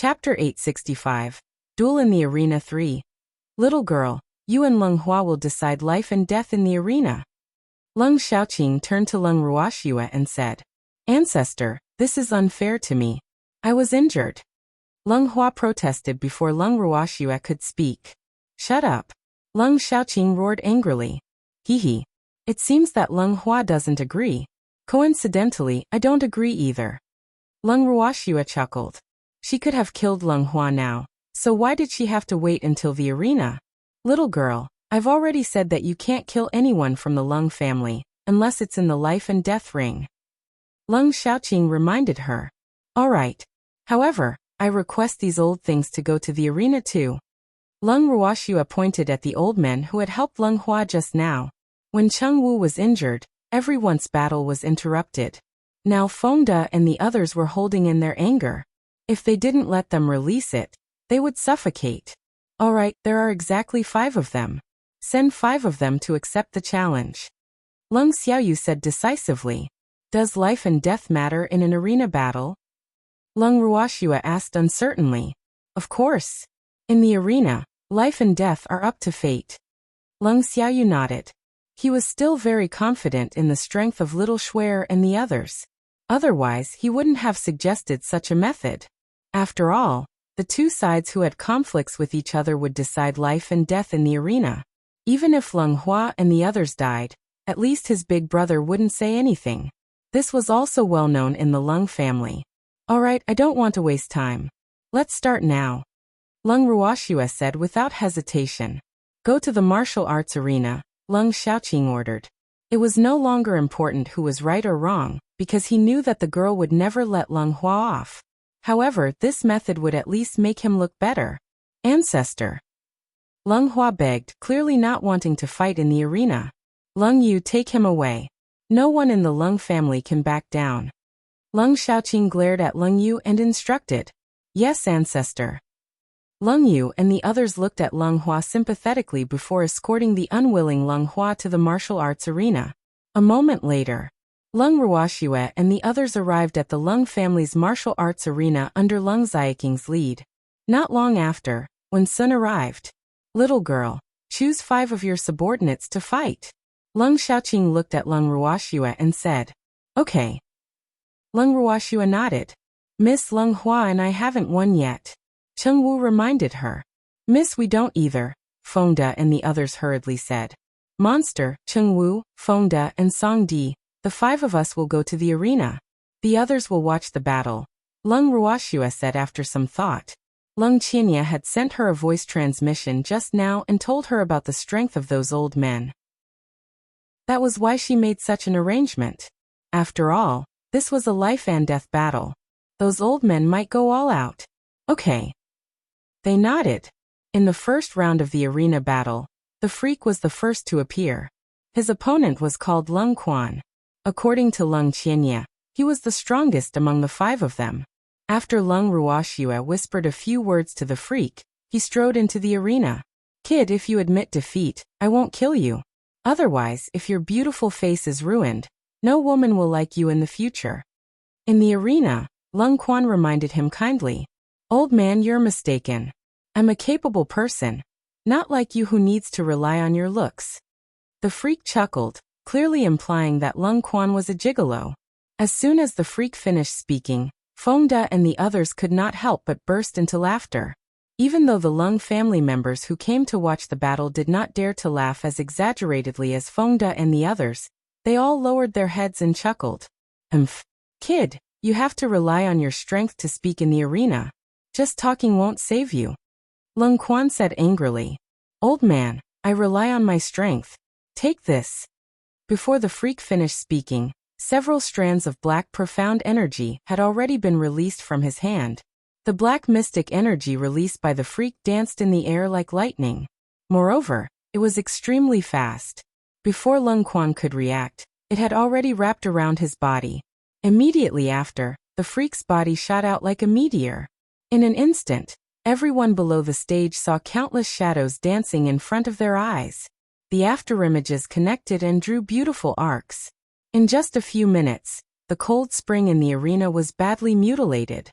Chapter 865. Duel in the Arena 3. Little girl, you and Leng Hua will decide life and death in the arena. Leng Xiaoqing turned to Leng Ruoxue and said, Ancestor, this is unfair to me. I was injured. Leng Hua protested before Leng Ruoxue could speak. Shut up. Leng Xiaoqing roared angrily. Hee. It seems that Leng Hua doesn't agree. Coincidentally, I don't agree either. Leng Ruoxue chuckled. She could have killed Leng Hua now, so why did she have to wait until the arena? Little girl, I've already said that you can't kill anyone from the Leng family, unless it's in the life and death ring. Leng Xiaoqing reminded her. Alright. However, I request these old things to go to the arena too. Leng Ruoxue pointed at the old men who had helped Leng Hua just now. When Cheng Wu was injured, everyone's battle was interrupted. Now Feng De and the others were holding in their anger. If they didn't let them release it, they would suffocate. Alright, there are exactly 5 of them. Send 5 of them to accept the challenge. Leng Xiaoyu said decisively. Does life and death matter in an arena battle? Leng Ruoxue asked uncertainly. Of course. In the arena, life and death are up to fate. Leng Xiaoyu nodded. He was still very confident in the strength of little Shuer and the others. Otherwise, he wouldn't have suggested such a method. After all, the two sides who had conflicts with each other would decide life and death in the arena. Even if Leng Hua and the others died, at least his big brother wouldn't say anything. This was also well known in the Leng family. Alright, I don't want to waste time. Let's start now. Leng Ruoxue said without hesitation. Go to the martial arts arena, Leng Xiaoqing ordered. It was no longer important who was right or wrong, because he knew that the girl would never let Leng Hua off. However, this method would at least make him look better. Ancestor. Leng Hua begged, clearly not wanting to fight in the arena. Leng Yu, take him away. No one in the Leng family can back down. Leng Xiaoqing glared at Leng Yu and instructed. Yes, ancestor. Leng Yu and the others looked at Leng Hua sympathetically before escorting the unwilling Leng Hua to the martial arts arena. A moment later, Leng Ruoxue and the others arrived at the Leng family's martial arts arena under Leng Xiaoqing's lead. Not long after, when Sun arrived. Little girl, choose 5 of your subordinates to fight. Leng Xiaoqing looked at Leng Ruoxue and said. Okay. Leng Ruoxue nodded. Miss Leng Hua and I haven't won yet. Cheng Wu reminded her. Miss, we don't either, Feng De and the others hurriedly said. Monster, Cheng Wu, Feng De and Song Di, the 5 of us will go to the arena. The others will watch the battle, Leng Ruoxue said after some thought. Leng Qianye had sent her a voice transmission just now and told her about the strength of those old men. That was why she made such an arrangement. After all, this was a life and death battle. Those old men might go all out. Okay. They nodded. In the first round of the arena battle, the freak was the first to appear. His opponent was called Leng Quan. According to Leng Qianye, he was the strongest among the 5 of them. After Leng Ruoxue whispered a few words to the freak, he strode into the arena. Kid, if you admit defeat, I won't kill you. Otherwise, if your beautiful face is ruined, no woman will like you in the future. In the arena, Leng Quan reminded him kindly. Old man, you're mistaken. I'm a capable person. Not like you who needs to rely on your looks. The freak chuckled, clearly implying that Leng Quan was a gigolo. As soon as the freak finished speaking, Feng De and the others could not help but burst into laughter. Even though the Leng family members who came to watch the battle did not dare to laugh as exaggeratedly as Feng De and the others, they all lowered their heads and chuckled. Kid, you have to rely on your strength to speak in the arena. Just talking won't save you. Leng Quan said angrily. Old man, I rely on my strength. Take this. Before the freak finished speaking, several strands of black profound energy had already been released from his hand. The black mystic energy released by the freak danced in the air like lightning. Moreover, it was extremely fast. Before Leng Quan could react, it had already wrapped around his body. Immediately after, the freak's body shot out like a meteor. In an instant, everyone below the stage saw countless shadows dancing in front of their eyes. The afterimages connected and drew beautiful arcs. In just a few minutes, the cold spring in the arena was badly mutilated.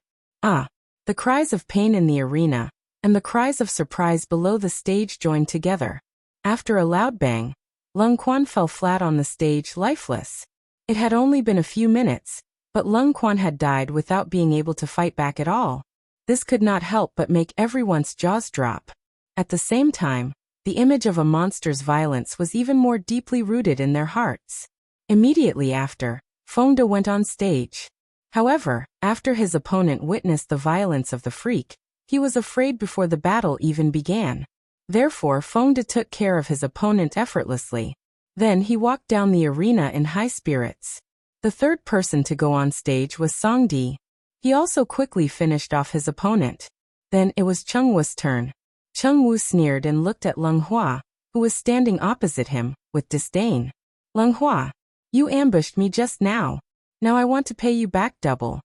The cries of pain in the arena and the cries of surprise below the stage joined together. After a loud bang, Lung Quan fell flat on the stage lifeless. It had only been a few minutes, but Lung Quan had died without being able to fight back at all. This could not help but make everyone's jaws drop. At the same time, the image of a monster's violence was even more deeply rooted in their hearts. Immediately after, Feng De went on stage. However, after his opponent witnessed the violence of the freak, he was afraid before the battle even began. Therefore Feng De took care of his opponent effortlessly. Then he walked down the arena in high spirits. The third person to go on stage was Song Di. He also quickly finished off his opponent. Then it was Cheng Wu's turn. Cheng Wu sneered and looked at Leng Hua, who was standing opposite him, with disdain. Leng Hua, you ambushed me just now. Now I want to pay you back double.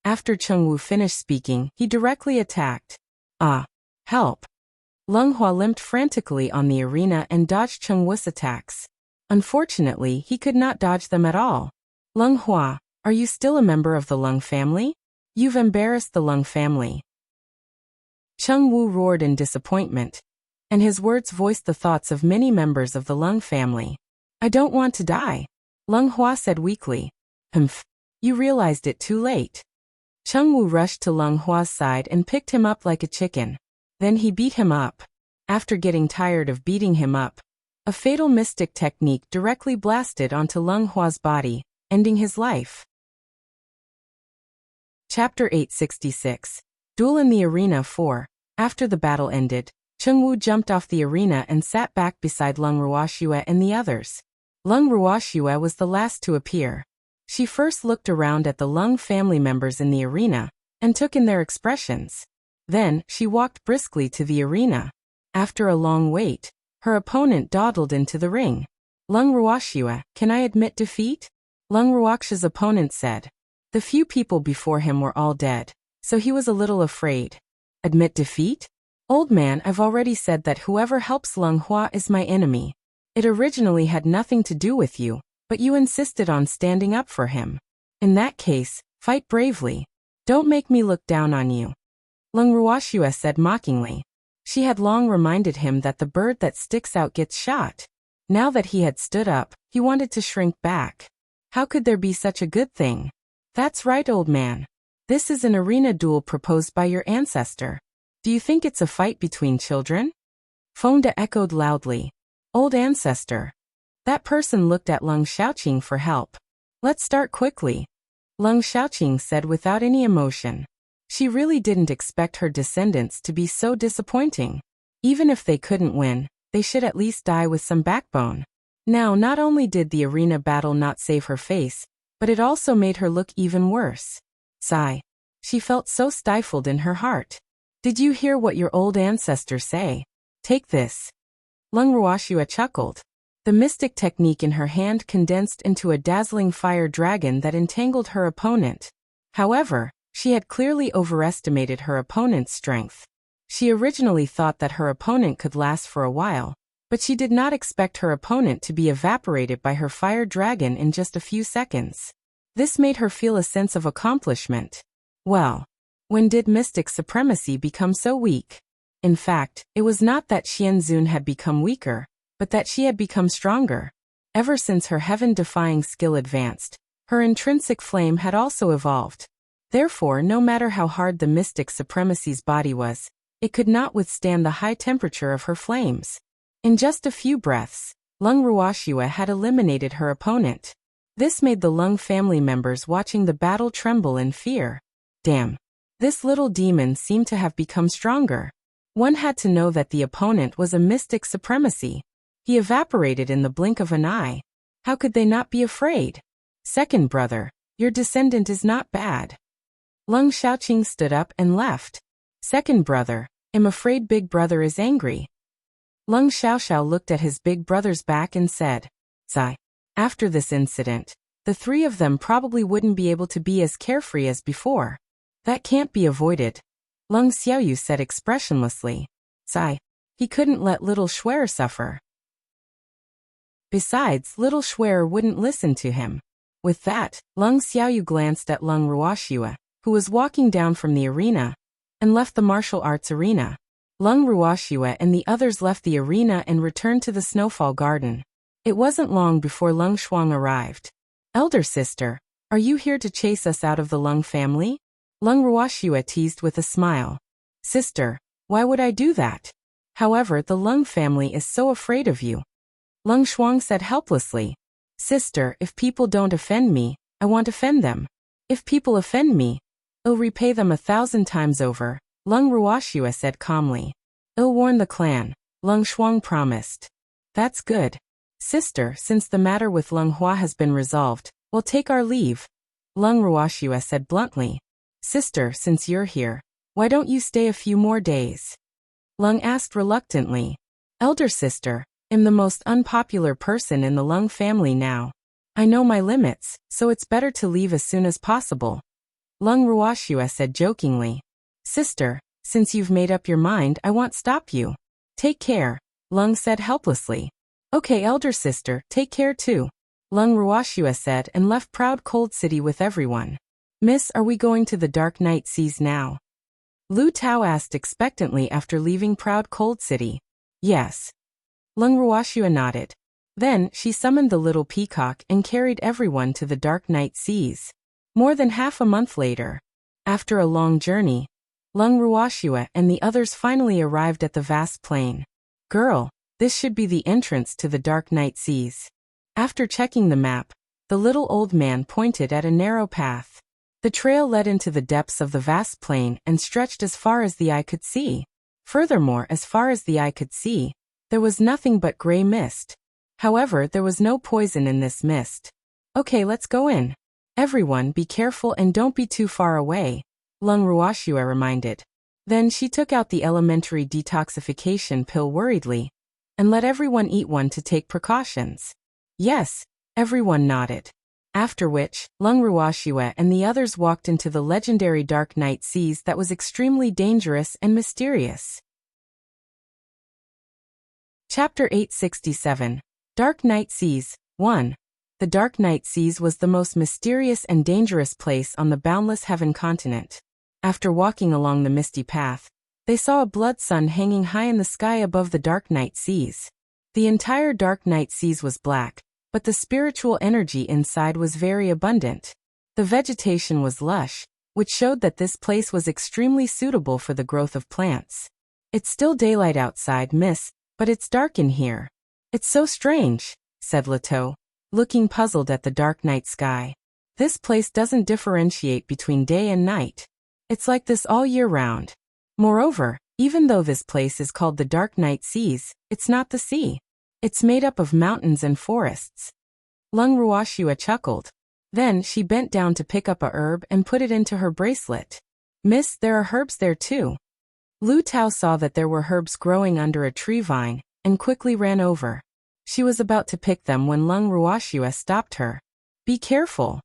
After Cheng Wu finished speaking, he directly attacked. Help! Leng Hua limped frantically on the arena and dodged Cheng Wu's attacks. Unfortunately, he could not dodge them at all. Leng Hua, are you still a member of the Leng family? You've embarrassed the Leng family. Cheng Wu roared in disappointment, and his words voiced the thoughts of many members of the Leng family. I don't want to die, Leng Hua said weakly. Humph, you realized it too late. Cheng Wu rushed to Leng Hua's side and picked him up like a chicken. Then he beat him up. After getting tired of beating him up, a fatal mystic technique directly blasted onto Leng Hua's body, ending his life. Chapter 866. Duel in the Arena 4. After the battle ended, Cheng Wu jumped off the arena and sat back beside Leng Ruoxue and the others. Leng Ruoxue was the last to appear. She first looked around at the Leng family members in the arena, and took in their expressions. Then, she walked briskly to the arena. After a long wait, her opponent dawdled into the ring. Leng Ruoxue, can I admit defeat? Leng Ruoxue's opponent said. The few people before him were all dead, so he was a little afraid. Admit defeat? Old man, I've already said that whoever helps Leng Hua is my enemy. It originally had nothing to do with you, but you insisted on standing up for him. In that case, fight bravely. Don't make me look down on you. Leng Ruoxue said mockingly. She had long reminded him that the bird that sticks out gets shot. Now that he had stood up, he wanted to shrink back. How could there be such a good thing? That's right, old man. This is an arena duel proposed by your ancestor. Do you think it's a fight between children? Feng De echoed loudly. Old ancestor. That person looked at Leng Xiaoqing for help. Let's start quickly, Leng Xiaoqing said without any emotion. She really didn't expect her descendants to be so disappointing. Even if they couldn't win, they should at least die with some backbone. Now, not only did the arena battle not save her face, but it also made her look even worse. Sigh. She felt so stifled in her heart. Did you hear what your old ancestors say? Take this. Leng Ruoxue chuckled. The mystic technique in her hand condensed into a dazzling fire dragon that entangled her opponent. However, she had clearly overestimated her opponent's strength. She originally thought that her opponent could last for a while, but she did not expect her opponent to be evaporated by her fire dragon in just a few seconds. This made her feel a sense of accomplishment. Well, when did mystic supremacy become so weak? In fact, it was not that Xianzun had become weaker, but that she had become stronger. Ever since her heaven-defying skill advanced, her intrinsic flame had also evolved. Therefore, no matter how hard the mystic supremacy's body was, it could not withstand the high temperature of her flames. In just a few breaths, Leng Ruoxue had eliminated her opponent. This made the Leng family members watching the battle tremble in fear. Damn. This little demon seemed to have become stronger. One had to know that the opponent was a mystic supremacy. He evaporated in the blink of an eye. How could they not be afraid? Second brother, your descendant is not bad. Leng Xiaoqing stood up and left. Second brother, I'm afraid big brother is angry. Leng Xiaoxiao looked at his big brother's back and said, Sigh. After this incident, the three of them probably wouldn't be able to be as carefree as before. That can't be avoided, Leng Xiaoyu said expressionlessly. Sigh. He couldn't let little Schwer suffer. Besides, little Schwer wouldn't listen to him. With that, Leng Xiaoyu glanced at Leng Ruoxue, who was walking down from the arena, and left the martial arts arena. Lung Ruoxue and the others left the arena and returned to the Snowfall Garden. It wasn't long before Lung Shuang arrived. "Elder sister, are you here to chase us out of the Lung family?" Lung Ruoxue teased with a smile. "Sister, why would I do that? However, the Lung family is so afraid of you." Lung Shuang said helplessly. "Sister, if people don't offend me, I won't offend them. If people offend me, I'll repay them 1,000 times over," Lung Ruoxue said calmly. "I'll warn the clan," Lung Shuang promised. "That's good. Sister, since the matter with Lung Hua has been resolved, we'll take our leave," Lung Ruoxue said bluntly. "Sister, since you're here, why don't you stay a few more days?" Lung asked reluctantly. "Elder sister, I'm the most unpopular person in the Lung family now. I know my limits, so it's better to leave as soon as possible," Lung Ruoxue said jokingly. "Sister, since you've made up your mind, I won't stop you. Take care," Lung said helplessly. "Okay, elder sister, take care too," Lung Ruoxue said and left Proud Cold City with everyone. "Miss, are we going to the Dark Night Seas now?" Lu Tao asked expectantly after leaving Proud Cold City. "Yes." Lung Ruoxue nodded. Then, she summoned the little peacock and carried everyone to the Dark Night Seas. More than half a month later, after a long journey, Lung Ruoxue and the others finally arrived at the vast plain. "Girl, this should be the entrance to the Dark Night Seas." After checking the map, the little old man pointed at a narrow path. The trail led into the depths of the vast plain and stretched as far as the eye could see. Furthermore, as far as the eye could see, there was nothing but gray mist. However, there was no poison in this mist. "Okay, let's go in. Everyone, be careful and don't be too far away," Lung Ruoxue reminded. Then she took out the elementary detoxification pill worriedly, and let everyone eat one to take precautions. "Yes," everyone nodded. After which, Lung Ruoxue and the others walked into the legendary Dark Night Seas that was extremely dangerous and mysterious. Chapter 867. Dark Night Seas. 1. The Dark Night Seas was the most mysterious and dangerous place on the boundless heaven continent. After walking along the misty path, they saw a blood sun hanging high in the sky above the Dark Night Seas. The entire Dark Night Seas was black, but the spiritual energy inside was very abundant. The vegetation was lush, which showed that this place was extremely suitable for the growth of plants. "It's still daylight outside, miss, but it's dark in here." "It's so strange," said Leto, looking puzzled at the dark night sky. "This place doesn't differentiate between day and night. It's like this all year round. Moreover, even though this place is called the Dark Night Seas, it's not the sea. It's made up of mountains and forests." Lung Ruoxue chuckled. Then she bent down to pick up a herb and put it into her bracelet. "Miss, there are herbs there too." Lu Tao saw that there were herbs growing under a tree vine, and quickly ran over. She was about to pick them when Lung Ruoxue stopped her. "Be careful,"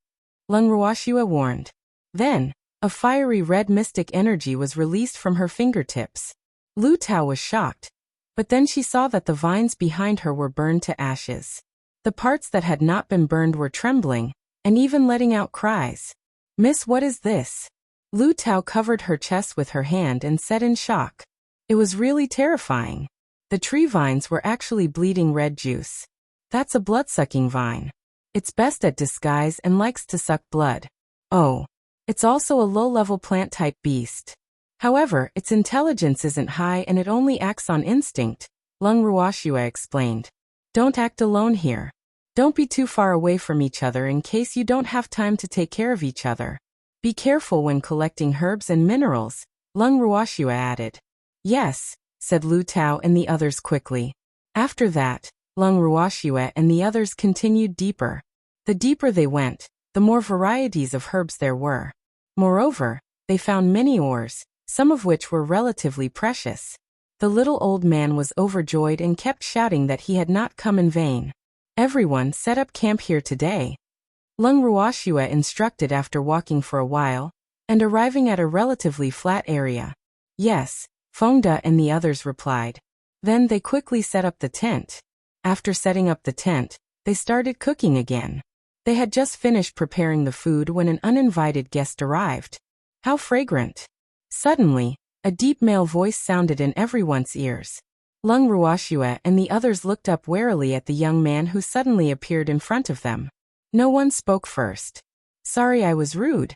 Lung Ruoxue warned. Then, a fiery red mystic energy was released from her fingertips. Lu Tao was shocked. But then she saw that the vines behind her were burned to ashes. The parts that had not been burned were trembling, and even letting out cries. "Miss, what is this?" Lu Tao covered her chest with her hand and said in shock. It was really terrifying. The tree vines were actually bleeding red juice. "That's a blood-sucking vine. It's best at disguise and likes to suck blood. Oh. It's also a low-level plant-type beast. However, its intelligence isn't high and it only acts on instinct," Lung Ruoxue explained. "Don't act alone here. Don't be too far away from each other in case you don't have time to take care of each other. Be careful when collecting herbs and minerals," Lung Ruoxue added. "Yes," said Lu Tao and the others quickly. After that, Lung Ruoxue and the others continued deeper. The deeper they went, the more varieties of herbs there were. Moreover, they found many ores, some of which were relatively precious. The little old man was overjoyed and kept shouting that he had not come in vain. "Everyone set up camp here today," Lung Ruoxue instructed after walking for a while, and arriving at a relatively flat area. "Yes," Fengda and the others replied. Then they quickly set up the tent. After setting up the tent, they started cooking again. They had just finished preparing the food when an uninvited guest arrived. How fragrant! Suddenly, A deep male voice sounded in everyone's ears. Lung Ruoxue and the others looked up warily at the young man who suddenly appeared in front of them. No one spoke first. Sorry I was rude.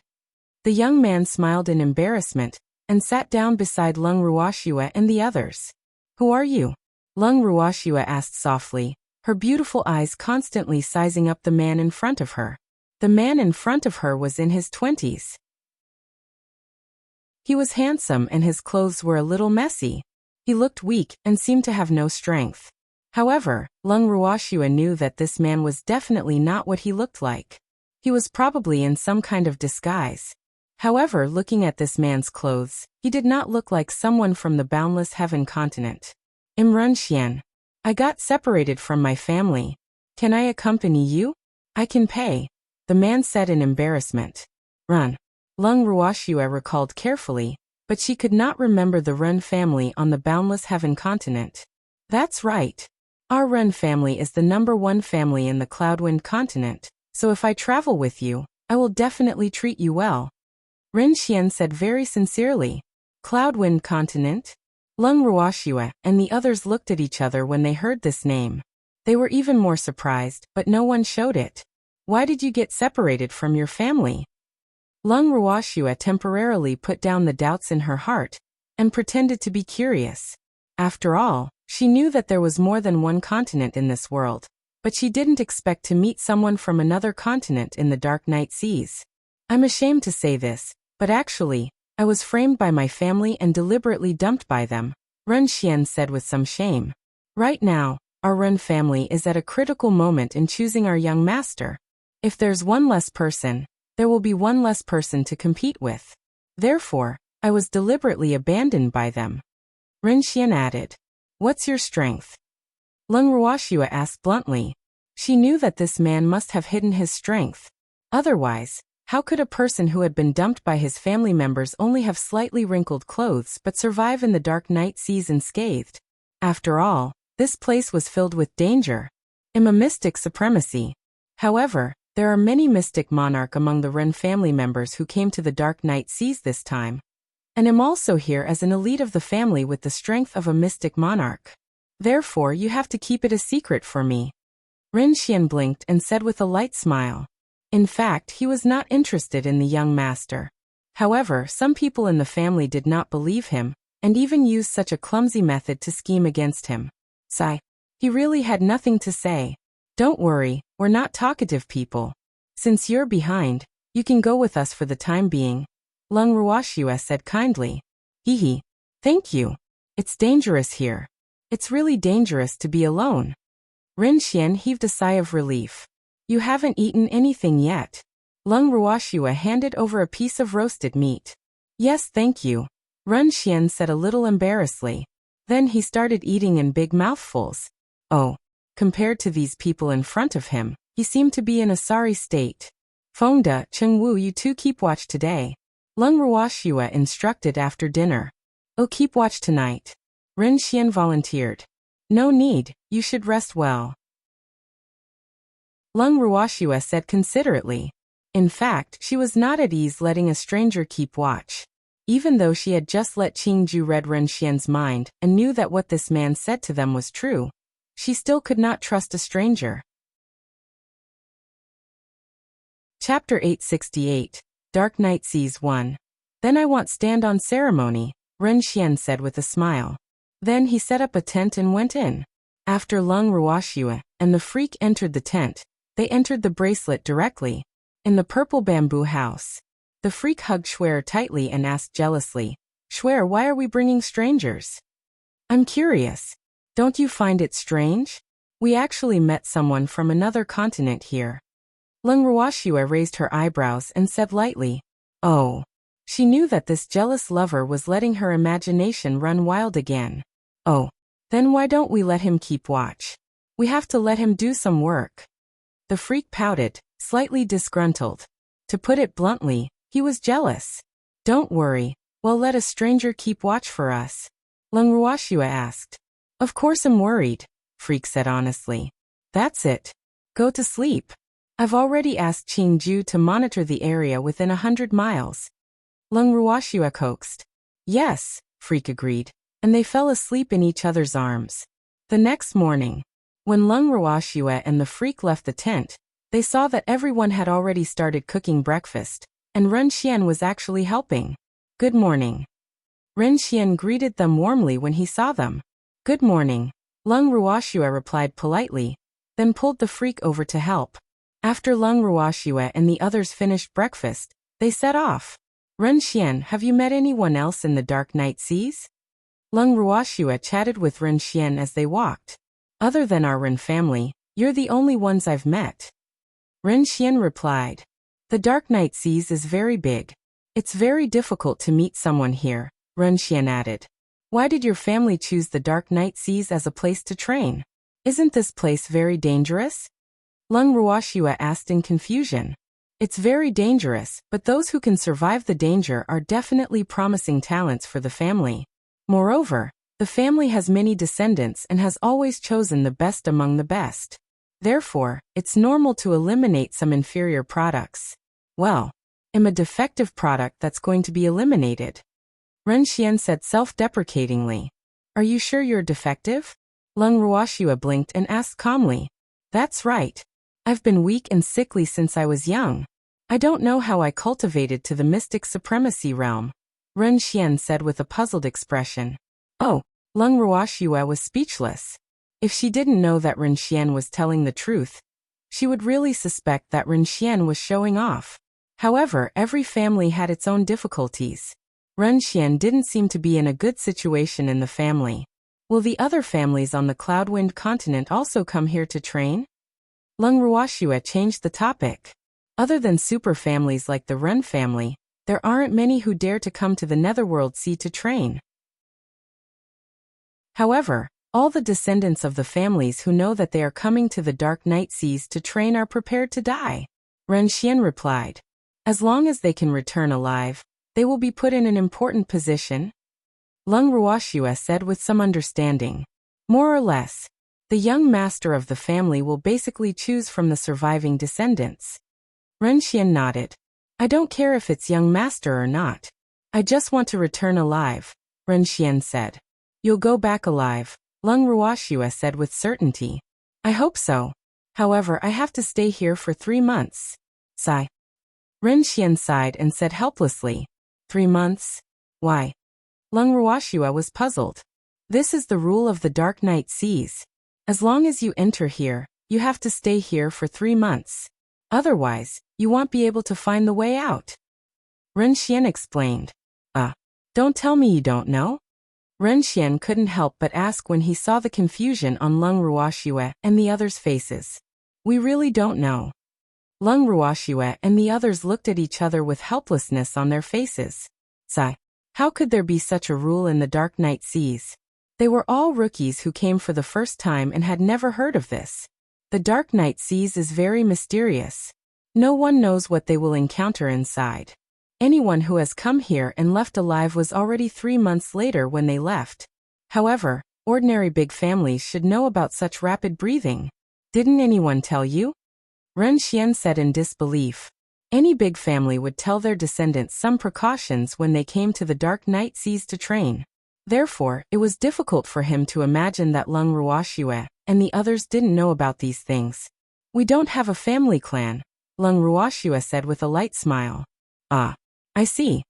The young man smiled in embarrassment and sat down beside Lung Ruoxue and the others. Who are you? Lung Ruoxue asked softly, her beautiful eyes constantly sizing up the man in front of her. The man in front of her was in his 20s. He was handsome and his clothes were a little messy. He looked weak and seemed to have no strength. However, Lung Ruoxue knew that this man was definitely not what he looked like. He was probably in some kind of disguise. However, looking at this man's clothes, he did not look like someone from the boundless heaven continent. Imrunxian. I got separated from my family. Can I accompany you? I can pay, the man said in embarrassment. Run. Lung Ruoxue recalled carefully, but she could not remember the Run family on the boundless heaven continent. That's right. Our Run family is the #1 family in the Cloudwind continent, so if I travel with you, I will definitely treat you well. Ren Xian said very sincerely. Cloudwind continent? Lung Ruoxue and the others looked at each other when they heard this name. They were even more surprised, but no one showed it. Why did you get separated from your family? Lung Ruoxue temporarily put down the doubts in her heart and pretended to be curious. After all, she knew that there was more than one continent in this world, but she didn't expect to meet someone from another continent in the Dark Night Seas. I'm ashamed to say this, but actually, I was framed by my family and deliberately dumped by them, Ren Xian said with some shame. Right now, our Ren family is at a critical moment in choosing our young master. If there's one less person, there will be one less person to compete with. Therefore, I was deliberately abandoned by them. Ren Xian added. What's your strength? Lung Ruoxue asked bluntly. She knew that this man must have hidden his strength. Otherwise, how could a person who had been dumped by his family members only have slightly wrinkled clothes but survive in the Dark Night Seas unscathed? After all, this place was filled with danger. I'm a mystic supremacy. However, there are many mystic monarch among the Ren family members who came to the Dark Night Seas this time. And I'm also here as an elite of the family with the strength of a mystic monarch. Therefore, you have to keep it a secret for me. Ren Xian blinked and said with a light smile. In fact, he was not interested in the young master. However, some people in the family did not believe him, and even used such a clumsy method to scheme against him. Sigh. He really had nothing to say. Don't worry, we're not talkative people. Since you're behind, you can go with us for the time being, Lung Ruoxue said kindly. Hehe. Thank you. It's dangerous here. It's really dangerous to be alone. Ren Xian heaved a sigh of relief. You haven't eaten anything yet. Lung Ruoxue handed over a piece of roasted meat. Yes, thank you, Ren Xian said a little embarrassedly. Then he started eating in big mouthfuls. Oh, compared to these people in front of him, he seemed to be in a sorry state. Fengde, Chengwu, you two keep watch today, Lung Ruoxue instructed after dinner. Oh, keep watch tonight, Ren Xian volunteered. No need, you should rest well, Lung Ruoxue said considerately. In fact, she was not at ease letting a stranger keep watch. Even though she had just let Qingju read Ren Xian's mind and knew that what this man said to them was true, she still could not trust a stranger. Chapter 868, Dark Night Seas 1. Then I want stand on ceremony, Ren Xian said with a smile. Then he set up a tent and went in. After Lung Ruoxue and the freak entered the tent, they entered the bracelet directly. In the purple bamboo house. The freak hugged Schwer tightly and asked jealously, Schwer, why are we bringing strangers? I'm curious. Don't you find it strange? We actually met someone from another continent here. Lung Ruoxue raised her eyebrows and said lightly, Oh. She knew that this jealous lover was letting her imagination run wild again. Oh. Then why don't we let him keep watch? We have to let him do some work. The freak pouted, slightly disgruntled. To put it bluntly, he was jealous. Don't worry, we'll let a stranger keep watch for us, Lung Ruoxue asked. Of course I'm worried, Freak said honestly. That's it. Go to sleep. I've already asked Qingju to monitor the area within 100 miles. Lung Ruoxue coaxed. Yes, Freak agreed, and they fell asleep in each other's arms. The next morning, when Lung Ruoxue and the Freak left the tent, they saw that everyone had already started cooking breakfast, and Ren Xian was actually helping. Good morning. Ren Xian greeted them warmly when he saw them. Good morning. Lung Ruoxue replied politely, then pulled the Freak over to help. After Lung Ruoxue and the others finished breakfast, they set off. Ren Xian, have you met anyone else in the Dark Night Seas? Lung Ruoxue chatted with Ren Xian as they walked. Other than our Ren family, you're the only ones I've met. Ren Xian replied. The Dark Night Seas is very big. It's very difficult to meet someone here, Ren Xian added. Why did your family choose the Dark Night Seas as a place to train? Isn't this place very dangerous? Lung Ruoxue asked in confusion. It's very dangerous, but those who can survive the danger are definitely promising talents for the family. Moreover, the family has many descendants and has always chosen the best among the best. Therefore, it's normal to eliminate some inferior products. Well, I'm a defective product that's going to be eliminated. Ren Xian said self-deprecatingly. Are you sure you're defective? Lung Ruoxue blinked and asked calmly. That's right. I've been weak and sickly since I was young. I don't know how I cultivated to the mystic supremacy realm, Ren Xian said with a puzzled expression. Oh, Lung Ruoxue was speechless. If she didn't know that Ren Xian was telling the truth, she would really suspect that Ren Xian was showing off. However, every family had its own difficulties. Ren Xian didn't seem to be in a good situation in the family. Will the other families on the Cloudwind continent also come here to train? Lung Ruoxue changed the topic. Other than super families like the Ren family, there aren't many who dare to come to the Netherworld Sea to train. However, all the descendants of the families who know that they are coming to the Dark Night Seas to train are prepared to die, Ren Xian replied. As long as they can return alive, they will be put in an important position. Lung Ruoxue said with some understanding. More or less, the young master of the family will basically choose from the surviving descendants. Ren Xian nodded. I don't care if it's young master or not. I just want to return alive, Ren Xian said. You'll go back alive, Lung Ruoxue said with certainty. I hope so. However, I have to stay here for 3 months. Sigh. Ren Xian sighed and said helplessly. 3 months? Why? Lung Ruoxue was puzzled. This is the rule of the Dark Night Seas. As long as you enter here, you have to stay here for 3 months. Otherwise, you won't be able to find the way out. Ren Xian explained. Don't tell me you don't know? Ren Xian couldn't help but ask when he saw the confusion on Lung Ruoxue and the others' faces. We really don't know. Lung Ruoxue and the others looked at each other with helplessness on their faces. Sigh. How could there be such a rule in the Dark Night Seas? They were all rookies who came for the first time and had never heard of this. The Dark Night Seas is very mysterious. No one knows what they will encounter inside. Anyone who has come here and left alive was already 3 months later when they left. However, ordinary big families should know about such rapid breathing. Didn't anyone tell you? Ren Xian said in disbelief. Any big family would tell their descendants some precautions when they came to the Dark Night Seas to train. Therefore, it was difficult for him to imagine that Lung Ruoxue and the others didn't know about these things. We don't have a family clan, Lung Ruoxue said with a light smile. I see.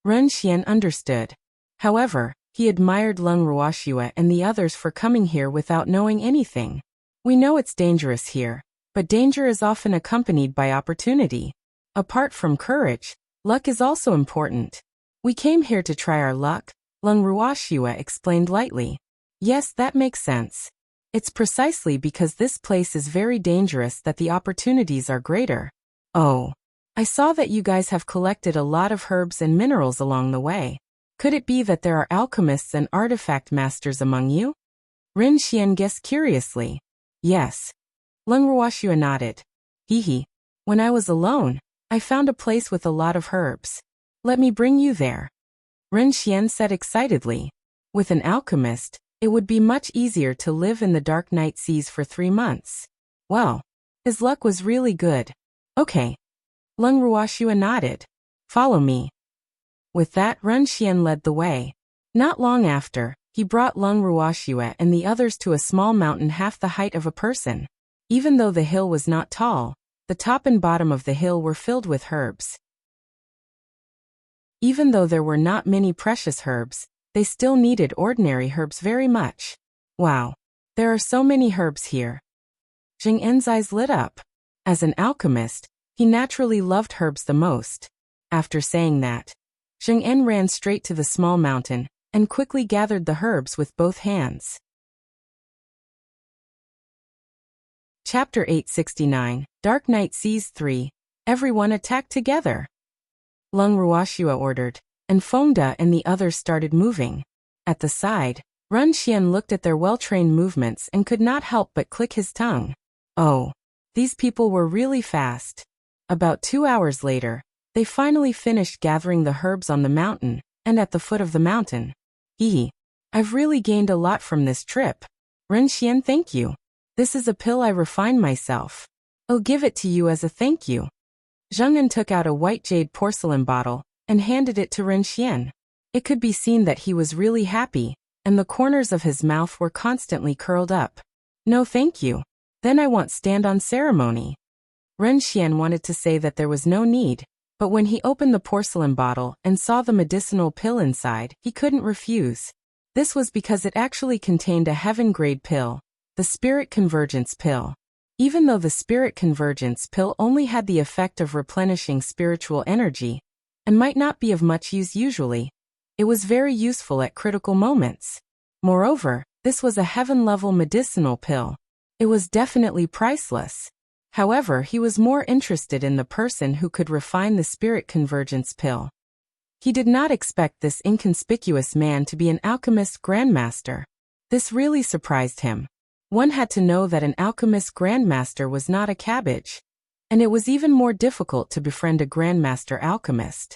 Ren Xian understood. However, he admired Lung Ruoxue and the others for coming here without knowing anything. We know it's dangerous here, but danger is often accompanied by opportunity. Apart from courage, luck is also important. We came here to try our luck, Lung Ruoxue explained lightly. Yes, that makes sense. It's precisely because this place is very dangerous that the opportunities are greater. Oh. I saw that you guys have collected a lot of herbs and minerals along the way. Could it be that there are alchemists and artifact masters among you? Ren Xian guessed curiously. Yes. Lung Ruoxue nodded. Hee. When I was alone, I found a place with a lot of herbs. Let me bring you there. Ren Xian said excitedly. With an alchemist, it would be much easier to live in the Dark Night Seas for 3 months. Well, his luck was really good. Okay. Lung Ruoxue nodded. Follow me. With that, Ren Xian led the way. Not long after, he brought Lung Ruoxue and the others to a small mountain half the height of a person. Even though the hill was not tall, the top and bottom of the hill were filled with herbs. Even though there were not many precious herbs, they still needed ordinary herbs very much. Wow! There are so many herbs here. Zheng En's eyes lit up. As an alchemist, he naturally loved herbs the most. After saying that, Zheng En ran straight to the small mountain and quickly gathered the herbs with both hands. Chapter 869, Dark Night Seas 3. Everyone attack together. Lung Ruoxue ordered, and Fengde and the others started moving. At the side, Ren Xian looked at their well-trained movements and could not help but click his tongue. Oh, these people were really fast. About 2 hours later, they finally finished gathering the herbs on the mountain, and at the foot of the mountain. I've really gained a lot from this trip. Ren Xian, thank you. This is a pill I refined myself. I'll give it to you as a thank you. Zheng En took out a white jade porcelain bottle and handed it to Ren Xian. It could be seen that he was really happy, and the corners of his mouth were constantly curled up. No thank you. Then I won't stand on ceremony. Ren Xian wanted to say that there was no need, but when he opened the porcelain bottle and saw the medicinal pill inside, he couldn't refuse. This was because it actually contained a heaven-grade pill, the Spirit Convergence pill. Even though the Spirit Convergence pill only had the effect of replenishing spiritual energy, and might not be of much use usually, it was very useful at critical moments. Moreover, this was a heaven-level medicinal pill. It was definitely priceless. However, he was more interested in the person who could refine the Spirit Convergence pill. He did not expect this inconspicuous man to be an alchemist grandmaster. This really surprised him. One had to know that an alchemist grandmaster was not a cabbage. And it was even more difficult to befriend a grandmaster alchemist.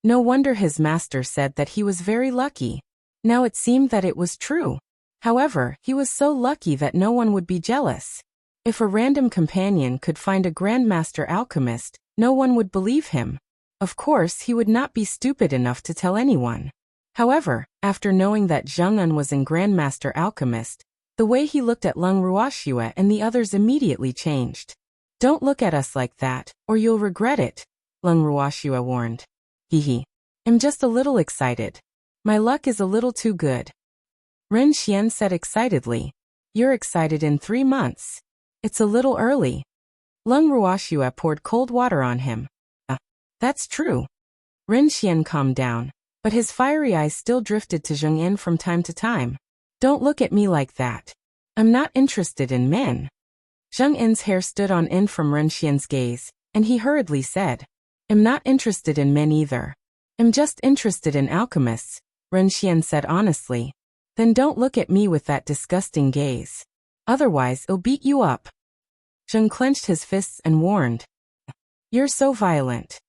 No wonder his master said that he was very lucky. Now it seemed that it was true. However, he was so lucky that no one would be jealous. If a random companion could find a grandmaster alchemist, no one would believe him. Of course, he would not be stupid enough to tell anyone. However, after knowing that Zheng En was a grandmaster alchemist, the way he looked at Lung Ruoxue and the others immediately changed. Don't look at us like that, or you'll regret it, Lung Ruoxue warned. I'm just a little excited. My luck is a little too good. Ren Xian said excitedly. You're excited in 3 months. It's a little early. Lung Ruoxue poured cold water on him. That's true. Ren Xian calmed down, but his fiery eyes still drifted to Zheng En from time to time. Don't look at me like that. I'm not interested in men. Zheng En's hair stood on end from Ren Xian's gaze, and he hurriedly said, I'm not interested in men either. I'm just interested in alchemists, Ren Xian said honestly. Then don't look at me with that disgusting gaze. Otherwise, I'll beat you up. Zheng clenched his fists and warned. You're so violent.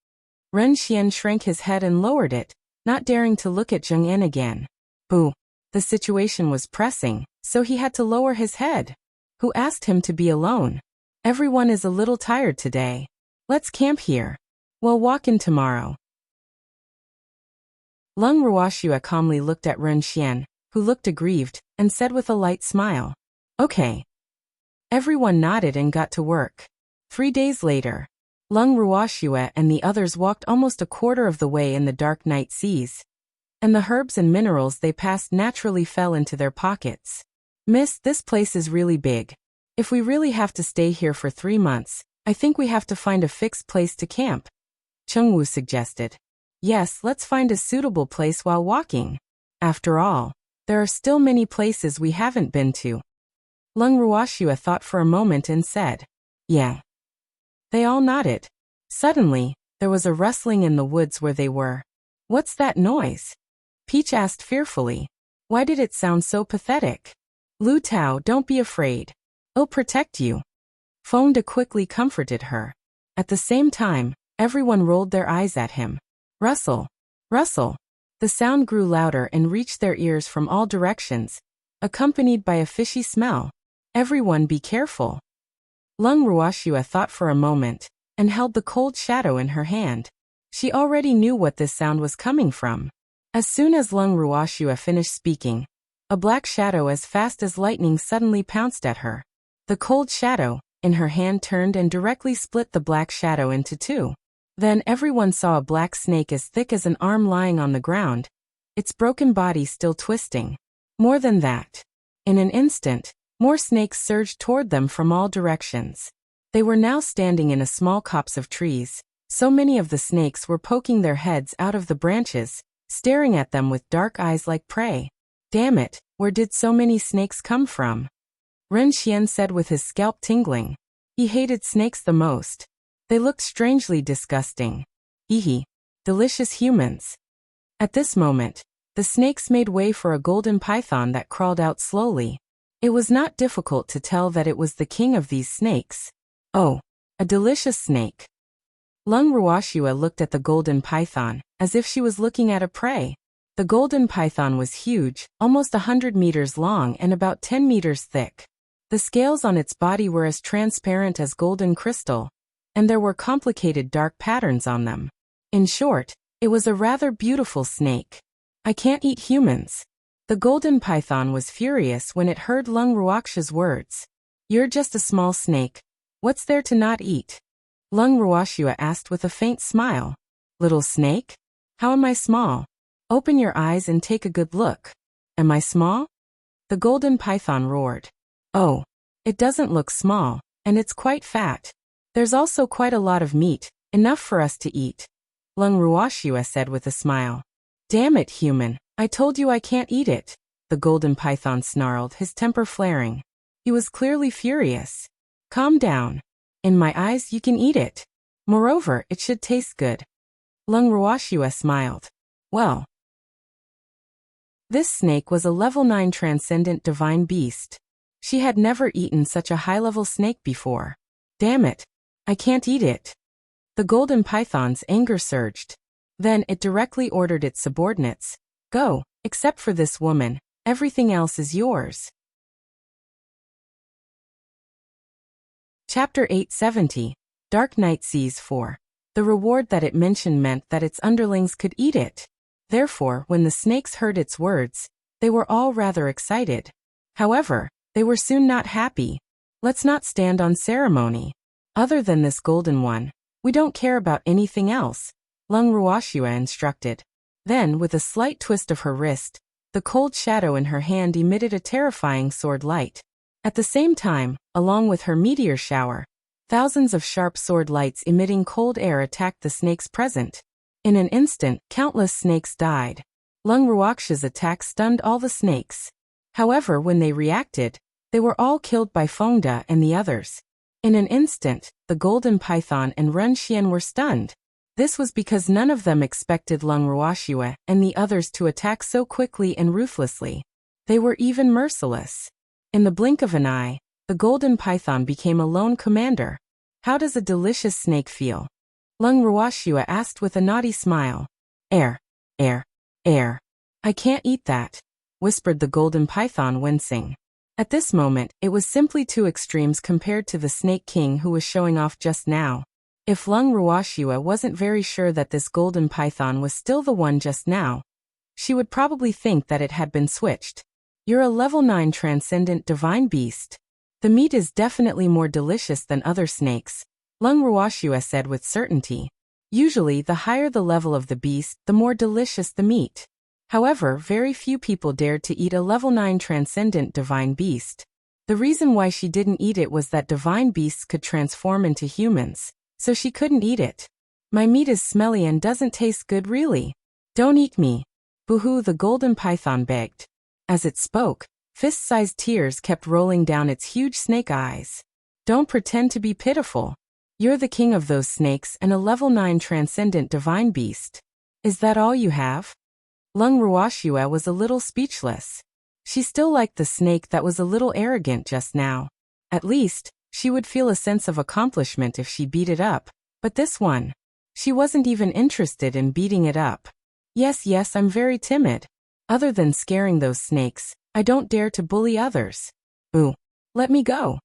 Ren Xian shrank his head and lowered it, not daring to look at Zheng En again. Boo. The situation was pressing, so he had to lower his head. Who asked him to be alone? Everyone is a little tired today. Let's camp here. We'll walk in tomorrow. Lung Ruoxue calmly looked at Ren Xian, who looked aggrieved, and said with a light smile. Okay. Everyone nodded and got to work. 3 days later, Lung Ruoxue and the others walked almost a quarter of the way in the dark night seas, and the herbs and minerals they passed naturally fell into their pockets. Miss, this place is really big. If we really have to stay here for 3 months, I think we have to find a fixed place to camp, Chengwu suggested. Yes, let's find a suitable place while walking. After all, there are still many places we haven't been to. Lung Ruoxue thought for a moment and said, Yeah. They all nodded. Suddenly, there was a rustling in the woods where they were. What's that noise? Peach asked fearfully. Why did it sound so pathetic? Lu Tao, don't be afraid. I'll protect you. Fengde quickly comforted her. At the same time, everyone rolled their eyes at him. Rustle. Rustle. The sound grew louder and reached their ears from all directions, accompanied by a fishy smell. Everyone be careful. Lung Ruoxue thought for a moment, and held the cold shadow in her hand. She already knew what this sound was coming from. As soon as Lung Ruoxue finished speaking, a black shadow as fast as lightning suddenly pounced at her. The cold shadow, in her hand, turned and directly split the black shadow into two. Then everyone saw a black snake as thick as an arm lying on the ground, its broken body still twisting. More than that. In an instant, more snakes surged toward them from all directions. They were now standing in a small copse of trees. So many of the snakes were poking their heads out of the branches, staring at them with dark eyes like prey. Damn it, where did so many snakes come from? Ren Xian said with his scalp tingling. He hated snakes the most. They looked strangely disgusting. Eehee. Delicious humans. At this moment, the snakes made way for a golden python that crawled out slowly. It was not difficult to tell that it was the king of these snakes. Oh, a delicious snake. Lung Ruoxue looked at the golden python, as if she was looking at a prey. The golden python was huge, almost 100 meters long and about 10 meters thick. The scales on its body were as transparent as golden crystal, and there were complicated dark patterns on them. In short, it was a rather beautiful snake. I can't eat humans. The golden python was furious when it heard Lung Ruoxue's words. You're just a small snake. What's there to not eat? Lung Ruoxue asked with a faint smile. Little snake? How am I small? Open your eyes and take a good look. Am I small? The golden python roared. Oh, it doesn't look small, and it's quite fat. There's also quite a lot of meat, enough for us to eat. Lung Ruoxue said with a smile. Damn it, human, I told you I can't eat it. The golden python snarled, his temper flaring. He was clearly furious. Calm down. In my eyes you can eat it. Moreover, it should taste good. Lung Ruoxue smiled. Well. This snake was a level 9 transcendent divine beast. She had never eaten such a high-level snake before. Damn it. I can't eat it. The golden python's anger surged. Then it directly ordered its subordinates. Go, except for this woman, everything else is yours. Chapter 870, Dark Night Seas 4. The reward that it mentioned meant that its underlings could eat it. Therefore, when the snakes heard its words, they were all rather excited. However, they were soon not happy. Let's not stand on ceremony. Other than this golden one, we don't care about anything else, Lung Ruoxue instructed. Then, with a slight twist of her wrist, the cold shadow in her hand emitted a terrifying sword light. At the same time, along with her meteor shower, thousands of sharp sword lights emitting cold air attacked the snakes present. In an instant, countless snakes died. Lung Ruoxue's attack stunned all the snakes. However, when they reacted, they were all killed by Fengde and the others. In an instant, the golden python and Ren Xian were stunned. This was because none of them expected Lung Ruoxue and the others to attack so quickly and ruthlessly. They were even merciless. In the blink of an eye, the golden python became a lone commander. How does a delicious snake feel? Lung Ruoxue asked with a naughty smile. Air. I can't eat that, whispered the golden python, wincing. At this moment, it was simply two extremes compared to the Snake King who was showing off just now. If Lung Ruoxue wasn't very sure that this golden python was still the one just now, she would probably think that it had been switched. You're a level 9 transcendent divine beast. The meat is definitely more delicious than other snakes, Lung Ruoxue said with certainty. Usually, the higher the level of the beast, the more delicious the meat. However, very few people dared to eat a level 9 transcendent divine beast. The reason why she didn't eat it was that divine beasts could transform into humans, so she couldn't eat it. My meat is smelly and doesn't taste good really. Don't eat me. Boo-hoo, the golden python begged. As it spoke, fist-sized tears kept rolling down its huge snake eyes. Don't pretend to be pitiful. You're the king of those snakes and a level 9 transcendent divine beast. Is that all you have? Lung Ruoxue was a little speechless. She still liked the snake that was a little arrogant just now. At least, she would feel a sense of accomplishment if she beat it up, but this one. She wasn't even interested in beating it up. Yes, I'm very timid. Other than scaring those snakes, I don't dare to bully others. Ooh, let me go.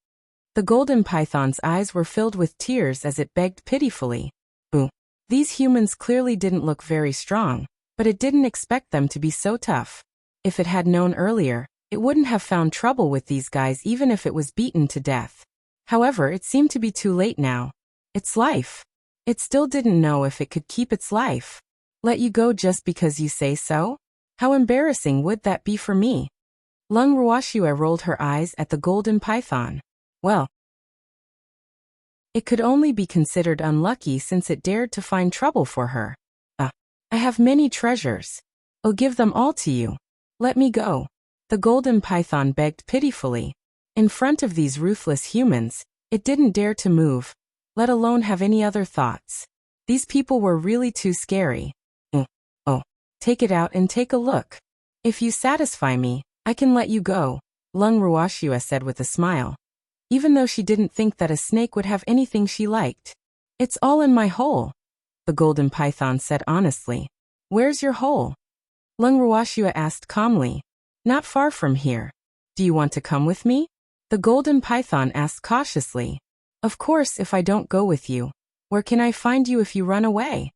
The golden python's eyes were filled with tears as it begged pitifully. Ooh, these humans clearly didn't look very strong. but it didn't expect them to be so tough. If it had known earlier, it wouldn't have found trouble with these guys even if it was beaten to death. However, it seemed to be too late now. Its life. It still didn't know if it could keep its life. Let you go just because you say so? How embarrassing would that be for me? Lung Ruoxue rolled her eyes at the golden python. Well, it could only be considered unlucky since it dared to find trouble for her. I have many treasures. I'll give them all to you. Let me go. The golden python begged pitifully. In front of these ruthless humans, it didn't dare to move, let alone have any other thoughts. These people were really too scary. Oh, take it out and take a look. If you satisfy me, I can let you go, Lung Ruoxue said with a smile. Even though she didn't think that a snake would have anything she liked. It's all in my hole, the golden python said honestly. Where's your hole? Lung Ruoxue asked calmly. Not far from here. Do you want to come with me? The golden python asked cautiously. Of course, if I don't go with you. Where can I find you if you run away?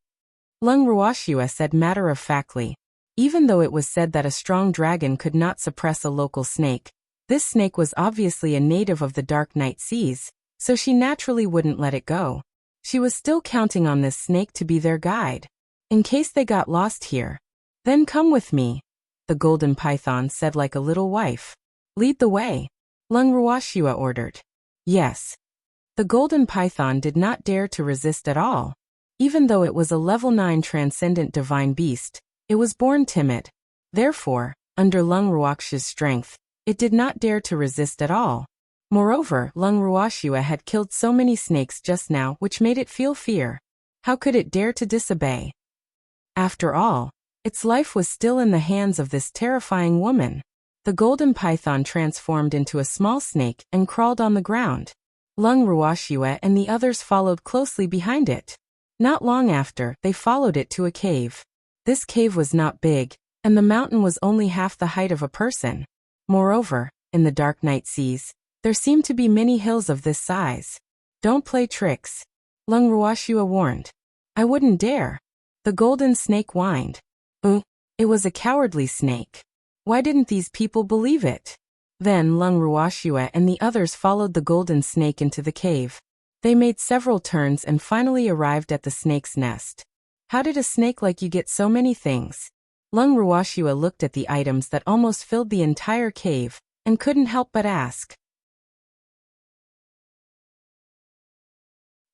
Lung Ruoxue said matter-of-factly. Even though it was said that a strong dragon could not suppress a local snake, this snake was obviously a native of the Dark Night Seas, so she naturally wouldn't let it go. She was still counting on this snake to be their guide. In case they got lost here. Then come with me, the golden python said like a little wife. Lead the way, Lung Ruoxue ordered. Yes. The golden python did not dare to resist at all. Even though it was a level 9 transcendent divine beast, it was born timid. Therefore, under Lung Ruoxue's strength, it did not dare to resist at all. Moreover, Lung Ruoxue had killed so many snakes just now which made it feel fear. How could it dare to disobey? After all, its life was still in the hands of this terrifying woman. The golden python transformed into a small snake and crawled on the ground. Lung Ruoxue and the others followed closely behind it. Not long after, they followed it to a cave. This cave was not big, and the mountain was only half the height of a person. Moreover, in the Dark Night Seas, there seemed to be many hills of this size. Don't play tricks, Lung Ruoxue warned. I wouldn't dare. The golden snake whined. It was a cowardly snake. Why didn't these people believe it? Then Lung Ruoxue and the others followed the golden snake into the cave. They made several turns and finally arrived at the snake's nest. How did a snake like you get so many things? Lung Ruoxue looked at the items that almost filled the entire cave, and couldn't help but ask.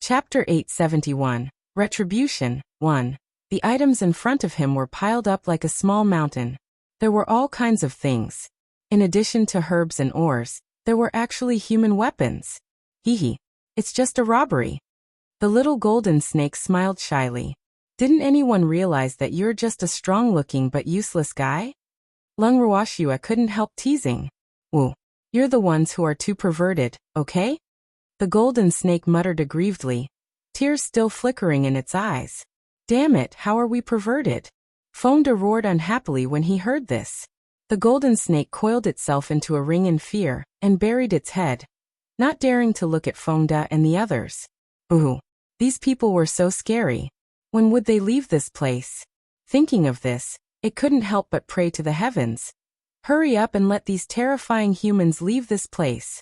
Chapter 871, Retribution, 1. The items in front of him were piled up like a small mountain. There were all kinds of things. In addition to herbs and ores, there were actually human weapons. Hee. It's just a robbery. The little golden snake smiled shyly. Didn't anyone realize that you're just a strong-looking but useless guy? Lung Ruoxue couldn't help teasing. Woo. You're the ones who are too perverted, okay? The golden snake muttered aggrievedly, tears still flickering in its eyes. Damn it, how are we perverted? Fonda roared unhappily when he heard this. The golden snake coiled itself into a ring in fear, and buried its head, not daring to look at Fonda and the others. Ooh, these people were so scary. When would they leave this place? Thinking of this, it couldn't help but pray to the heavens. Hurry up and let these terrifying humans leave this place.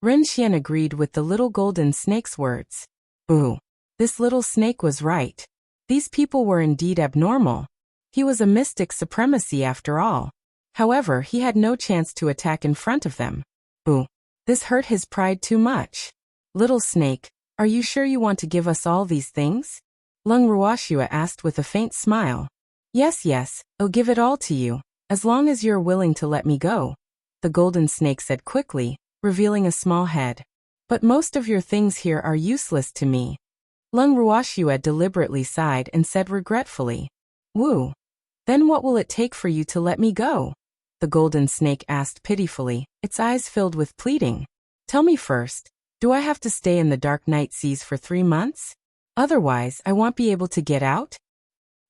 Ren Xian agreed with the little golden snake's words. Ooh, this little snake was right. These people were indeed abnormal. He was a mystic supremacy after all. However, he had no chance to attack in front of them. Ooh, this hurt his pride too much. Little snake, are you sure you want to give us all these things? Lung Ruoxue asked with a faint smile. Yes, I'll give it all to you, as long as you're willing to let me go, the golden snake said quickly, revealing a small head. But most of your things here are useless to me. Lung Ruoxue deliberately sighed and said regretfully. Woo. Then what will it take for you to let me go? The golden snake asked pitifully, its eyes filled with pleading. Tell me first, do I have to stay in the Dark Night Seas for 3 months? Otherwise, I won't be able to get out?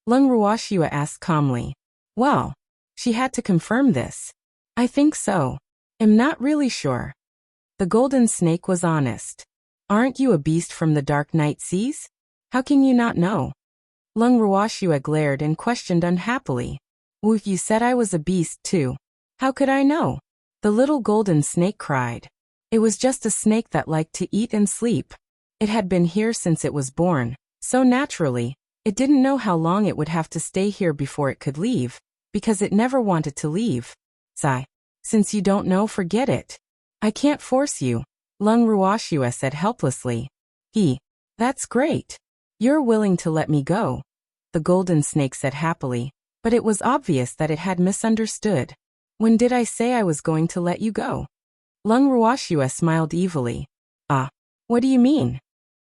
Lung Ruoxue asked calmly. Well, she had to confirm this. I think so. I'm not really sure. The golden snake was honest. Aren't you a beast from the Dark Night Seas? How can you not know? Lung Ruoxue glared and questioned unhappily. Wu, you said I was a beast too. How could I know? The little golden snake cried. It was just a snake that liked to eat and sleep. It had been here since it was born, so naturally, it didn't know how long it would have to stay here before it could leave, because it never wanted to leave. Sigh. Since you don't know, forget it. I can't force you, Lung Ruoxue said helplessly. That's great. You're willing to let me go, the golden snake said happily, but it was obvious that it had misunderstood. When did I say I was going to let you go? Lung Ruoxue smiled evilly. What do you mean?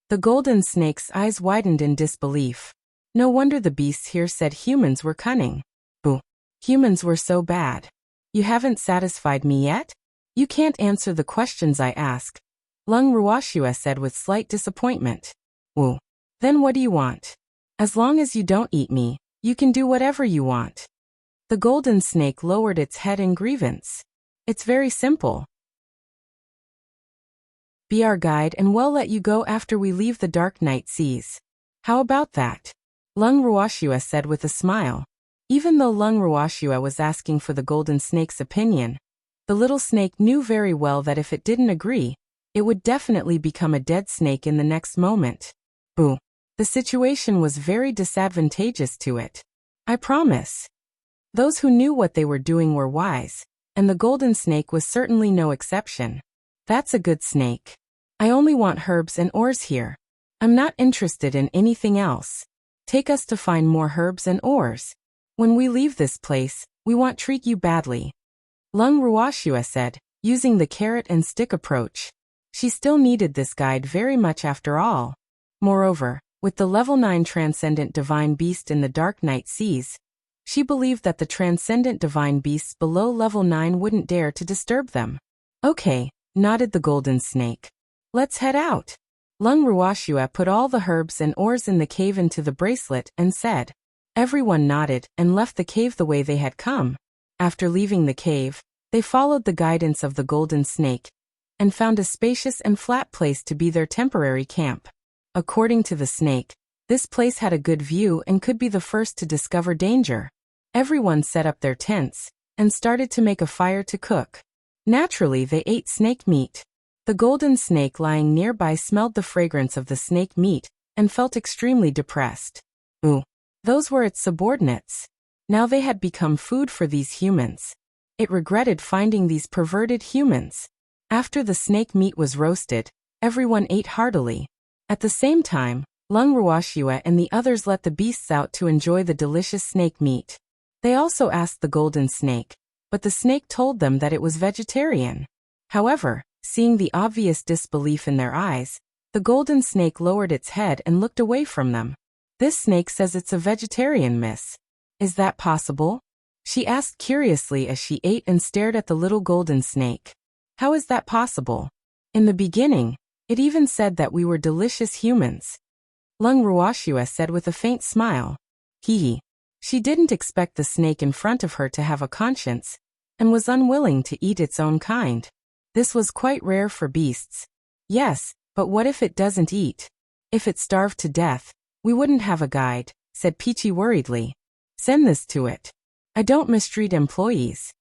The golden snake's eyes widened in disbelief. No wonder the beasts here said humans were cunning. Boo. Humans were so bad. You haven't satisfied me yet? You can't answer the questions I ask, Lung Ruoxue said with slight disappointment. Woo. Then what do you want? As long as you don't eat me, you can do whatever you want. The golden snake lowered its head in grievance. It's very simple. Be our guide and we'll let you go after we leave the dark night seas. How about that? Lung Ruoxue said with a smile. Even though Lung Ruoxue was asking for the golden snake's opinion, the little snake knew very well that if it didn't agree, it would definitely become a dead snake in the next moment. Boo. The situation was very disadvantageous to it. I promise. Those who knew what they were doing were wise, and the golden snake was certainly no exception. That's a good snake. I only want herbs and ores here. I'm not interested in anything else. Take us to find more herbs and ores. When we leave this place, we won't treat you badly. Lung Ruoxue said, using the carrot and stick approach. She still needed this guide very much after all. Moreover, with the level 9 transcendent divine beast in the dark night seas, she believed that the transcendent divine beasts below level 9 wouldn't dare to disturb them. Okay, nodded the golden snake. Let's head out. Lung Ruoxue put all the herbs and ores in the cave into the bracelet and said. Everyone nodded and left the cave the way they had come. After leaving the cave, they followed the guidance of the golden snake and found a spacious and flat place to be their temporary camp. According to the snake, this place had a good view and could be the first to discover danger. Everyone set up their tents and started to make a fire to cook. Naturally, they ate snake meat. The golden snake lying nearby smelled the fragrance of the snake meat and felt extremely depressed. Ooh. Those were its subordinates. Now they had become food for these humans. It regretted finding these perverted humans. After the snake meat was roasted, everyone ate heartily. At the same time, Lung Ruoxue and the others let the beasts out to enjoy the delicious snake meat. They also asked the golden snake, but the snake told them that it was vegetarian. However, seeing the obvious disbelief in their eyes, the golden snake lowered its head and looked away from them. This snake says it's a vegetarian, miss. Is that possible? She asked curiously as she ate and stared at the little golden snake. How is that possible? In the beginning, it even said that we were delicious humans. Lung Ruoxue said with a faint smile. Hee. She didn't expect the snake in front of her to have a conscience, and was unwilling to eat its own kind. This was quite rare for beasts. Yes, but what if it doesn't eat? If it starved to death, we wouldn't have a guide, said Peachy worriedly. Send this to it. I don't mistreat employees.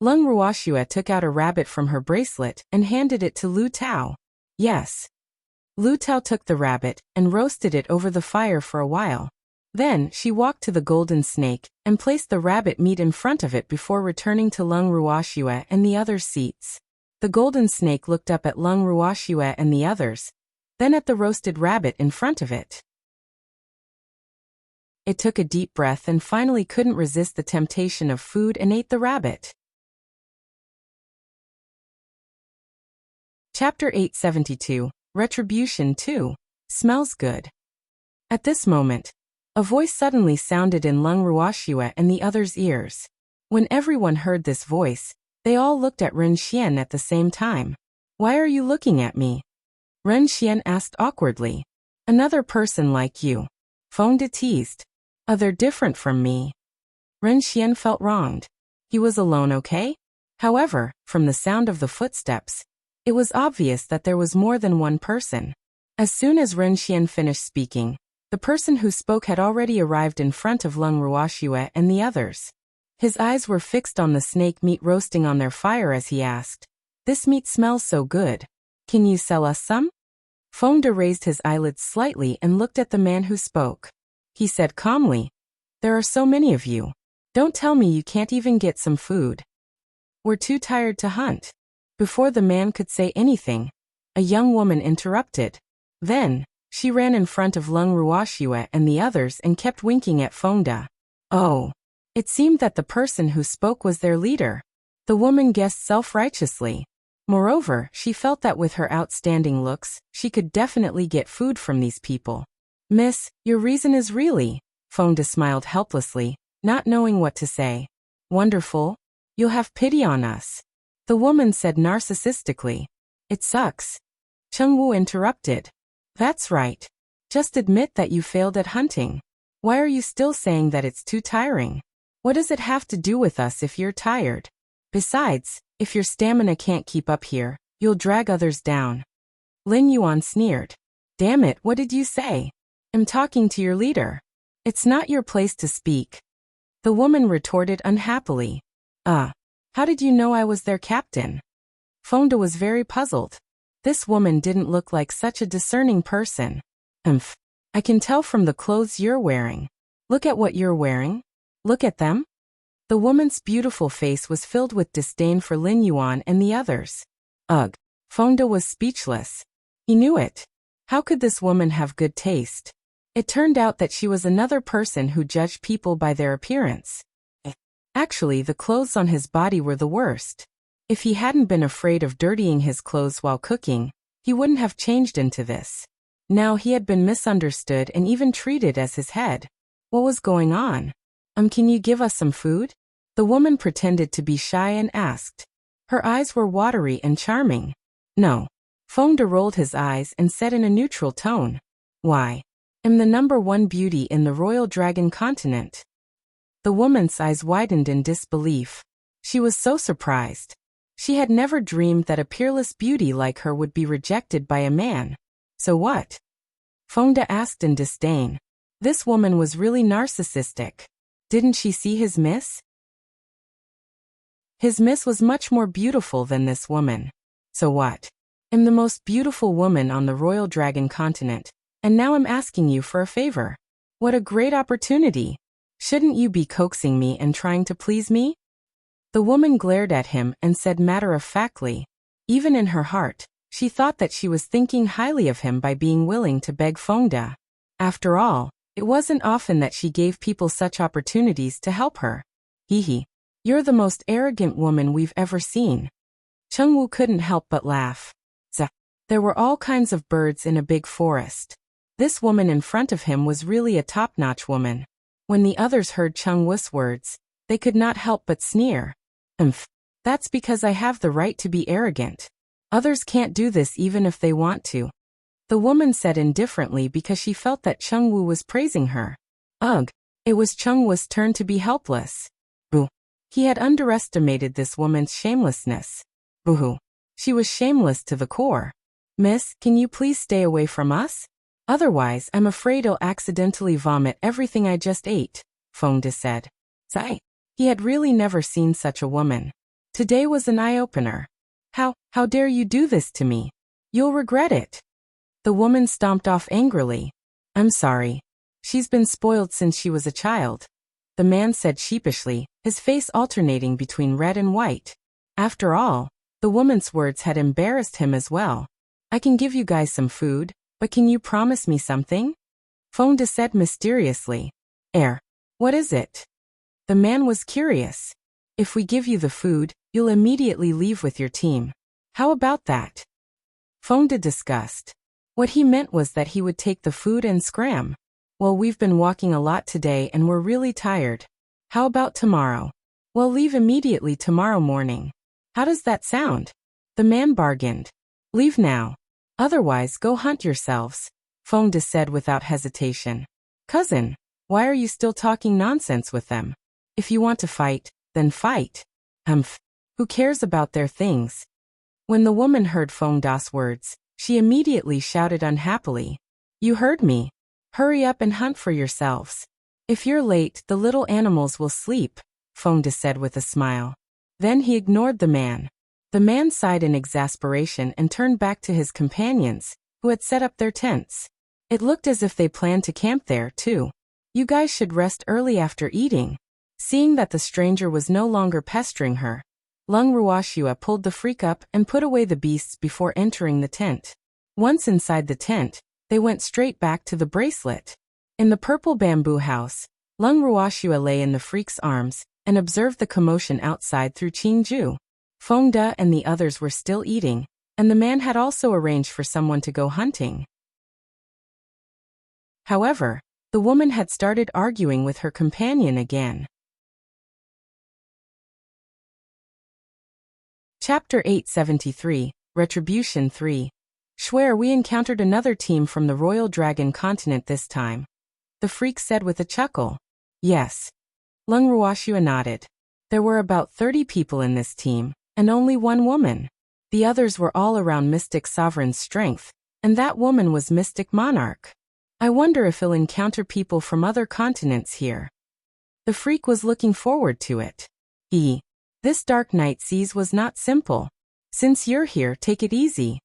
Lung Ruoxue took out a rabbit from her bracelet and handed it to Lu Tao. Yes. Lu Tao took the rabbit and roasted it over the fire for a while. Then she walked to the golden snake and placed the rabbit meat in front of it before returning to Lung Ruoxue and the other seats. The golden snake looked up at Lung Ruoxue and the others, then at the roasted rabbit in front of it. It took a deep breath and finally couldn't resist the temptation of food and ate the rabbit. Chapter 872, Retribution 2, Smells Good. At this moment, a voice suddenly sounded in Lung Ruoxue and the others' ears. When everyone heard this voice, they all looked at Ren Xian at the same time. Why are you looking at me? Ren Xian asked awkwardly. Another person like you. Feng De teased. They're different from me. Ren Xian felt wronged. He was alone, okay? However, from the sound of the footsteps, it was obvious that there was more than one person. As soon as Ren Xian finished speaking, The person who spoke had already arrived in front of Lung Ruoxue and the others. His eyes were fixed on the snake meat roasting on their fire as he asked, "This meat smells so good. Can you sell us some?" Fengde raised his eyelids slightly and looked at the man who spoke. He said calmly, "There are so many of you. Don't tell me you can't even get some food. We're too tired to hunt." Before the man could say anything, a young woman interrupted. Then, she ran in front of Lung Ruoxue and the others and kept winking at Fengde. Oh. It seemed that the person who spoke was their leader. The woman guessed self-righteously. Moreover, she felt that with her outstanding looks, she could definitely get food from these people. "Miss, your reason is really..." Fengde smiled helplessly, not knowing what to say. "Wonderful. You'll have pity on us," the woman said narcissistically. "It sucks." Chengwu interrupted. "That's right. Just admit that you failed at hunting. Why are you still saying that it's too tiring? What does it have to do with us if you're tired? Besides, if your stamina can't keep up here, you'll drag others down." Lin Yuan sneered. "Damn it, what did you say? I'm talking to your leader. It's not your place to speak." The woman retorted unhappily. How did you know I was their captain?" Fengde was very puzzled. This woman didn't look like such a discerning person. I can tell from the clothes you're wearing. Look at what you're wearing. Look at them." The woman's beautiful face was filled with disdain for Lin Yuan and the others. Ugh. Fengde was speechless. He knew it. How could this woman have good taste? It turned out that she was another person who judged people by their appearance. Actually, the clothes on his body were the worst. If he hadn't been afraid of dirtying his clothes while cooking, he wouldn't have changed into this. Now he had been misunderstood and even treated as his head. What was going on? Can you give us some food?" The woman pretended to be shy and asked. Her eyes were watery and charming. "No." Fengde rolled his eyes and said in a neutral tone. "Why? I'm the #1 beauty in the Royal Dragon Continent." The woman's eyes widened in disbelief. She was so surprised. She had never dreamed that a peerless beauty like her would be rejected by a man. So what? Fengde asked in disdain. This woman was really narcissistic. Didn't she see his miss? His miss was much more beautiful than this woman. So what? I'm the most beautiful woman on the Royal Dragon Continent, and now I'm asking you for a favor. What a great opportunity. Shouldn't you be coaxing me and trying to please me? The woman glared at him and said matter-of-factly. Even in her heart, she thought that she was thinking highly of him by being willing to beg Fengde. After all, it wasn't often that she gave people such opportunities to help her. Hee. You're the most arrogant woman we've ever seen. Chengwu couldn't help but laugh. There were all kinds of birds in a big forest. This woman in front of him was really a top-notch woman. When the others heard Chengwu's words, they could not help but sneer. That's because I have the right to be arrogant. Others can't do this even if they want to. The woman said indifferently because she felt that Chengwu was praising her. Ugh, it was Chengwu's turn to be helpless. Boo. He had underestimated this woman's shamelessness. Boo-hoo. She was shameless to the core. Miss, can you please stay away from us? Otherwise, I'm afraid I'll accidentally vomit everything I just ate, Fengde said. Sigh. He had really never seen such a woman. Today was an eye-opener. How dare you do this to me? You'll regret it. The woman stomped off angrily. I'm sorry. She's been spoiled since she was a child. The man said sheepishly, his face alternating between red and white. After all, the woman's words had embarrassed him as well. I can give you guys some food, but can you promise me something? Fengde said mysteriously. What is it? The man was curious. If we give you the food, you'll immediately leave with your team. How about that? Fengde discussed. What he meant was that he would take the food and scram. Well, we've been walking a lot today and we're really tired. How about tomorrow? We'll leave immediately tomorrow morning. How does that sound? The man bargained. Leave now. Otherwise, go hunt yourselves, Fengde said without hesitation. Cousin, why are you still talking nonsense with them? If you want to fight, then fight. Who cares about their things? When the woman heard Fengde's words, she immediately shouted unhappily. You heard me. Hurry up and hunt for yourselves. If you're late, the little animals will sleep, Fengde said with a smile. Then he ignored the man. The man sighed in exasperation and turned back to his companions, who had set up their tents. It looked as if they planned to camp there, too. You guys should rest early after eating. Seeing that the stranger was no longer pestering her, Lung Ruoxue pulled the freak up and put away the beasts before entering the tent. Once inside the tent, they went straight back to the bracelet. In the purple bamboo house, Lung Ruoxue lay in the freak's arms and observed the commotion outside through Qingju. Fengde and the others were still eating, and the man had also arranged for someone to go hunting. However, the woman had started arguing with her companion again. Chapter 873, Retribution 3. Swear we encountered another team from the Royal Dragon continent this time. The freak said with a chuckle. Yes. Lung Ruoxue nodded. There were about 30 people in this team, and only one woman. The others were all around Mystic Sovereign's strength, and that woman was Mystic Monarch. I wonder if he'll encounter people from other continents here. The freak was looking forward to it. This dark night seas was not simple. Since you're here, take it easy.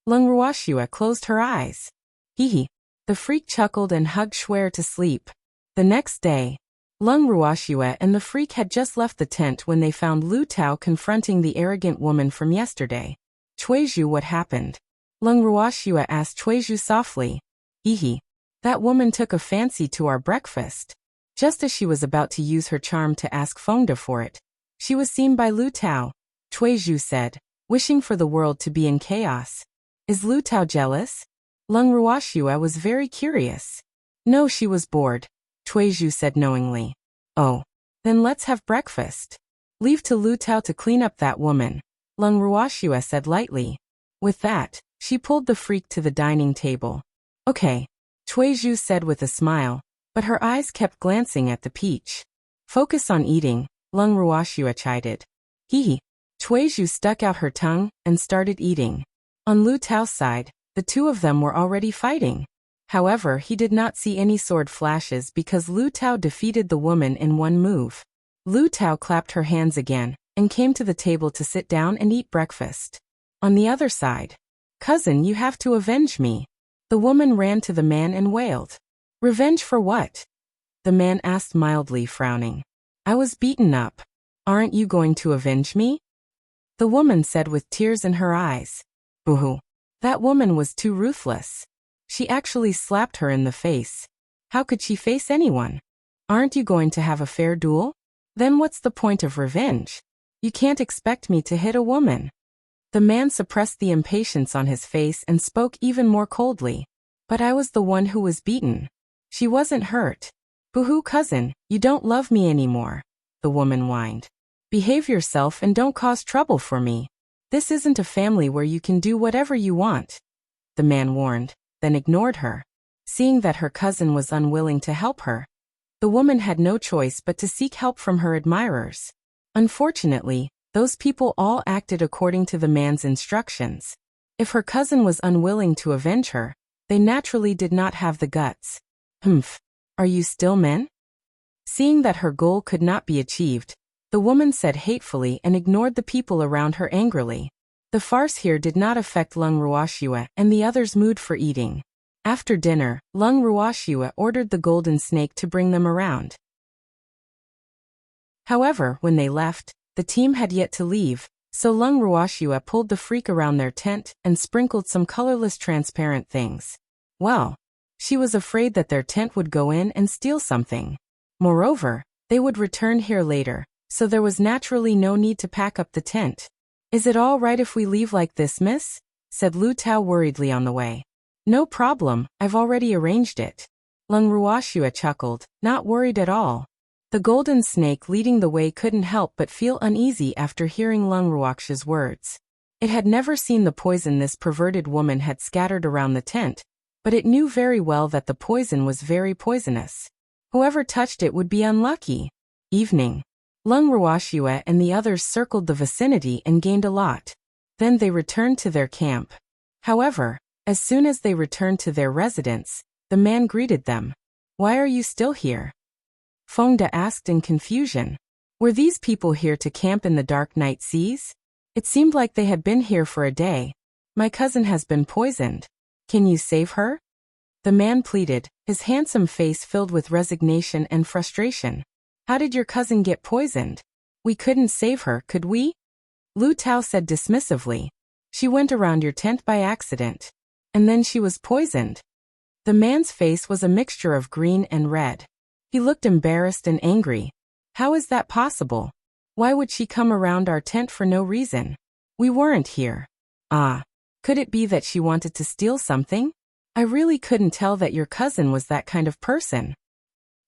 Lung Ruoxue closed her eyes. The freak chuckled and hugged Swear to sleep. The next day, Lung Ruoxue and the freak had just left the tent when they found Lu Tao confronting the arrogant woman from yesterday. Chuizhu, what happened? Lung Ruoxue asked Chuizhu softly. That woman took a fancy to our breakfast. Just as she was about to use her charm to ask Fengde for it, she was seen by Lu Tao, Chuizhu said, wishing for the world to be in chaos. Is Lu Tao jealous? Lung Ruoxue was very curious. No, she was bored, Chuizhu said knowingly. Oh. Then let's have breakfast. Leave to Lu Tao to clean up that woman, Lung Ruoxue said lightly. With that, she pulled the freak to the dining table. Okay, Chuizhu said with a smile, but her eyes kept glancing at the peach. Focus on eating, Lung Ruoxue chided. Chuizhu stuck out her tongue and started eating. On Lu Tao's side, the two of them were already fighting. However, he did not see any sword flashes because Lu Tao defeated the woman in one move. Lu Tao clapped her hands again and came to the table to sit down and eat breakfast. On the other side, cousin, you have to avenge me. The woman ran to the man and wailed. Revenge for what? The man asked mildly, frowning. I was beaten up. Aren't you going to avenge me? The woman said with tears in her eyes. Boo-hoo. That woman was too ruthless. She actually slapped her in the face. How could she face anyone? Aren't you going to have a fair duel? Then what's the point of revenge? You can't expect me to hit a woman. The man suppressed the impatience on his face and spoke even more coldly. But I was the one who was beaten. She wasn't hurt. Boo-hoo, cousin, you don't love me anymore, the woman whined. Behave yourself and don't cause trouble for me. This isn't a family where you can do whatever you want. The man warned, then ignored her. Seeing that her cousin was unwilling to help her, the woman had no choice but to seek help from her admirers. Unfortunately, those people all acted according to the man's instructions. If her cousin was unwilling to avenge her, they naturally did not have the guts. Are you still men? Seeing that her goal could not be achieved, the woman said hatefully and ignored the people around her angrily. The farce here did not affect Lung Ruoxue and the others' mood for eating. After dinner, Lung Ruoxue ordered the golden snake to bring them around. However, when they left, the team had yet to leave, so Lung Ruoxue pulled the freak around their tent and sprinkled some colorless transparent things. Well, she was afraid that their tent would go in and steal something. Moreover, they would return here later, so there was naturally no need to pack up the tent. Is it all right if we leave like this, miss? Said Lu Tao worriedly on the way. No problem, I've already arranged it. Lung Ruoxue chuckled, not worried at all. The golden snake leading the way couldn't help but feel uneasy after hearing Lung Ruoxue's words. It had never seen the poison this perverted woman had scattered around the tent, but it knew very well that the poison was very poisonous. Whoever touched it would be unlucky. Evening. Lung Ruoxue and the others circled the vicinity and gained a lot. Then they returned to their camp. However, as soon as they returned to their residence, The man greeted them. Why are you still here? Fengde asked in confusion. Were these people here to camp in the dark night seas? It seemed like they had been here for a day. My cousin has been poisoned. Can you save her? The man pleaded, his handsome face filled with resignation and frustration. How did your cousin get poisoned? We couldn't save her, could we? Lu Tao said dismissively. She went around your tent by accident. And then she was poisoned. The man's face was a mixture of green and red. He looked embarrassed and angry. How is that possible? Why would she come around our tent for no reason? We weren't here. Ah. Could it be that she wanted to steal something? I really couldn't tell that your cousin was that kind of person.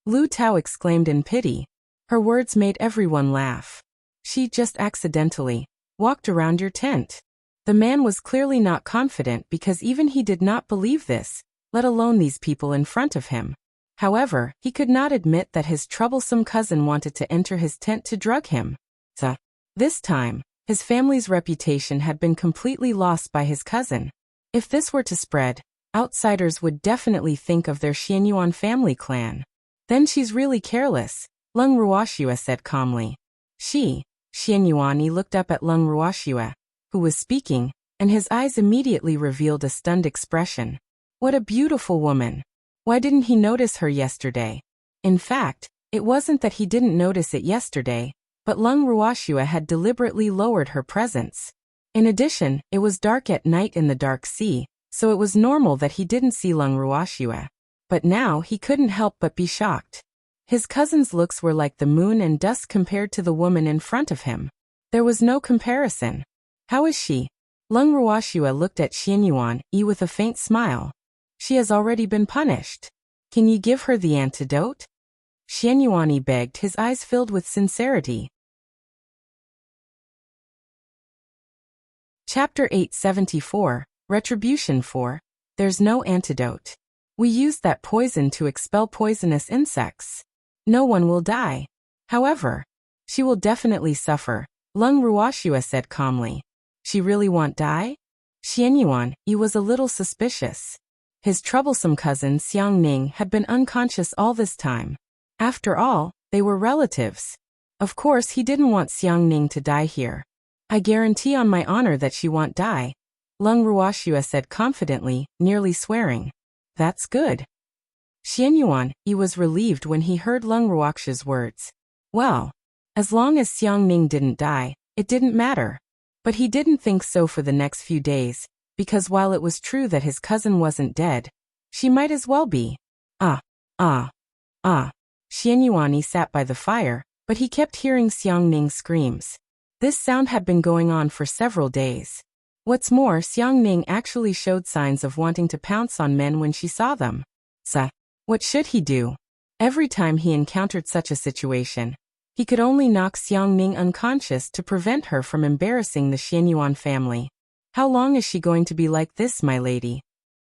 Lu Tao exclaimed in pity. Her words made everyone laugh. She just accidentally walked around your tent. The man was clearly not confident because even he did not believe this, let alone these people in front of him. However, he could not admit that his troublesome cousin wanted to enter his tent to drug him. This time, his family's reputation had been completely lost by his cousin. If this were to spread, outsiders would definitely think of their Xianyuan family clan. Then she's really careless, Lung Ruoxue said calmly. Xianyuan looked up at Lung Ruoxue, who was speaking, and his eyes immediately revealed a stunned expression. What a beautiful woman! Why didn't he notice her yesterday? In fact, it wasn't that he didn't notice it yesterday, but Lung Ruoxue had deliberately lowered her presence. In addition, it was dark at night in the dark sea, so it was normal that he didn't see Lung Ruoxue. But now he couldn't help but be shocked. His cousin's looks were like the moon and dust compared to the woman in front of him. There was no comparison. How is she? Lung Ruoxue looked at Xianyuan with a faint smile. She has already been punished. Can you give her the antidote? Xianyuan begged, his eyes filled with sincerity. Chapter 874, Retribution 4. There's no antidote. We used that poison to expel poisonous insects. No one will die. However, she will definitely suffer, Lung Ruoxue said calmly. She really won't die? Xianyuan was a little suspicious. His troublesome cousin Xiangning had been unconscious all this time. After all, they were relatives. Of course he didn't want Xiangning to die here. I guarantee on my honor that she won't die, Lung Ruoxue said confidently, nearly swearing. That's good. Xianyuan was relieved when he heard Lung Ruoxue's words. Well, as long as Xiangning didn't die, it didn't matter. But he didn't think so for the next few days, because while it was true that his cousin wasn't dead, she might as well be. Xianyuan sat by the fire, but he kept hearing Xiangning's screams. This sound had been going on for several days. What's more, Xiangning actually showed signs of wanting to pounce on men when she saw them. What should he do? Every time he encountered such a situation, he could only knock Xiangning unconscious to prevent her from embarrassing the Xianyuan family. How long is she going to be like this, my lady?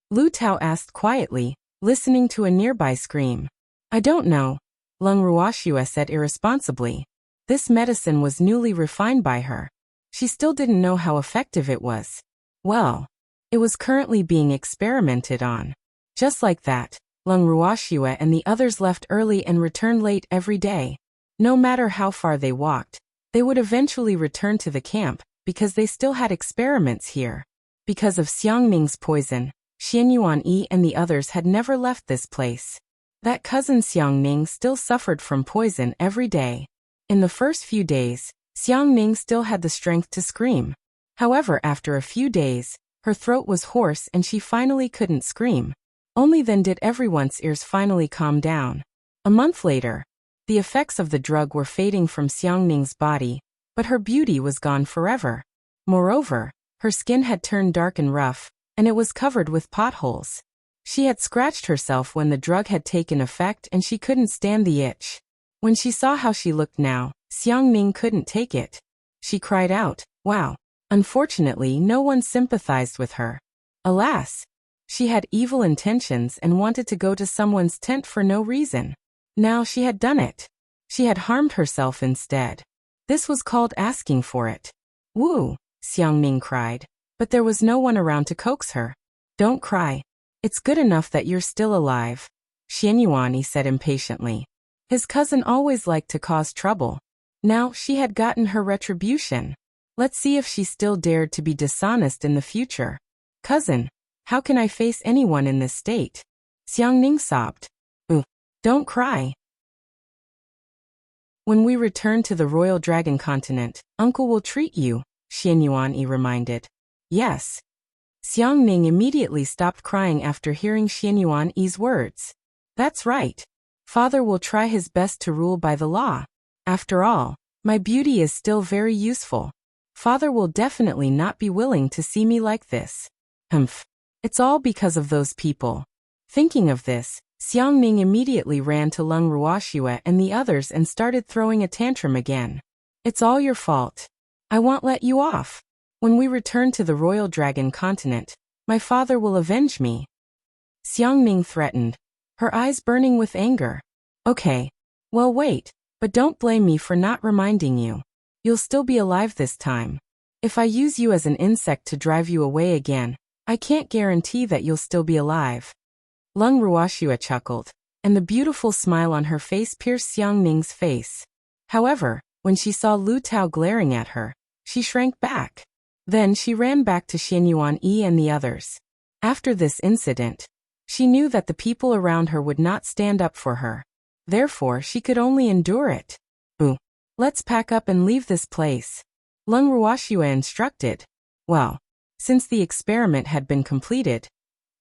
Lu Tao asked quietly, listening to a nearby scream. I don't know, Lung Ruoxue said irresponsibly. This medicine was newly refined by her. She still didn't know how effective it was. Well, it was currently being experimented on. Just like that, Lung Ruoxue and the others left early and returned late every day. No matter how far they walked, they would eventually return to the camp, because they still had experiments here. Because of Xiangning's poison, Xianyuan and the others had never left this place. That cousin Xiangning still suffered from poison every day. In the first few days, Xiangning still had the strength to scream. However, after a few days, her throat was hoarse and she finally couldn't scream. Only then did everyone's ears finally calm down. A month later, the effects of the drug were fading from Xiangning's body, but her beauty was gone forever. Moreover, her skin had turned dark and rough, and it was covered with potholes. She had scratched herself when the drug had taken effect and she couldn't stand the itch. When she saw how she looked now, Xiangning couldn't take it. She cried out, wow. Unfortunately, no one sympathized with her. Alas! She had evil intentions and wanted to go to someone's tent for no reason. Now she had done it. She had harmed herself instead. This was called asking for it. Woo! Xiangning cried. But there was no one around to coax her. Don't cry. It's good enough that you're still alive, Xianyuan said impatiently. His cousin always liked to cause trouble. Now she had gotten her retribution. Let's see if she still dared to be dishonest in the future. Cousin, how can I face anyone in this state? Xiangning sobbed. Don't cry. When we return to the Royal Dragon Continent, Uncle will treat you, Xianyuan reminded. Yes. Xiangning immediately stopped crying after hearing Xianyuan's words. That's right. Father will try his best to rule by the law. After all, my beauty is still very useful. Father will definitely not be willing to see me like this. It's all because of those people. Thinking of this, Xiangning immediately ran to Lung Ruoxue and the others and started throwing a tantrum again. It's all your fault. I won't let you off. When we return to the Royal Dragon Continent, my father will avenge me. Xiangning threatened, her eyes burning with anger. Okay. Well, wait, but don't blame me for not reminding you. You'll still be alive this time. If I use you as an insect to drive you away again, I can't guarantee that you'll still be alive. Lung Ruoxue chuckled, and the beautiful smile on her face pierced Xiangning's face. However, when she saw Lu Tao glaring at her, she shrank back. Then she ran back to Xianyuan and the others. After this incident, she knew that the people around her would not stand up for her. Therefore, she could only endure it. Let's pack up and leave this place. Lung Ruoxue instructed. Well, since the experiment had been completed,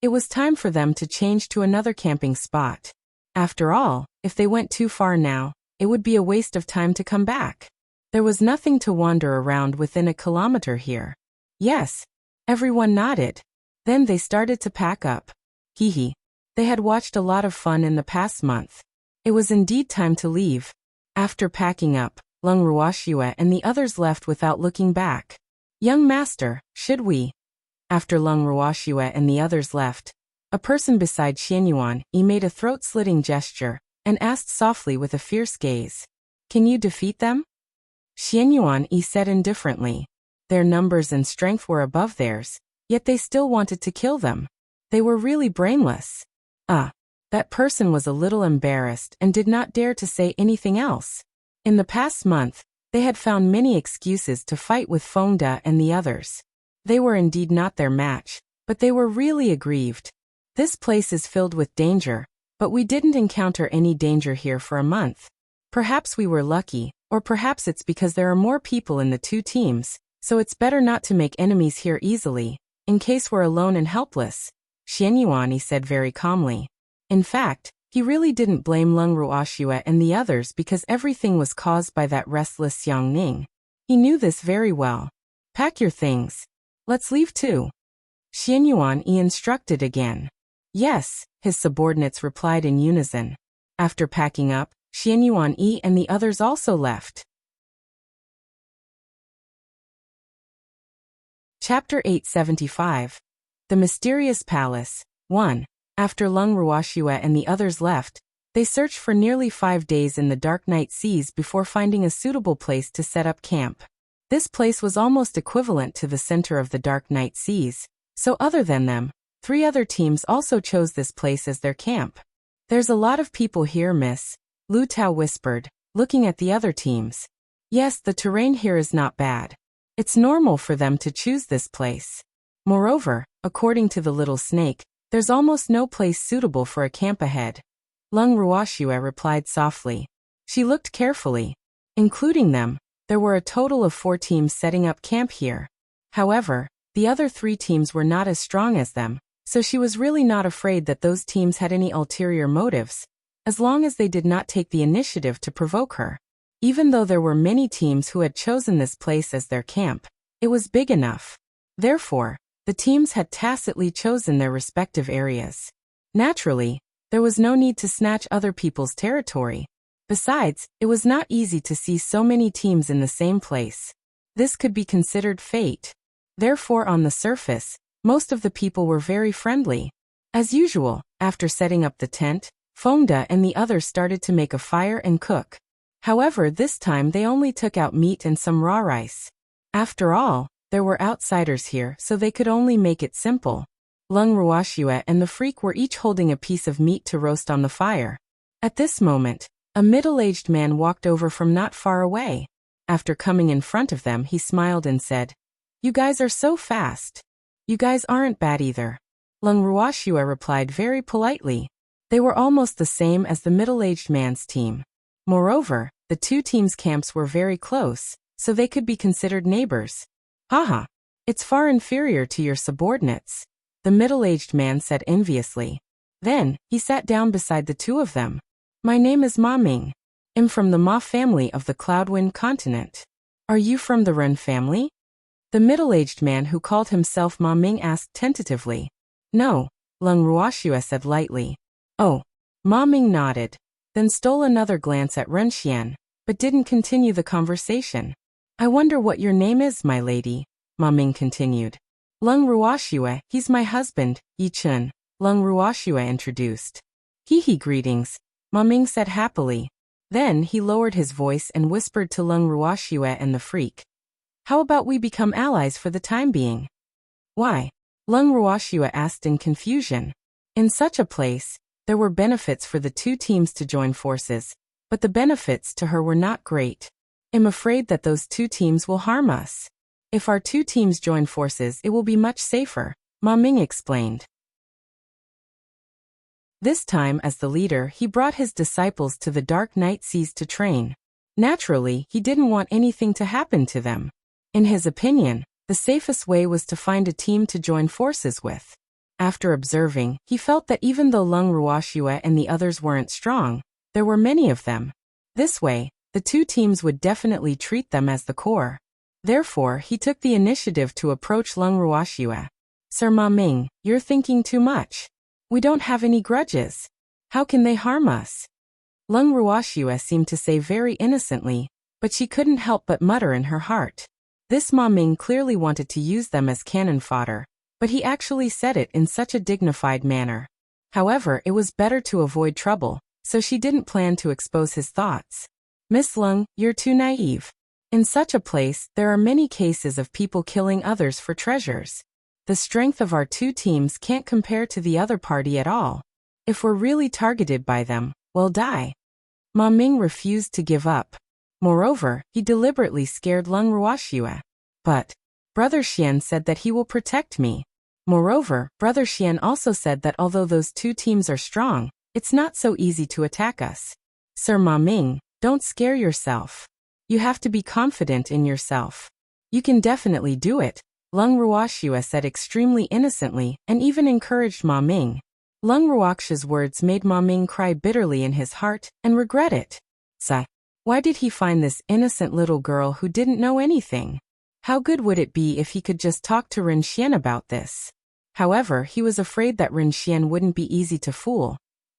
it was time for them to change to another camping spot. After all, if they went too far now, it would be a waste of time to come back. There was nothing to wander around within a kilometer here. Yes, everyone nodded. Then they started to pack up. They had watched a lot of fun in the past month. It was indeed time to leave. After packing up, Lung Ruoxue and the others left without looking back. Young master, should we? After Lung Ruoxue and the others left, a person beside Xianyuan made a throat-slitting gesture and asked softly with a fierce gaze. Can you defeat them? Xianyuan said indifferently. Their numbers and strength were above theirs, yet they still wanted to kill them. They were really brainless. That person was a little embarrassed and did not dare to say anything else. In the past month, they had found many excuses to fight with Fengde and the others. They were indeed not their match, but they were really aggrieved. This place is filled with danger, but we didn't encounter any danger here for a month. Perhaps we were lucky, or perhaps it's because there are more people in the two teams, so it's better not to make enemies here easily, in case we're alone and helpless, Xianyuan said very calmly. In fact, he really didn't blame Lung Ruoxue and the others because everything was caused by that restless Xiangning. He knew this very well. Pack your things. Let's leave too. Xianyuan instructed again. Yes, his subordinates replied in unison. After packing up, Xianyuan and the others also left. Chapter 875. The Mysterious Palace. 1. After Lung Ruoxue and the others left, they searched for nearly 5 days in the dark night seas before finding a suitable place to set up camp. This place was almost equivalent to the center of the dark night seas, so other than them, 3 other teams also chose this place as their camp. There's a lot of people here, miss, Lu Tao whispered, looking at the other teams. Yes, the terrain here is not bad. It's normal for them to choose this place. Moreover, according to the little snake, there's almost no place suitable for a camp ahead. Lung Ruoxue replied softly. She looked carefully. Including them, there were a total of 4 teams setting up camp here. However, the other 3 teams were not as strong as them, so she was really not afraid that those teams had any ulterior motives, as long as they did not take the initiative to provoke her. Even though there were many teams who had chosen this place as their camp, it was big enough. Therefore, the teams had tacitly chosen their respective areas. Naturally, there was no need to snatch other people's territory. Besides, it was not easy to see so many teams in the same place. This could be considered fate. Therefore, on the surface, most of the people were very friendly. As usual, after setting up the tent, Fengde and the others started to make a fire and cook. However, this time they only took out meat and some raw rice. After all, there were outsiders here, so they could only make it simple. Lung Ruoxue and the freak were each holding a piece of meat to roast on the fire. At this moment, a middle-aged man walked over from not far away. After coming in front of them, he smiled and said, "You guys are so fast. You guys aren't bad either." Lung Ruoxue replied very politely. They were almost the same as the middle-aged man's team. Moreover, the two teams' camps were very close, so they could be considered neighbors. "Haha, it's far inferior to your subordinates," the middle-aged man said enviously. Then, he sat down beside the two of them. "My name is Ma Ming. I'm from the Ma family of the Cloudwind continent. Are you from the Ren family?" The middle-aged man who called himself Ma Ming asked tentatively. "No," Lung Ruoxue said lightly. "Oh." Ma Ming nodded, then stole another glance at Ren Xian, but didn't continue the conversation. "I wonder what your name is, my lady," Ma Ming continued. "Lung Ruoxue, he's my husband, Yi Chun," Lung Ruoxue introduced. "Hee greetings," Ma Ming said happily. Then he lowered his voice and whispered to Lung Ruoxue and the freak. "How about we become allies for the time being?" "Why?" Lung Ruoxue asked in confusion. In such a place, there were benefits for the two teams to join forces, but the benefits to her were not great. "I'm afraid that those two teams will harm us. If our two teams join forces, it will be much safer," Ma Ming explained. This time as the leader, he brought his disciples to the dark night seas to train. Naturally, he didn't want anything to happen to them. In his opinion, the safest way was to find a team to join forces with. After observing, he felt that even though Lung Ruoxue and the others weren't strong, there were many of them. This way, the two teams would definitely treat them as the core. Therefore, he took the initiative to approach Lung Ruoxue. "Sir Ma Ming, you're thinking too much. We don't have any grudges. How can they harm us?" Lung Ruoxue seemed to say very innocently, but she couldn't help but mutter in her heart. This Ma Ming clearly wanted to use them as cannon fodder, but he actually said it in such a dignified manner. However, it was better to avoid trouble, so she didn't plan to expose his thoughts. "Miss Lung, you're too naive. In such a place, there are many cases of people killing others for treasures. The strength of our two teams can't compare to the other party at all. If we're really targeted by them, we'll die." Ma Ming refused to give up. Moreover, he deliberately scared Lung Ruoxue. "But Brother Xian said that he will protect me." Moreover, Brother Xian also said that although those two teams are strong, it's not so easy to attack us. "Sir Ma Ming, don't scare yourself. You have to be confident in yourself. You can definitely do it," Lung Ruoxue said extremely innocently and even encouraged Ma Ming. Lung Ruoxue's words made Ma Ming cry bitterly in his heart and regret it. Why did he find this innocent little girl who didn't know anything? How good would it be if he could just talk to Ren Xian about this? However, he was afraid that Ren Xian wouldn't be easy to fool.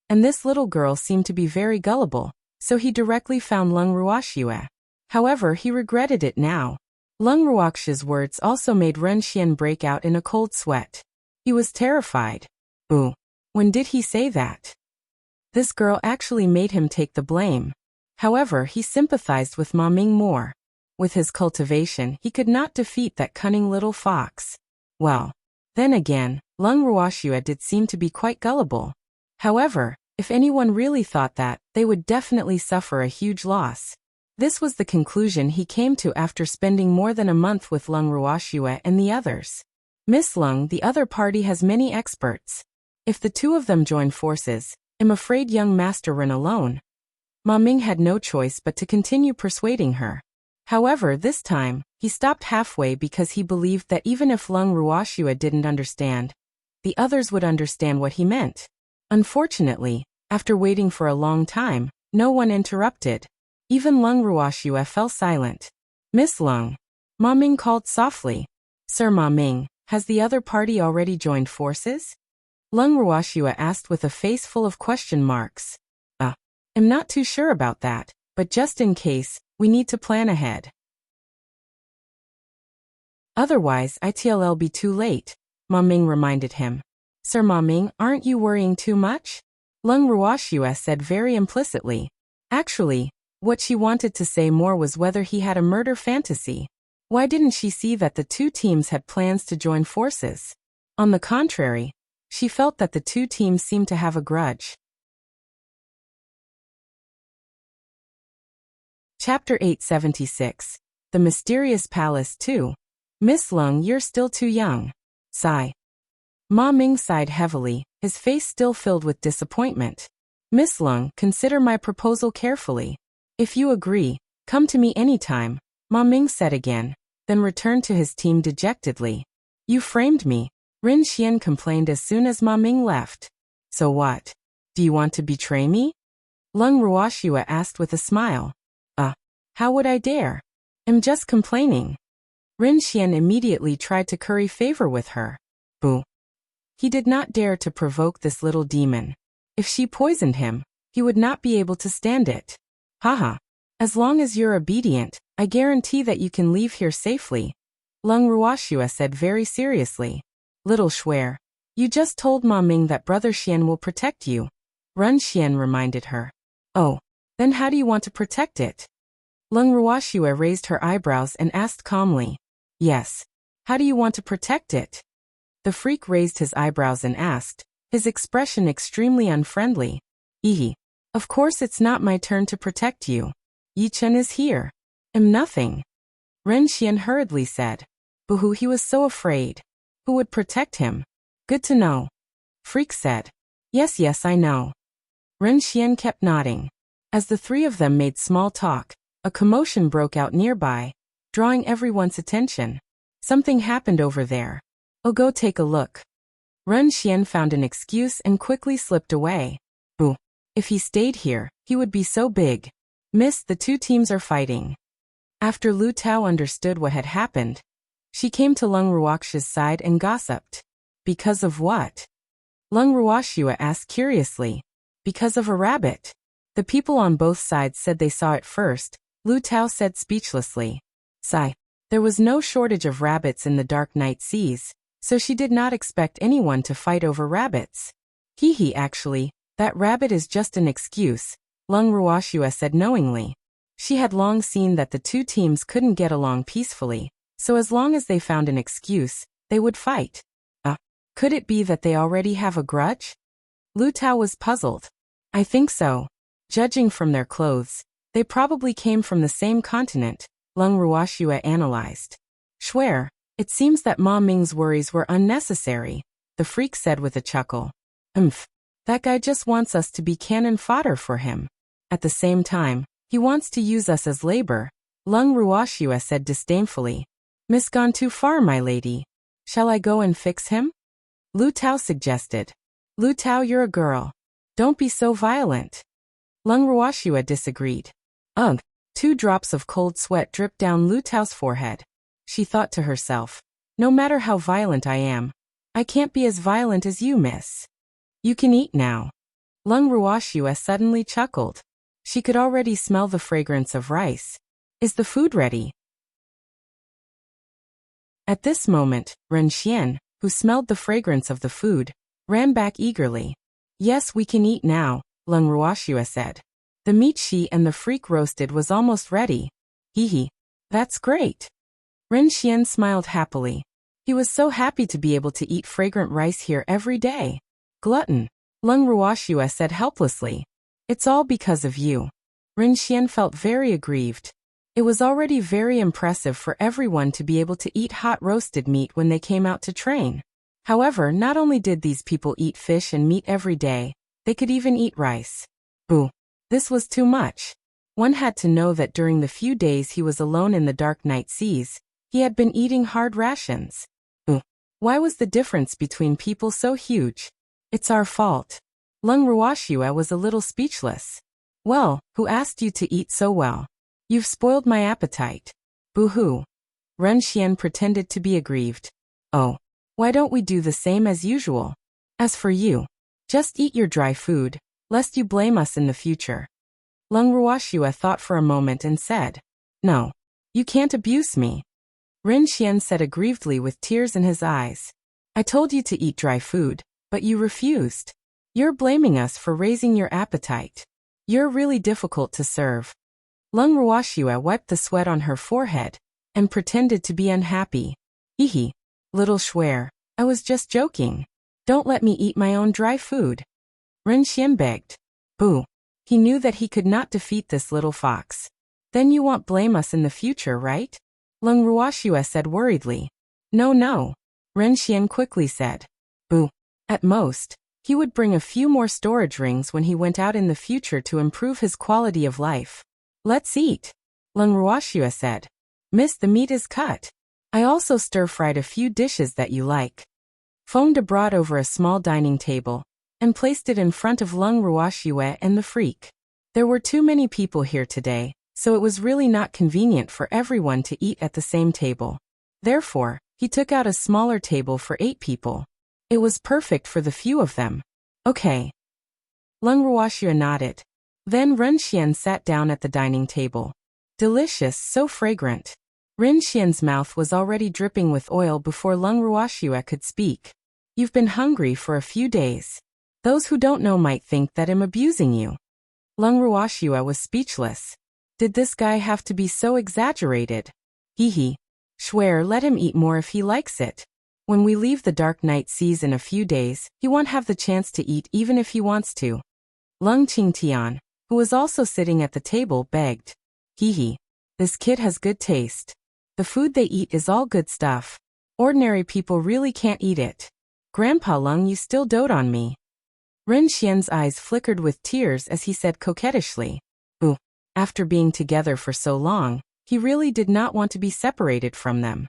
And this little girl seemed to be very gullible, so he directly found Lung Ruoxue. However, he regretted it now. Lung Ruoxue's words also made Ren Xian break out in a cold sweat. He was terrified. Ooh, when did he say that? This girl actually made him take the blame. However, he sympathized with Ma Ming more. With his cultivation, he could not defeat that cunning little fox. Well, then again, Lung Ruoxue did seem to be quite gullible. However, if anyone really thought that, they would definitely suffer a huge loss. This was the conclusion he came to after spending more than a month with Lung Ruoxue and the others. "Miss Lung, the other party has many experts. If the two of them join forces, I'm afraid young Master Ren alone." Ma Ming had no choice but to continue persuading her. However, this time, he stopped halfway because he believed that even if Lung Ruoxue didn't understand, the others would understand what he meant. Unfortunately, after waiting for a long time, no one interrupted. Even Lung Ruoxue fell silent. "Miss Lung," Ma Ming called softly. "Sir Ma Ming, has the other party already joined forces?" Lung Ruoxue asked with a face full of question marks. I'm not too sure about that, but just in case, we need to plan ahead. Otherwise, it'll be too late," Ma Ming reminded him. "Sir Ma Ming, aren't you worrying too much?" Lung Ruoxue said very implicitly. Actually, what she wanted to say more was whether he had a murder fantasy. Why didn't she see that the two teams had plans to join forces? On the contrary, She felt that the two teams seemed to have a grudge. Chapter 876. The Mysterious Palace 2. Miss Lung, you're still too young. Sigh. Ma Ming sighed heavily, his face still filled with disappointment. Miss Lung, consider my proposal carefully. If you agree, come to me anytime, Ma Ming said again, then returned to his team dejectedly. You framed me, Ren Xian complained as soon as Ma Ming left. So what? Do you want to betray me? Lung Ruoxua asked with a smile. How would I dare? I'm just complaining. Ren Xian immediately tried to curry favor with her. Boo. He did not dare to provoke this little demon. If she poisoned him, he would not be able to stand it. Haha. As long as you're obedient, I guarantee that you can leave here safely. Lung Ruoxua said very seriously. Little Shuer, you just told Ma Ming that Brother Xian will protect you. Ren Xian reminded her. Oh, then how do you want to protect it? Lung Ruoxua raised her eyebrows and asked calmly. Yes. How do you want to protect it? The freak raised his eyebrows and asked, his expression extremely unfriendly. Ehe. Of course it's not my turn to protect you. Yi Chen is here. I'm nothing. Ren Xian hurriedly said. Boo-hoo, he was so afraid. Who would protect him? Good to know. Freak said. Yes, I know. Ren Xian kept nodding. As the three of them made small talk, a commotion broke out nearby, drawing everyone's attention. Something happened over there. Oh, go take a look. Ren Xian found an excuse and quickly slipped away. Ooh, if he stayed here, he would be so big. Miss, the two teams are fighting. After Lu Tao understood what had happened, she came to Lung Ruoxia's side and gossiped. Because of what? Lung Ruoxia asked curiously. Because of a rabbit. The people on both sides said they saw it first, Lu Tao said speechlessly. Sigh. There was no shortage of rabbits in the dark night seas, so she did not expect anyone to fight over rabbits. Hee, actually, that rabbit is just an excuse, Lung Ruoxua said knowingly. She had long seen that the two teams couldn't get along peacefully, so as long as they found an excuse, they would fight. Could it be that they already have a grudge? Lu Tao was puzzled. I think so. Judging from their clothes, they probably came from the same continent, Lung Ruoxua analyzed. Shuer, it seems that Ma Ming's worries were unnecessary, the freak said with a chuckle. That guy just wants us to be cannon fodder for him. At the same time, he wants to use us as labor, Lung Ruoxua said disdainfully. Miss gone too far, my lady. Shall I go and fix him? Lu Tao suggested. Lu Tao, you're a girl. Don't be so violent. Lung Ruoxua disagreed. Ugh, 2 drops of cold sweat dripped down Lu Tao's forehead. She thought to herself, no matter how violent I am, I can't be as violent as you, miss. You can eat now. Lung Ruoxua suddenly chuckled. She could already smell the fragrance of rice. Is the food ready? At this moment, Ren Xian, who smelled the fragrance of the food, ran back eagerly. Yes, we can eat now, Lung Ruoxua said. The meat she and the freak roasted was almost ready. Hee. That's great. Ren Xian smiled happily. He was so happy to be able to eat fragrant rice here every day. Glutton, Lung Ruoxua said helplessly. It's all because of you. Ren Xian felt very aggrieved. It was already very impressive for everyone to be able to eat hot roasted meat when they came out to train. However, not only did these people eat fish and meat every day, they could even eat rice. Boo. This was too much. One had to know that during the few days he was alone in the dark night seas, he had been eating hard rations. Why was the difference between people so huge? It's our fault. Lung Ruoxua was a little speechless. Well, who asked you to eat so well? You've spoiled my appetite. Boo-hoo. Ren Xian pretended to be aggrieved. Oh, why don't we do the same as usual? As for you, just eat your dry food, lest you blame us in the future. Lung Ruoxua thought for a moment and said, No, you can't abuse me. Ren Xian said aggrievedly with tears in his eyes. I told you to eat dry food, but you refused. You're blaming us for raising your appetite. You're really difficult to serve. Lung Ruoxua wiped the sweat on her forehead and pretended to be unhappy. Hee. Little Shuer, I was just joking. Don't let me eat my own dry food. Ren Xian begged. Boo. He knew that he could not defeat this little fox. Then you won't blame us in the future, right? Leng Ruoxue said worriedly. No, no. Ren Xian quickly said. Boo. At most, he would bring a few more storage rings when he went out in the future to improve his quality of life. Let's eat. Leng Ruoxue said. Miss, the meat is cut. I also stir-fried a few dishes that you like. Feng De brought over a small dining table and placed it in front of Leng Ruoxue and the freak. There were too many people here today, so it was really not convenient for everyone to eat at the same table. Therefore, he took out a smaller table for 8 people. It was perfect for the few of them. Okay. Leng Ruoxue nodded. Then Ren Xian sat down at the dining table. Delicious, so fragrant. Ren Xian's mouth was already dripping with oil before Leng Ruoxue could speak. You've been hungry for a few days. Those who don't know might think that I'm abusing you. Leng Ruoxue was speechless. Did this guy have to be so exaggerated? Hee. Swear, let him eat more if he likes it. When we leave the Dark Night Seas in a few days, he won't have the chance to eat even if he wants to. Leng Qingtian, who was also sitting at the table, begged. Hee. This kid has good taste. The food they eat is all good stuff. Ordinary people really can't eat it. Grandpa Leng, you still dote on me. Ren Xian's eyes flickered with tears as he said coquettishly. Ooh. After being together for so long, he really did not want to be separated from them.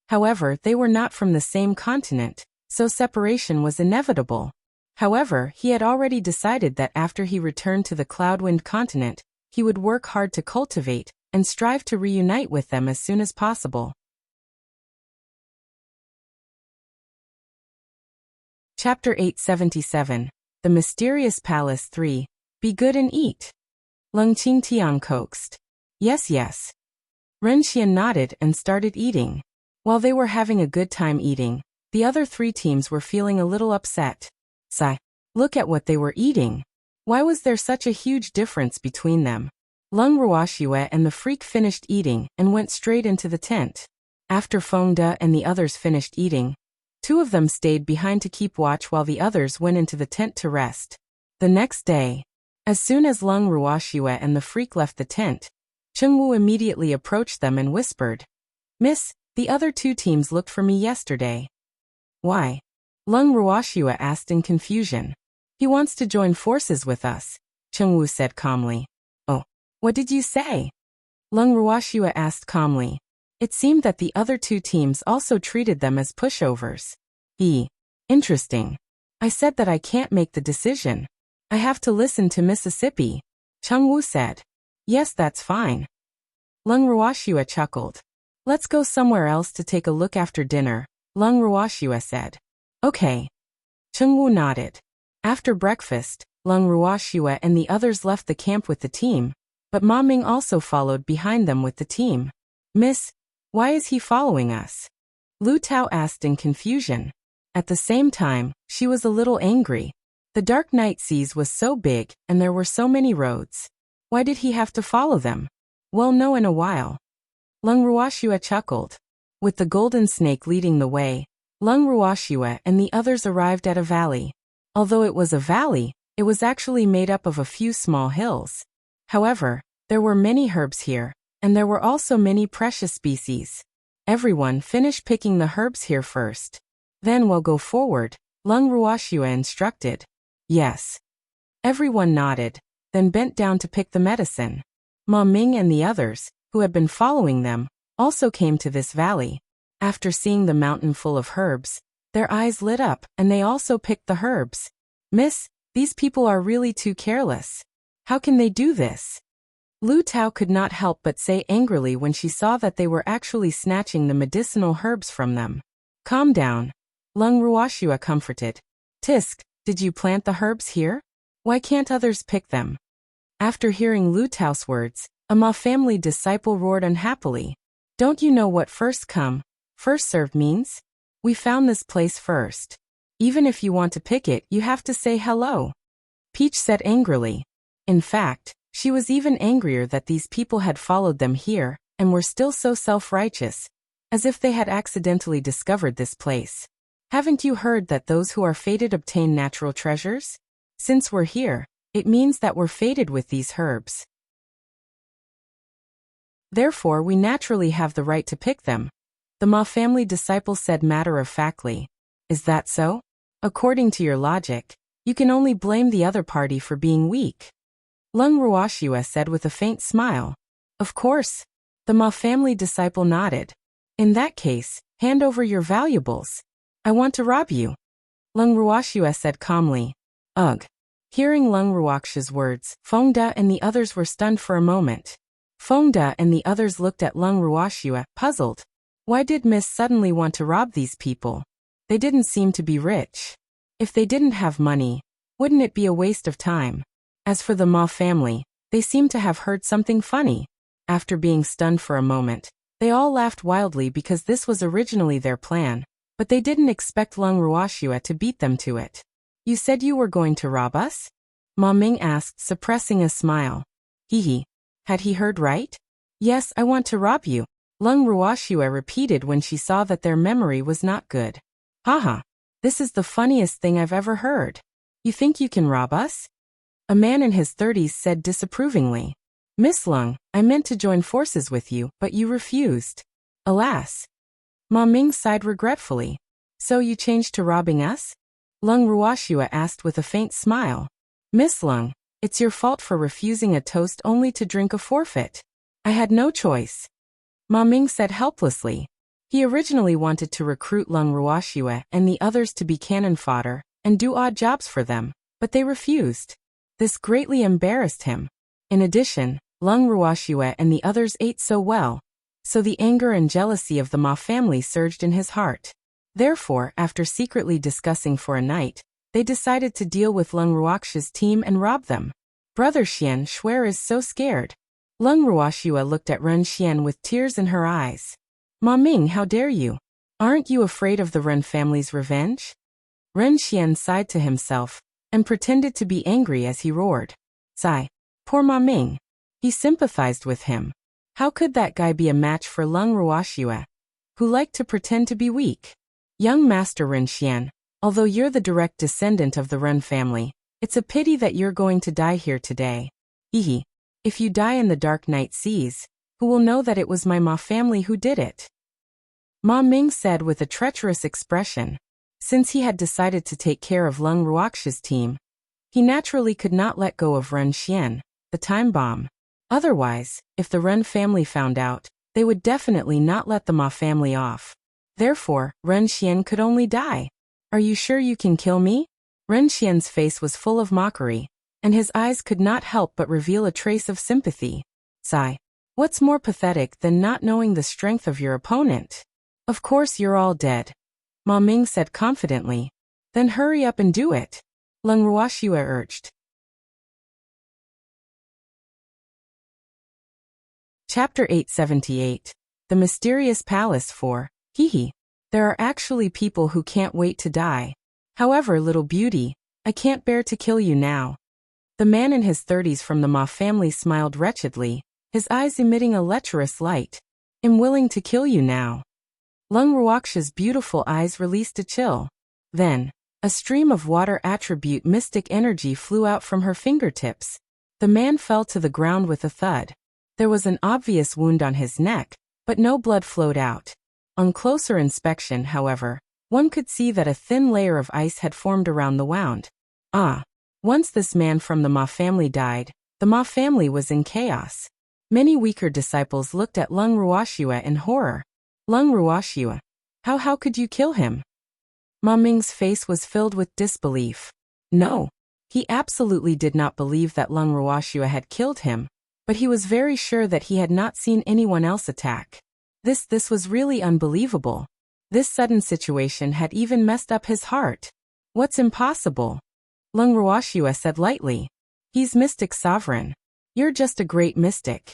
However, they were not from the same continent, so separation was inevitable. However, he had already decided that after he returned to the Cloudwind continent, he would work hard to cultivate and strive to reunite with them as soon as possible. Chapter 877. The Mysterious Palace 3. Be good and eat. Leng Qingtian coaxed. Yes, yes. Ren Xian nodded and started eating. While they were having a good time eating, the other 3 teams were feeling a little upset. Sigh. Look at what they were eating. Why was there such a huge difference between them? Leng Ruoxue and the freak finished eating and went straight into the tent. After Feng De and the others finished eating, 2 of them stayed behind to keep watch while the others went into the tent to rest. The next day, as soon as Leng Ruoxue and the freak left the tent, Chengwu immediately approached them and whispered, Miss, the other 2 teams looked for me yesterday. Why? Leng Ruoxue asked in confusion. He wants to join forces with us, Chengwu said calmly. Oh, what did you say? Leng Ruoxue asked calmly. It seemed that the other 2 teams also treated them as pushovers. Interesting. I said that I can't make the decision. I have to listen to Mississippi, Chengwu said. Yes, that's fine. Leng Ruoxue chuckled. Let's go somewhere else to take a look after dinner, Leng Ruoxue said. Okay. Chengwu nodded. After breakfast, Leng Ruoxue and the others left the camp with the team, but Ma Ming also followed behind them with the team. Miss, why is he following us? Lu Tao asked in confusion. At the same time, she was a little angry. The Dark Night Seas was so big and there were so many roads. Why did he have to follow them? Well, no, in a while. Leng Ruoxue chuckled. With the golden snake leading the way, Leng Ruoxue and the others arrived at a valley. Although it was a valley, it was actually made up of a few small hills. However, there were many herbs here, and there were also many precious species. Everyone finished picking the herbs here first. Then we'll go forward, Leng Ruoxue instructed. Yes. Everyone nodded, then bent down to pick the medicine. Ma Ming and the others, who had been following them, also came to this valley. After seeing the mountain full of herbs, their eyes lit up and they also picked the herbs. Miss, these people are really too careless. How can they do this? Lu Tao could not help but say angrily when she saw that they were actually snatching the medicinal herbs from them. Calm down. Leng Ruoxue comforted. Tisk, did you plant the herbs here? Why can't others pick them? After hearing Lu Tao's words, a Ma family disciple roared unhappily. Don't you know what first come, first served means? We found this place first. Even if you want to pick it, you have to say hello. Peach said angrily. In fact, she was even angrier that these people had followed them here and were still so self-righteous, as if they had accidentally discovered this place. Haven't you heard that those who are fated obtain natural treasures? Since we're here, it means that we're fated with these herbs. Therefore, we naturally have the right to pick them. The Ma family disciple said matter-of-factly. Is that so? According to your logic, you can only blame the other party for being weak. Lung Ruoxue said with a faint smile. Of course. The Ma family disciple nodded. In that case, hand over your valuables. I want to rob you. Lung Ruoxue said calmly. Ugh. Hearing Lung Ruoxue's words, Feng De and the others were stunned for a moment. Feng De and the others looked at Lung Ruoxue, puzzled. Why did Miss suddenly want to rob these people? They didn't seem to be rich. If they didn't have money, wouldn't it be a waste of time? As for the Ma family, they seemed to have heard something funny. After being stunned for a moment, they all laughed wildly because this was originally their plan, but they didn't expect Lung Ruoxue to beat them to it. You said you were going to rob us? Ma Ming asked, suppressing a smile. Hee. Had he heard right? Yes, I want to rob you, Lung Ruoxue repeated when she saw that their memory was not good. Haha. This is the funniest thing I've ever heard. You think you can rob us? A man in his 30s said disapprovingly. Miss Lung, I meant to join forces with you, but you refused. Alas. Ma Ming sighed regretfully. So you changed to robbing us? Lung Ruoxue asked with a faint smile. Miss Lung, it's your fault for refusing a toast only to drink a forfeit. I had no choice. Ma Ming said helplessly. He originally wanted to recruit Lung Ruoxue and the others to be cannon fodder and do odd jobs for them, but they refused. This greatly embarrassed him. In addition, Lung Ruoxue and the others ate so well, so the anger and jealousy of the Ma family surged in his heart. Therefore, after secretly discussing for a night, they decided to deal with Lung Ruoxue's team and rob them. Brother Xian Shuer is so scared. Lung Ruoxue looked at Ren Xian with tears in her eyes. Ma Ming, how dare you? Aren't you afraid of the Ren family's revenge? Ren Xian sighed to himself and pretended to be angry as he roared. Sigh. Poor Ma Ming. He sympathized with him. How could that guy be a match for Lung Ruoxue, who liked to pretend to be weak? Young Master Ren Xian, although you're the direct descendant of the Ren family, it's a pity that you're going to die here today. Hehe. If you die in the dark night seas, who will know that it was my Ma family who did it? Ma Ming said with a treacherous expression. Since he had decided to take care of Lung Ruoxue's team, he naturally could not let go of Ren Xian, the time bomb. Otherwise, if the Ren family found out, they would definitely not let the Ma family off. Therefore, Ren Xian could only die. Are you sure you can kill me? Ren Xian's face was full of mockery, and his eyes could not help but reveal a trace of sympathy. Sigh. What's more pathetic than not knowing the strength of your opponent? Of course you're all dead. Ma Ming said confidently. Then hurry up and do it. Lung Ruoxue urged. Chapter 878. The Mysterious Palace 4. Hehe. There are actually people who can't wait to die. However, little beauty, I can't bear to kill you now. The man in his 30s from the Ma family smiled wretchedly, his eyes emitting a lecherous light. I'm willing to kill you now. Lung Ruoxue's beautiful eyes released a chill. Then, a stream of water attribute mystic energy flew out from her fingertips. The man fell to the ground with a thud. There was an obvious wound on his neck, but no blood flowed out. On closer inspection, however, one could see that a thin layer of ice had formed around the wound. Ah! Once this man from the Ma family died, the Ma family was in chaos. Many weaker disciples looked at Lung Ruoxue in horror. Lung Ruoxue. How could you kill him? Ma Ming's face was filled with disbelief. No. He absolutely did not believe that Lung Ruoxue had killed him, but he was very sure that he had not seen anyone else attack. This was really unbelievable. This sudden situation had even messed up his heart. What's impossible? Lung Ruoxue said lightly. He's Mystic Sovereign. You're just a great mystic.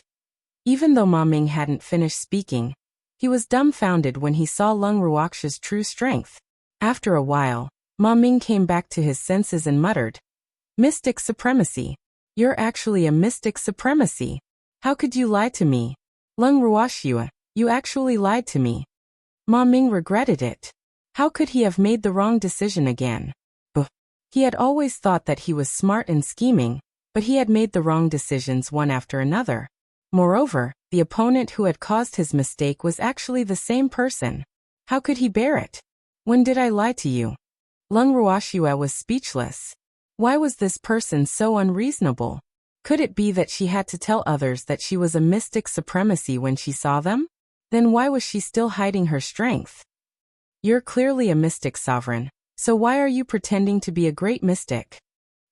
Even though Ma Ming hadn't finished speaking, he was dumbfounded when he saw Lung Ruoxue's true strength. After a while, Ma Ming came back to his senses and muttered, Mystic Supremacy. You're actually a Mystic Supremacy. How could you lie to me? Lung Ruoxue, you actually lied to me. Ma Ming regretted it. How could he have made the wrong decision again? He had always thought that he was smart and scheming, but he had made the wrong decisions one after another. Moreover, the opponent who had caused his mistake was actually the same person. How could he bear it? When did I lie to you? Lung Ruoxue was speechless. Why was this person so unreasonable? Could it be that she had to tell others that she was a mystic supremacy when she saw them? Then why was she still hiding her strength? You're clearly a mystic sovereign, so why are you pretending to be a great mystic?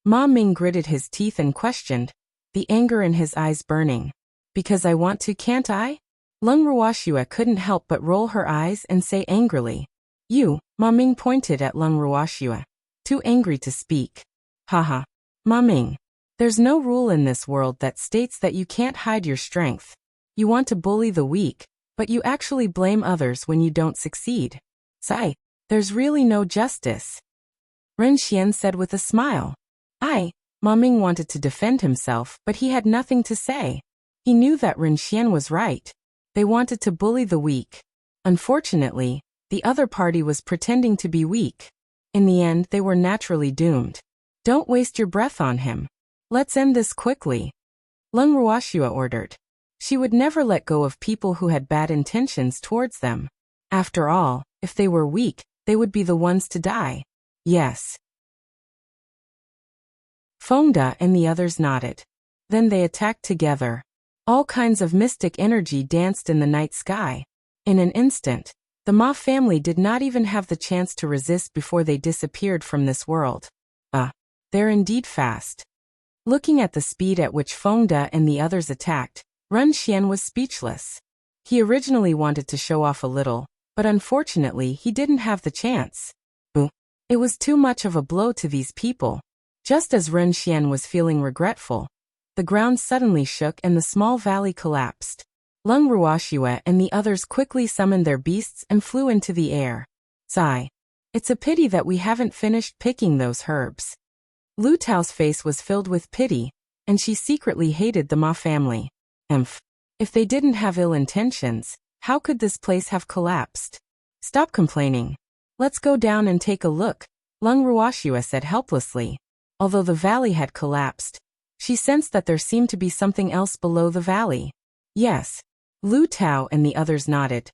Ma Ming gritted his teeth and questioned, the anger in his eyes burning. Because I want to, can't I? Lung Ruoxue couldn't help but roll her eyes and say angrily. You, Ma Ming pointed at Lung Ruoxue. Too angry to speak. Haha. Ma Ming. There's no rule in this world that states that you can't hide your strength. You want to bully the weak, but you actually blame others when you don't succeed. Sigh. There's really no justice. Ren Xian said with a smile. Ma Ming wanted to defend himself, but he had nothing to say. He knew that Ren Xian was right. They wanted to bully the weak. Unfortunately, the other party was pretending to be weak. In the end, they were naturally doomed. Don't waste your breath on him. Let's end this quickly. Lung Ruoxue ordered. She would never let go of people who had bad intentions towards them. After all, if they were weak, they would be the ones to die. Yes. Fengda and the others nodded. Then they attacked together. All kinds of mystic energy danced in the night sky. In an instant, the Ma family did not even have the chance to resist before they disappeared from this world. They're indeed fast. Looking at the speed at which Fengda and the others attacked, Ren Xian was speechless. He originally wanted to show off a little, but unfortunately he didn't have the chance. It was too much of a blow to these people. Just as Ren Xian was feeling regretful, the ground suddenly shook and the small valley collapsed. Lung Ruoxue and the others quickly summoned their beasts and flew into the air. Sigh. It's a pity that we haven't finished picking those herbs. Lu Tao's face was filled with pity, and she secretly hated the Ma family. If they didn't have ill intentions, how could this place have collapsed? Stop complaining. Let's go down and take a look, Lung Ruoxue said helplessly. Although the valley had collapsed, she sensed that there seemed to be something else below the valley. Yes. Lu Tao and the others nodded,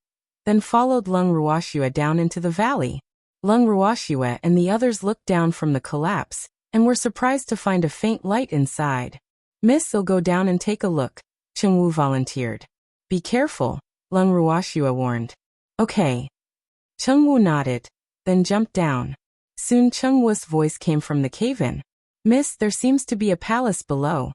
then followed Lung Ruoxue down into the valley. Lung Ruoxue and the others looked down from the collapse, and were surprised to find a faint light inside. Miss'll go down and take a look, Chengwu volunteered. Be careful, Lung Ruoxue warned. Okay. Chengwu nodded, then jumped down. Soon Chengwu's voice came from the cave-in. Miss, there seems to be a palace below.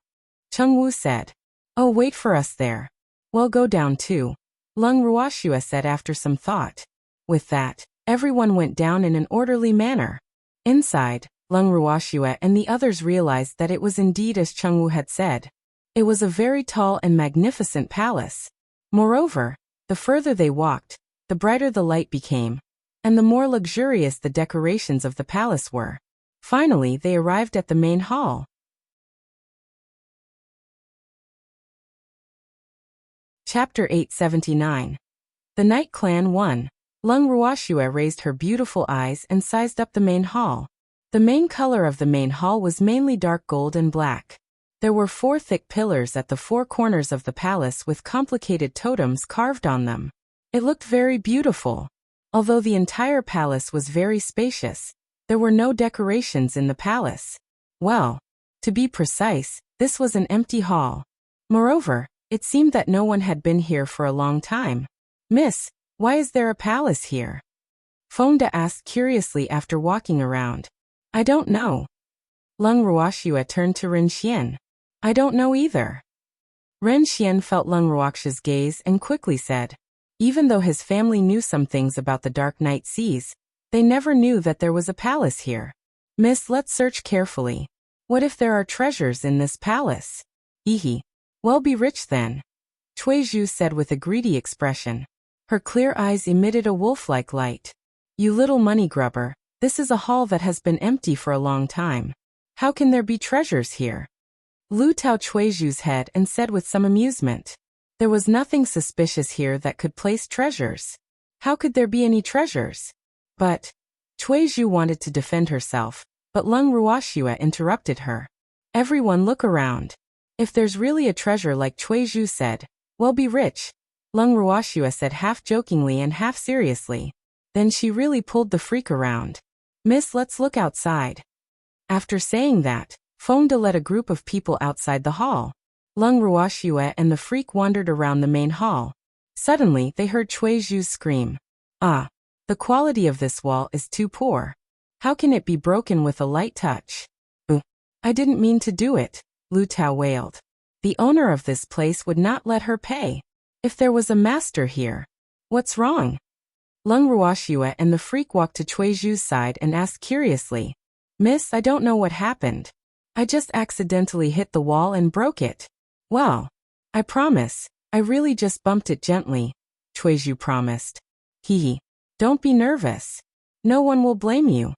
Chengwu said. Oh, wait for us there. Well, go down too, Lung Ruoxue said after some thought. With that, everyone went down in an orderly manner. Inside, Lung Ruoxue and the others realized that it was indeed as Chengwu had said. It was a very tall and magnificent palace. Moreover, the further they walked, the brighter the light became, and the more luxurious the decorations of the palace were. Finally, they arrived at the main hall. Chapter 879. The Night Clan won. Lung Ruoxue raised her beautiful eyes and sized up the main hall. The main color of the main hall was mainly dark gold and black. There were 4 thick pillars at the 4 corners of the palace with complicated totems carved on them. It looked very beautiful. Although the entire palace was very spacious, there were no decorations in the palace. Well, to be precise, this was an empty hall. Moreover, it seemed that no one had been here for a long time. Miss, why is there a palace here? Fengda asked curiously after walking around. I don't know. Lung Ruoxue turned to Ren Xian. I don't know either. Ren Xian felt Lung Ruoxue's gaze and quickly said. Even though his family knew some things about the Dark Night Seas, they never knew that there was a palace here. Miss, let's search carefully. What if there are treasures in this palace? Ehe. Well, be rich then. Cui Zhu said with a greedy expression. Her clear eyes emitted a wolf-like light. You little money grubber, this is a hall that has been empty for a long time. How can there be treasures here? Lu Tao Cui Zhu's head and said with some amusement. There was nothing suspicious here that could place treasures. How could there be any treasures? But Cui Zhu wanted to defend herself, but Lung Ruoxue interrupted her. Everyone look around. If there's really a treasure like Cui Zhu said, we'll be rich, Lung Ruoxue said half jokingly and half seriously. Then she really pulled the freak around. Miss, let's look outside. After saying that, Feng De led a group of people outside the hall. Lung Ruoxue and the freak wandered around the main hall. Suddenly, they heard Cui Zhu's scream. Ah! The quality of this wall is too poor. How can it be broken with a light touch? I didn't mean to do it, Lu Tao wailed. The owner of this place would not let her pay. If there was a master here. What's wrong? Lung Ruoxue and the freak walked to Cui Zhu's side and asked curiously. Miss, I don't know what happened. I just accidentally hit the wall and broke it. Well, I promise, I really just bumped it gently, Cui Zhu promised. Hee. Don't be nervous. No one will blame you.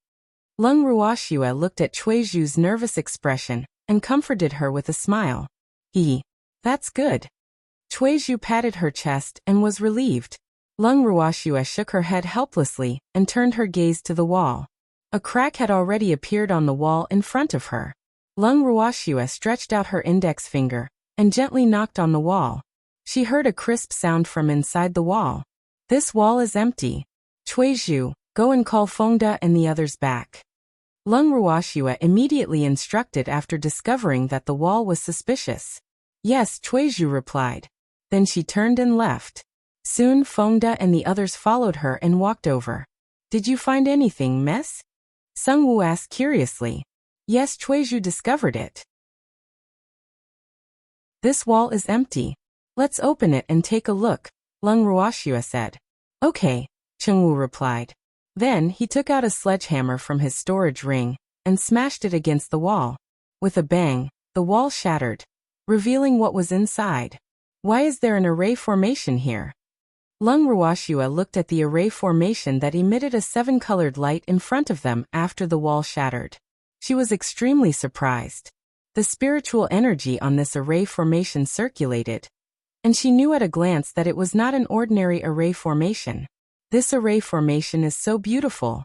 Lung Ruoxue looked at Cui Zhu's nervous expression and comforted her with a smile. That's good. Cui Zhu patted her chest and was relieved. Lung Ruoxue shook her head helplessly and turned her gaze to the wall. A crack had already appeared on the wall in front of her. Lung Ruoxue stretched out her index finger and gently knocked on the wall. She heard a crisp sound from inside the wall. This wall is empty. Cui Zhu, go and call Feng De and the others back. Lung Ruoxue immediately instructed after discovering that the wall was suspicious. Yes, Cui Zhu replied. Then she turned and left. Soon Feng De and the others followed her and walked over. Did you find anything, miss? Sung Wu asked curiously. Yes, Cui Zhu discovered it. This wall is empty. Let's open it and take a look, Lung Ruoxue said. Okay, Cheng Wu replied. Then he took out a sledgehammer from his storage ring and smashed it against the wall. With a bang, the wall shattered, revealing what was inside. Why is there an array formation here? Lung Ruoxue looked at the array formation that emitted a 7-colored light in front of them after the wall shattered. She was extremely surprised. The spiritual energy on this array formation circulated, and she knew at a glance that it was not an ordinary array formation. This array formation is so beautiful.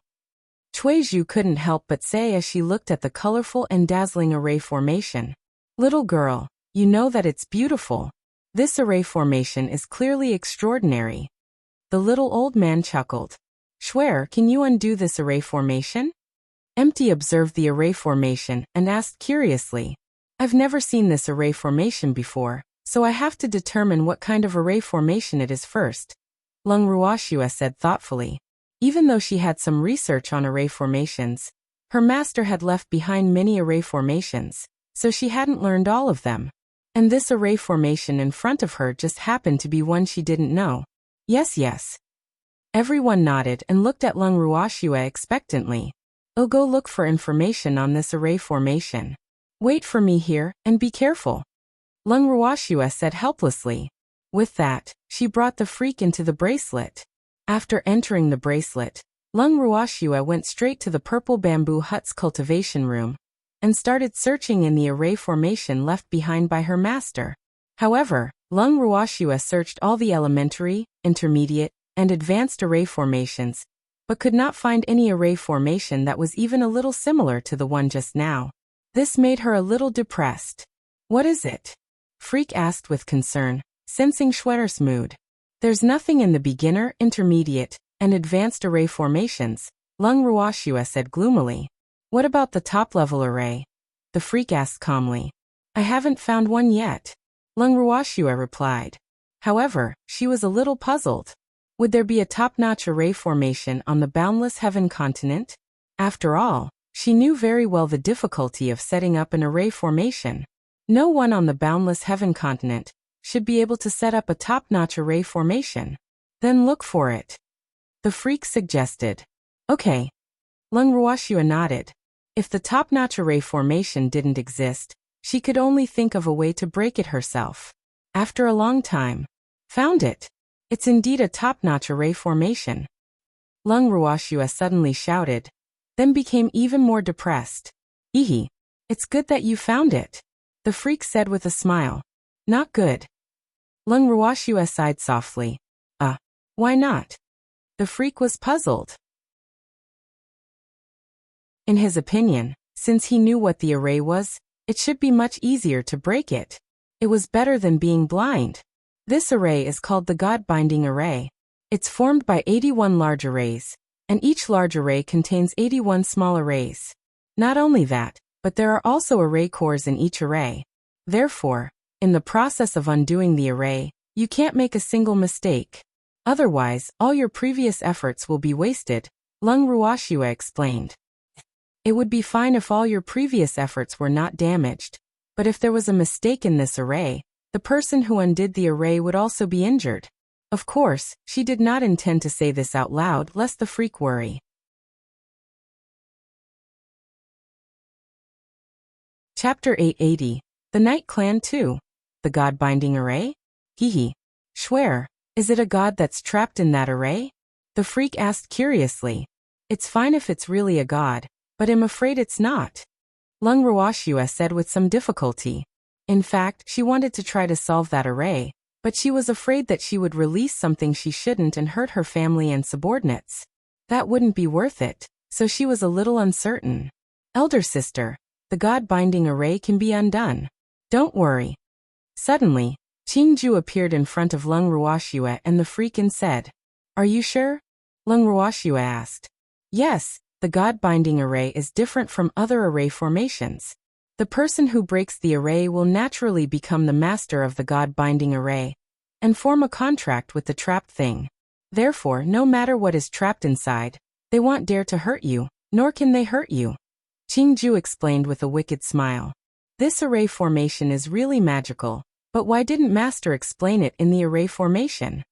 Cui Zhu couldn't help but say as she looked at the colorful and dazzling array formation. Little girl, you know that it's beautiful. This array formation is clearly extraordinary. The little old man chuckled. Shuer, can you undo this array formation? Empty observed the array formation and asked curiously. I've never seen this array formation before, so I have to determine what kind of array formation it is first, Lung Ruoxue said thoughtfully. Even though she had some research on array formations, her master had left behind many array formations, so she hadn't learned all of them. And this array formation in front of her just happened to be one she didn't know. Yes. Everyone nodded and looked at Lung Ruoxue expectantly. Oh, go look for information on this array formation. Wait for me here, and be careful, Lung Ruoxue said helplessly. With that, she brought the freak into the bracelet. After entering the bracelet, Lung Ruoxue went straight to the purple bamboo hut's cultivation room and started searching in the array formation left behind by her master. However, Lung Ruoxue searched all the elementary, intermediate, and advanced array formations, but could not find any array formation that was even a little similar to the one just now. This made her a little depressed. What is it? Freak asked with concern, sensing Shuer's mood. There's nothing in the beginner, intermediate, and advanced array formations, Lung Ruoxue said gloomily. What about the top-level array? The freak asked calmly. I haven't found one yet, Lung Ruoxue replied. However, she was a little puzzled. Would there be a top-notch array formation on the boundless heaven continent? After all, she knew very well the difficulty of setting up an array formation. No one on the boundless heaven continent should be able to set up a top-notch array formation. Then look for it, the freak suggested. Okay. Lung Ruoxue nodded. If the top-notch array formation didn't exist, she could only think of a way to break it herself. After a long time, found it. It's indeed a top-notch array formation. Lung Ruoxue suddenly shouted, then became even more depressed. It's good that you found it, the freak said with a smile. Not good. Lung Ruoxue sighed softly. Why not? The freak was puzzled. In his opinion, since he knew what the array was, it should be much easier to break it. It was better than being blind. This array is called the God-binding array. It's formed by 81 large arrays, and each large array contains 81 small arrays. Not only that, but there are also array cores in each array. Therefore, in the process of undoing the array, you can't make a single mistake. Otherwise, all your previous efforts will be wasted, Lung Ruoxue explained. It would be fine if all your previous efforts were not damaged, but if there was a mistake in this array, the person who undid the array would also be injured. Of course, she did not intend to say this out loud lest the freak worry. Chapter 880. The Night Clan 2. The God-binding array? Hehe. Schwer, is it a god that's trapped in that array? The freak asked curiously. It's fine if it's really a god, but I'm afraid it's not. Lung Ruoxue said with some difficulty. In fact, she wanted to try to solve that array, but she was afraid that she would release something she shouldn't and hurt her family and subordinates. That wouldn't be worth it, so she was a little uncertain. Elder sister, the God-binding array can be undone. Don't worry. Suddenly, Qingju appeared in front of Lung Ruoxue and the freak and said, Are you sure? Lung Ruoxue asked. Yes, the God-binding array is different from other array formations. The person who breaks the array will naturally become the master of the God-binding array and form a contract with the trapped thing. Therefore, no matter what is trapped inside, they won't dare to hurt you, nor can they hurt you. Qingju explained with a wicked smile. This array formation is really magical, but why didn't Master explain it in the array formation?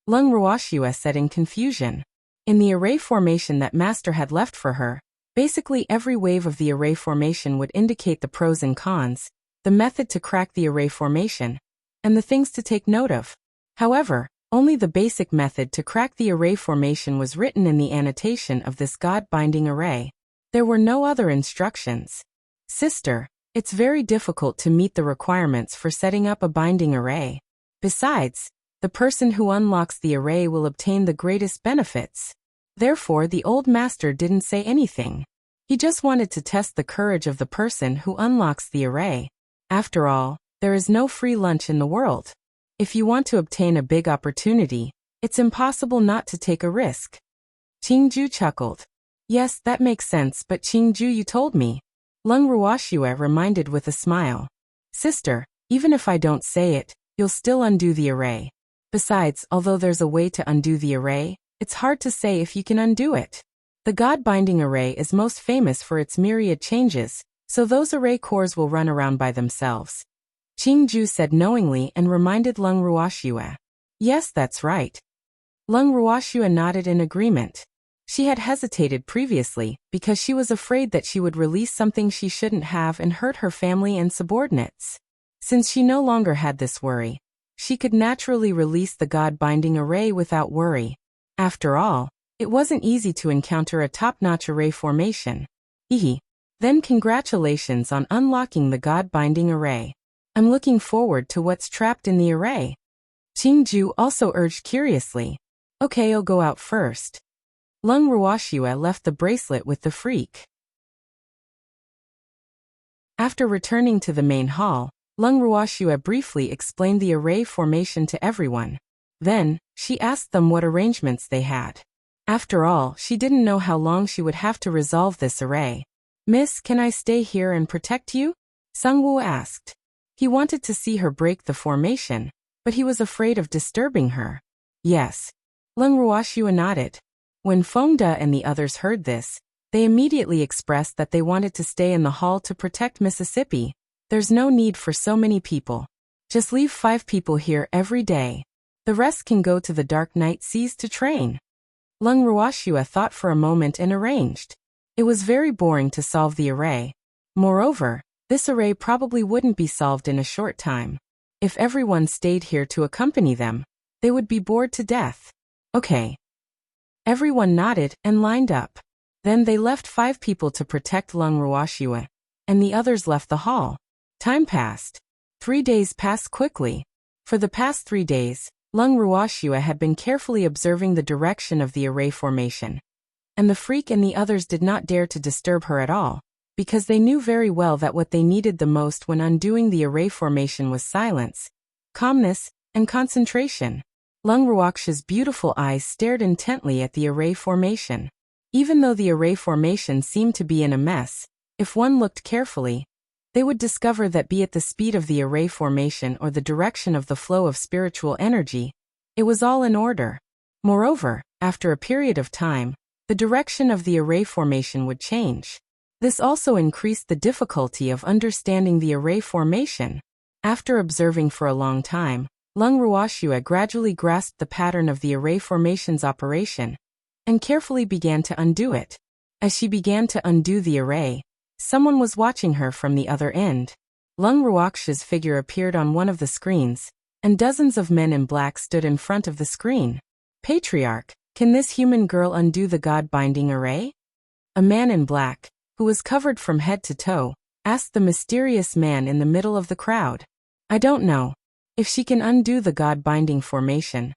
Lung Ruoxue said in confusion. In the array formation that Master had left for her, basically every wave of the array formation would indicate the pros and cons, the method to crack the array formation, and the things to take note of. However, only the basic method to crack the array formation was written in the annotation of this God-binding array. There were no other instructions. Sister, it's very difficult to meet the requirements for setting up a binding array. Besides, the person who unlocks the array will obtain the greatest benefits. Therefore, the old master didn't say anything. He just wanted to test the courage of the person who unlocks the array. After all, there is no free lunch in the world. If you want to obtain a big opportunity, it's impossible not to take a risk. Qingju chuckled. Yes, that makes sense, but Qingju, you told me. Lung Ruoxue reminded with a smile. Sister, even if I don't say it, you'll still undo the array. Besides, although there's a way to undo the array, it's hard to say if you can undo it. The God-binding array is most famous for its myriad changes, so those array cores will run around by themselves. Qingju said knowingly and reminded Lung Ruoxue. Yes, that's right. Lung Ruoxue nodded in agreement. She had hesitated previously because she was afraid that she would release something she shouldn't have and hurt her family and subordinates. Since she no longer had this worry, she could naturally release the God-binding array without worry. After all, it wasn't easy to encounter a top-notch array formation. Hehe. Then congratulations on unlocking the God-binding array. I'm looking forward to what's trapped in the array. Qingju also urged curiously. Okay, I'll go out first. Lung Ruoxue left the bracelet with the freak. After returning to the main hall, Lung Ruoxue briefly explained the array formation to everyone. Then, she asked them what arrangements they had. After all, she didn't know how long she would have to resolve this array. Miss, can I stay here and protect you? Sungwoo asked. He wanted to see her break the formation, but he was afraid of disturbing her. Yes. Lung Ruoxue nodded. When Fengde and the others heard this, they immediately expressed that they wanted to stay in the hall to protect Mississippi. There's no need for so many people. Just leave 5 people here every day. The rest can go to the Dark Night Seas to train. Lung Ruoxue thought for a moment and arranged. It was very boring to solve the array. Moreover, this array probably wouldn't be solved in a short time. If everyone stayed here to accompany them, they would be bored to death. Okay. Everyone nodded and lined up. Then they left 5 people to protect Lung Ruoxue, and the others left the hall. Time passed. 3 days passed quickly. For the past 3 days, Lung Ruoxue had been carefully observing the direction of the array formation. and the freak and the others did not dare to disturb her at all, because they knew very well that what they needed the most when undoing the array formation was silence, calmness, and concentration. Lung Ruoxia's beautiful eyes stared intently at the array formation. Even though the array formation seemed to be in a mess, if one looked carefully, they would discover that be it the speed of the array formation or the direction of the flow of spiritual energy, it was all in order. Moreover, after a period of time, the direction of the array formation would change. This also increased the difficulty of understanding the array formation. After observing for a long time, Lung Ruoxia gradually grasped the pattern of the array formation's operation and carefully began to undo it. As she began to undo the array, someone was watching her from the other end. Lung Ruoxia's figure appeared on one of the screens, and dozens of men in black stood in front of the screen. Patriarch, can this human girl undo the God-binding array? A man in black, who was covered from head to toe, asked the mysterious man in the middle of the crowd. I don't know. If she can undo the God-binding formation,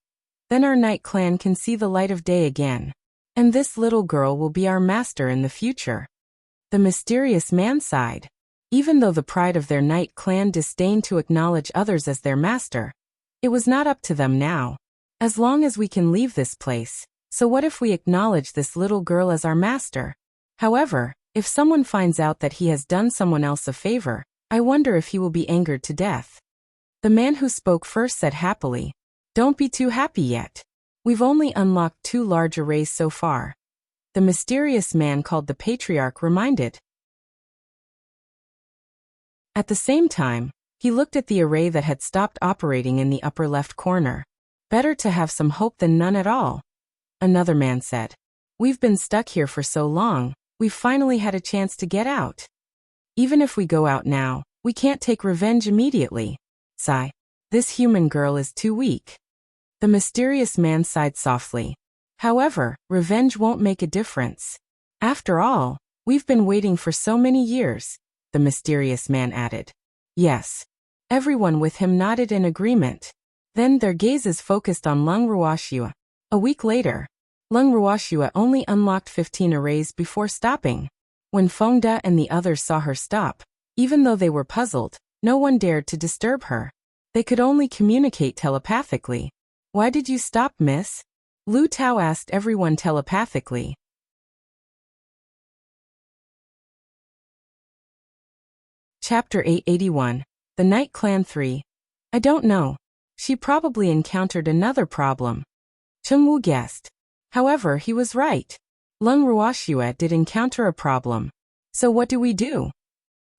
then our Night Clan can see the light of day again. And this little girl will be our master in the future. The mysterious man sighed. Even though the pride of their Night Clan disdained to acknowledge others as their master, it was not up to them now. As long as we can leave this place, so what if we acknowledge this little girl as our master? However, if someone finds out that he has done someone else a favor, I wonder if he will be angered to death. The man who spoke first said happily, "Don't be too happy yet. We've only unlocked 2 large arrays so far." The mysterious man called the Patriarch reminded. At the same time, he looked at the array that had stopped operating in the upper left corner. Better to have some hope than none at all. Another man said, "We've been stuck here for so long, we've finally had a chance to get out. Even if we go out now, we can't take revenge immediately. Sigh. This human girl is too weak." The mysterious man sighed softly. However, revenge won't make a difference. After all, we've been waiting for so many years, the mysterious man added. Yes. Everyone with him nodded in agreement. Then their gazes focused on Lung Ruoxia. A week later, Lung Ruoxia only unlocked 15 arrays before stopping. When Fengde and the others saw her stop, even though they were puzzled, no one dared to disturb her. They could only communicate telepathically. "Why did you stop, miss?" Lu Tao asked everyone telepathically. Chapter 881. The Night Clan 3. I don't know. She probably encountered another problem. Cheng Wu guessed. However, he was right. Lung Ruoxia did encounter a problem. So what do we do?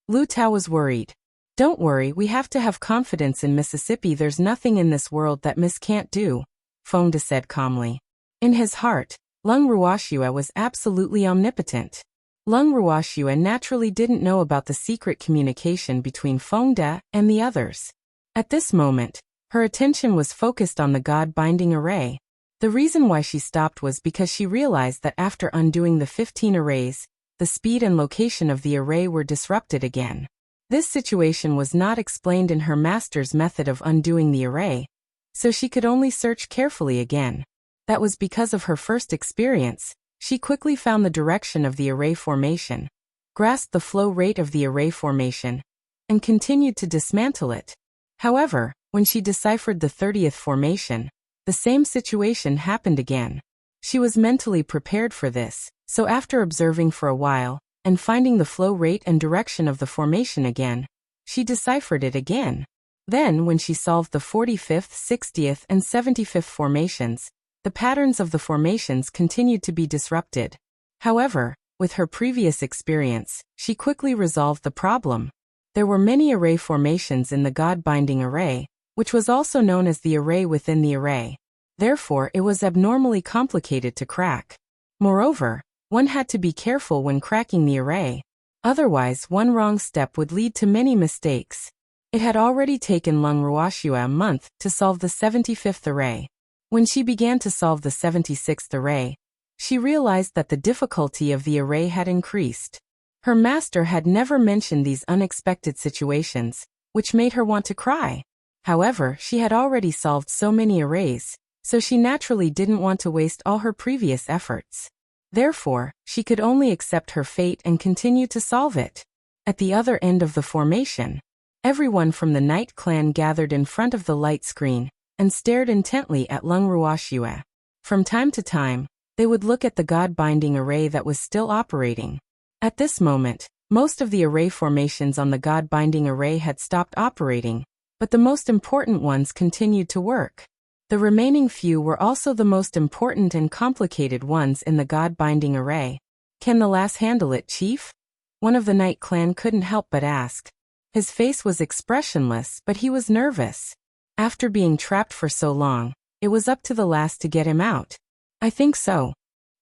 Lu Tao was worried. Don't worry, we have to have confidence in Mississippi. There's nothing in this world that Miss can't do, Fengde said calmly. In his heart, Lung Ruoxia was absolutely omnipotent. Lung Ruoxia naturally didn't know about the secret communication between Fengde and the others. At this moment, her attention was focused on the God-binding array. The reason why she stopped was because she realized that after undoing the 15 arrays, the speed and location of the array were disrupted again. This situation was not explained in her master's method of undoing the array, so she could only search carefully again. That was because of her first experience. She quickly found the direction of the array formation, grasped the flow rate of the array formation, and continued to dismantle it. However, when she deciphered the 30th formation, the same situation happened again. She was mentally prepared for this, so after observing for a while, and finding the flow rate and direction of the formation again, she deciphered it again. Then, when she solved the 45th, 60th, and 75th formations, the patterns of the formations continued to be disrupted. However, with her previous experience, she quickly resolved the problem. There were many array formations in the God-binding array, which was also known as the array within the array. Therefore, it was abnormally complicated to crack. Moreover, one had to be careful when cracking the array. Otherwise, one wrong step would lead to many mistakes. It had already taken Lung Ruoxia a month to solve the 75th array. When she began to solve the 76th array, she realized that the difficulty of the array had increased. Her master had never mentioned these unexpected situations, which made her want to cry. However, she had already solved so many arrays, so she naturally didn't want to waste all her previous efforts. Therefore, she could only accept her fate and continue to solve it. At the other end of the formation, everyone from the Night Clan gathered in front of the light screen and stared intently at Lung Ruoxue. From time to time, they would look at the God-binding array that was still operating. At this moment, most of the array formations on the God-binding array had stopped operating, but the most important ones continued to work. The remaining few were also the most important and complicated ones in the God-binding array. "Can the lass handle it, Chief?" one of the Night Clan couldn't help but ask. His face was expressionless, but he was nervous. After being trapped for so long, it was up to the lass to get him out. "I think so."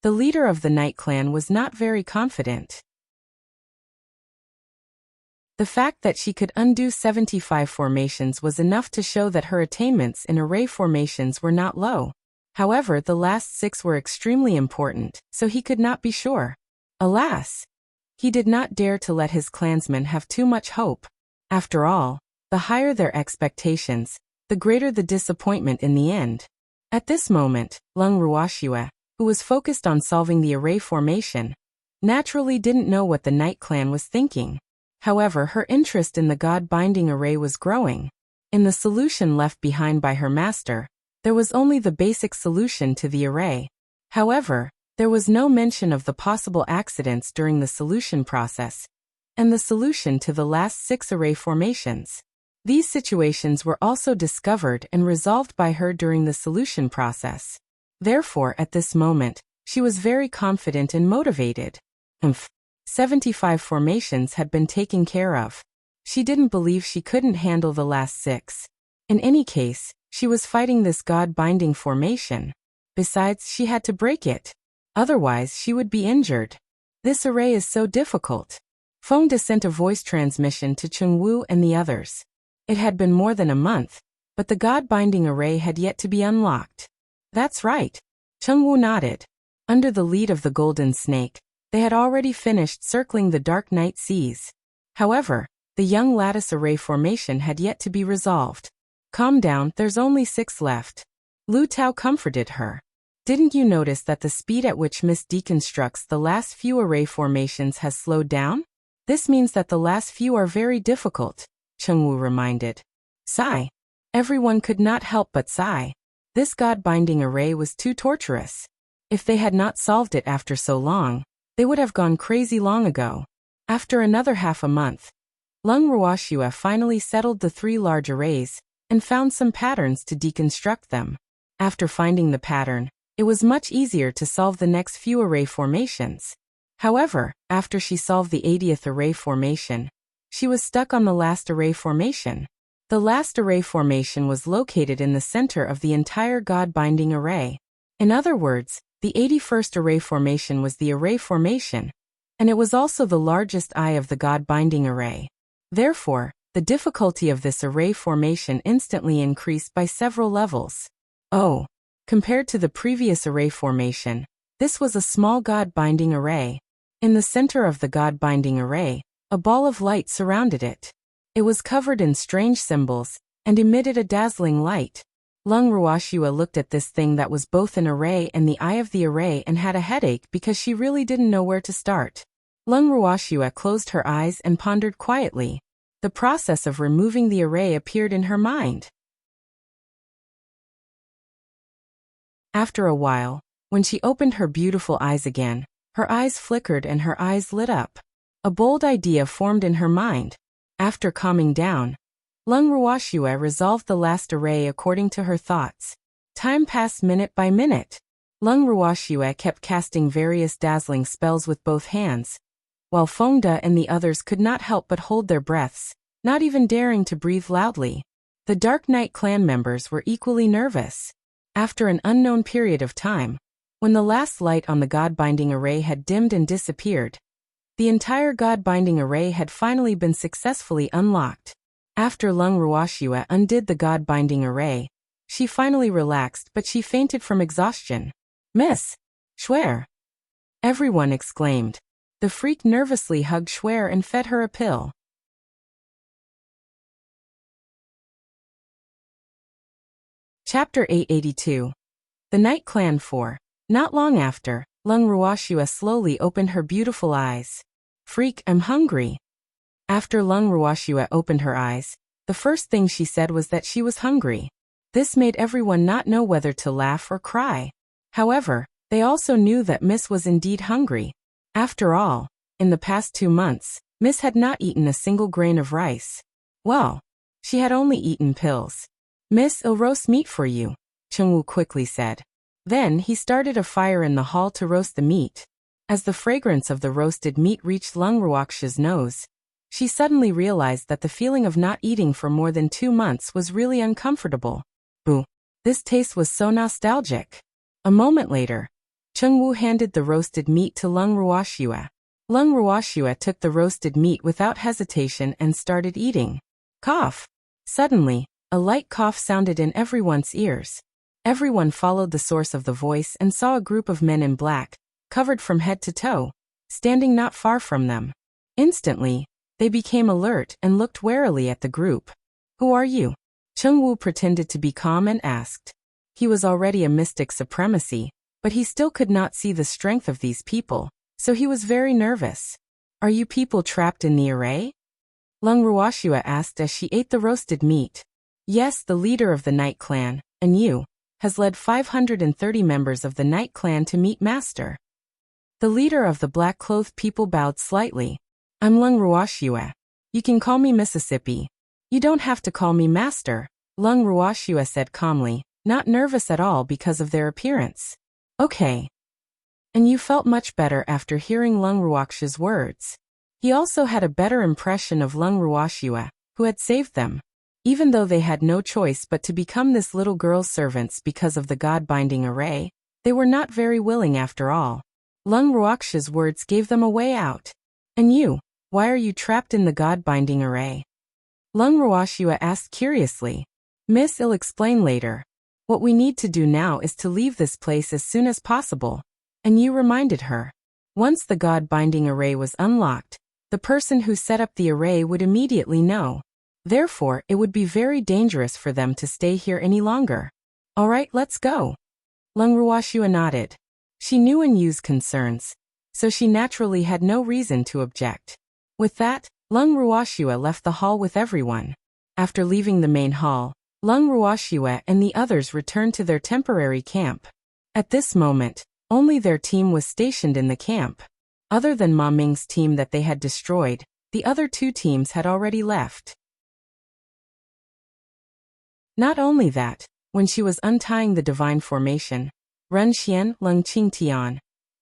The leader of the Night Clan was not very confident. The fact that she could undo 75 formations was enough to show that her attainments in array formations were not low. However, the last 6 were extremely important, so he could not be sure. Alas! He did not dare to let his clansmen have too much hope. After all, the higher their expectations, the greater the disappointment in the end. At this moment, Lung Ruoxue, who was focused on solving the array formation, naturally didn't know what the Night Clan was thinking. However, her interest in the God-binding array was growing. In the solution left behind by her master, there was only the basic solution to the array. However, there was no mention of the possible accidents during the solution process, and the solution to the last 6 array formations. These situations were also discovered and resolved by her during the solution process. Therefore, at this moment, she was very confident and motivated. 75 formations had been taken care of. She didn't believe she couldn't handle the last 6. In any case, she was fighting this God-binding formation. Besides, she had to break it. Otherwise, she would be injured. This array is so difficult. Feng De sent a voice transmission to Chengwu and the others. It had been more than a month, but the God-binding array had yet to be unlocked. That's right. Chengwu nodded. Under the lead of the Golden Snake, they had already finished circling the dark night seas. However, the young lattice array formation had yet to be resolved. "Calm down, there's only 6 left." Lu Tao comforted her. "Didn't you notice that the speed at which Miss deconstructs the last few array formations has slowed down? This means that the last few are very difficult," Chengwu reminded. Sigh. Everyone could not help but sigh. This God-binding array was too torturous. If they had not solved it after so long, they would have gone crazy long ago. After another half a month, Lung Ruoxue finally settled the 3 large arrays and found some patterns to deconstruct them. After finding the pattern, it was much easier to solve the next few array formations. However, after she solved the 80th array formation, she was stuck on the last array formation. The last array formation was located in the center of the entire God-binding array. In other words, the 81st array formation was the array formation, and it was also the largest eye of the God-binding array. Therefore, the difficulty of this array formation instantly increased by several levels. Oh, compared to the previous array formation, this was a small God-binding array. In the center of the God-binding array, a ball of light surrounded it. It was covered in strange symbols and emitted a dazzling light. Lung Ruoxue looked at this thing that was both an array and the eye of the array and had a headache because she really didn't know where to start. Lung Ruoxue closed her eyes and pondered quietly. The process of removing the array appeared in her mind. After a while, when she opened her beautiful eyes again, her eyes flickered and her eyes lit up. A bold idea formed in her mind. After calming down, Lung Ruoxue resolved the last array according to her thoughts. Time passed minute by minute. Lung Ruoxue kept casting various dazzling spells with both hands, while Feng De and the others could not help but hold their breaths, not even daring to breathe loudly. The Dark Knight clan members were equally nervous. After an unknown period of time, when the last light on the God-binding array had dimmed and disappeared, the entire God-binding array had finally been successfully unlocked. After Lung Ruoxue undid the God-binding array, she finally relaxed, but she fainted from exhaustion. "Miss Schwer!" everyone exclaimed. The freak nervously hugged Schwer and fed her a pill. Chapter 882. The Night Clan 4. Not long after, Lung Ruoxue slowly opened her beautiful eyes. Freak, I'm hungry. After Lung Ruoxue opened her eyes, the first thing she said was that she was hungry. This made everyone not know whether to laugh or cry. However, they also knew that Miss was indeed hungry. After all, in the past 2 months, Miss had not eaten a single grain of rice. Well, she had only eaten pills. Miss, I'll roast meat for you, Chengwu quickly said. Then he started a fire in the hall to roast the meat. As the fragrance of the roasted meat reached Lung Ruoxue's nose, she suddenly realized that the feeling of not eating for more than 2 months was really uncomfortable. Boo! This taste was so nostalgic. A moment later, Chengwu handed the roasted meat to Lung Ruoxue. Lung Ruoxue took the roasted meat without hesitation and started eating. Cough! Suddenly, a light cough sounded in everyone's ears. Everyone followed the source of the voice and saw a group of men in black, covered from head to toe, standing not far from them. Instantly, they became alert and looked warily at the group. Who are you? Chengwu pretended to be calm and asked. He was already a mystic supremacy, but he still could not see the strength of these people, so he was very nervous. Are you people trapped in the array? Lung Ruoxue asked as she ate the roasted meat. Yes, the leader of the Night Clan, and you, has led 530 members of the Night Clan to meet Master. The leader of the black-clothed people bowed slightly. I'm Lung Ruoxue. You can call me Mississippi. You don't have to call me Master, Lung Ruoxue said calmly, not nervous at all because of their appearance. Okay. And you felt much better after hearing Lung Ruoxue's words. He also had a better impression of Lung Ruoxue, who had saved them. Even though they had no choice but to become this little girl's servants because of the God-binding array, they were not very willing after all. Lung Ruoxue's words gave them a way out. And you, why are you trapped in the God-binding array? Lung Ruoxue asked curiously. Miss, I'll explain later. What we need to do now is to leave this place as soon as possible. And you reminded her. Once the God-binding array was unlocked, the person who set up the array would immediately know. Therefore, it would be very dangerous for them to stay here any longer. All right, let's go. Lung Ruoxue nodded. She knew Yu's concerns, so she naturally had no reason to object. With that, Lung Ruoxue left the hall with everyone. After leaving the main hall, Lung Ruoxue and the others returned to their temporary camp. At this moment, only their team was stationed in the camp. Other than Ma Ming's team that they had destroyed, the other 2 teams had already left. Not only that, when she was untying the divine formation, Ren Xian, Lung Qingtian,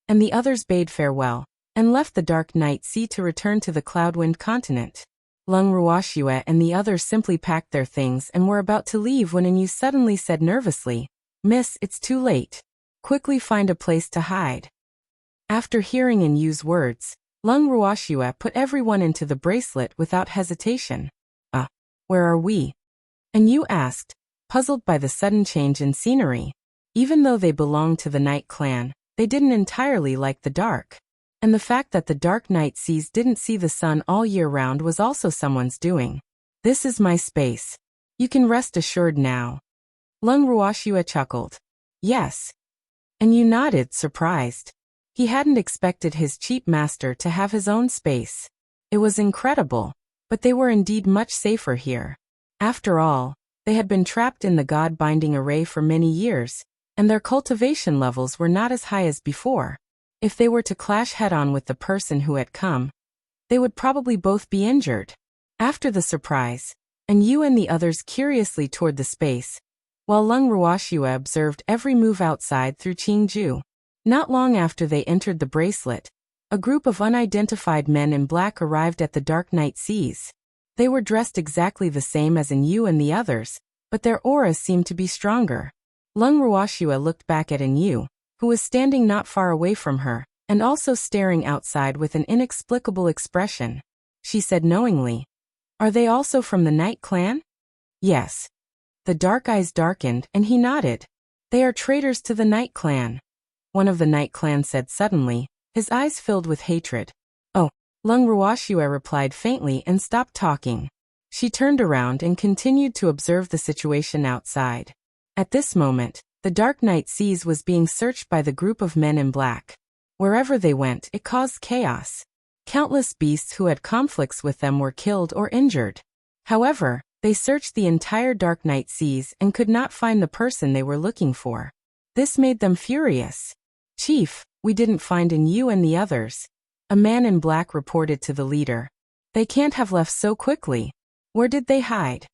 and the others bade farewell, and left the Dark Night Sea to return to the Cloudwind continent. Lung Ruoxue and the others simply packed their things and were about to leave when Yu suddenly said nervously, Miss, it's too late. Quickly find a place to hide. After hearing Yu's words, Lung Ruoxue put everyone into the bracelet without hesitation. Where are we? Yu asked, puzzled by the sudden change in scenery. Even though they belonged to the Night Clan, they didn't entirely like the dark. And the fact that the Dark Night Seas didn't see the sun all year round was also someone's doing. This is my space. You can rest assured now. Lung Ruoxue chuckled. Yes. Yu nodded, surprised. He hadn't expected his cheap master to have his own space. It was incredible, but they were indeed much safer here. After all, they had been trapped in the God-binding array for many years, and their cultivation levels were not as high as before. If they were to clash head-on with the person who had come, they would probably both be injured. After the surprise, Yu and the others curiously toured the space, while Lung Ruoxue observed every move outside through Qingju. Not long after they entered the bracelet, a group of unidentified men in black arrived at the Dark Night Seas. They were dressed exactly the same as Yu and the others, but their auras seemed to be stronger. Lung Ruoxue looked back at Yu, who was standing not far away from her, and also staring outside with an inexplicable expression. She said knowingly, Are they also from the Night Clan? Yes. The dark eyes darkened and he nodded. They are traitors to the Night Clan. One of the Night Clan said suddenly, his eyes filled with hatred. Oh, Lung Ruoxue replied faintly and stopped talking. She turned around and continued to observe the situation outside. At this moment, the Dark Night Seas was being searched by the group of men in black. Wherever they went, it caused chaos. Countless beasts who had conflicts with them were killed or injured. However, they searched the entire Dark Night Seas and could not find the person they were looking for. This made them furious. "Chief, we didn't find you and the others," a man in black reported to the leader. "They can't have left so quickly. Where did they hide?"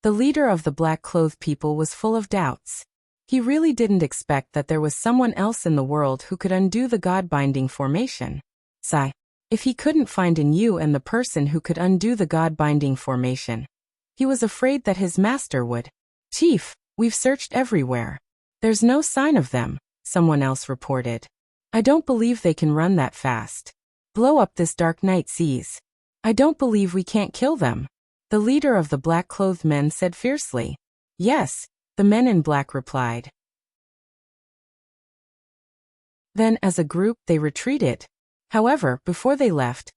The leader of the black-clothed people was full of doubts. He really didn't expect that there was someone else in the world who could undo the God-binding formation. Sigh. If he couldn't find you and the person who could undo the God-binding formation, he was afraid that his master would. "Chief, we've searched everywhere. There's no sign of them," someone else reported. "I don't believe they can run that fast. Blow up this Dark Night Seas. I don't believe we can't kill them," the leader of the black-clothed men said fiercely. "Yes," the men in black replied. Then, as a group, they retreated. However, before they left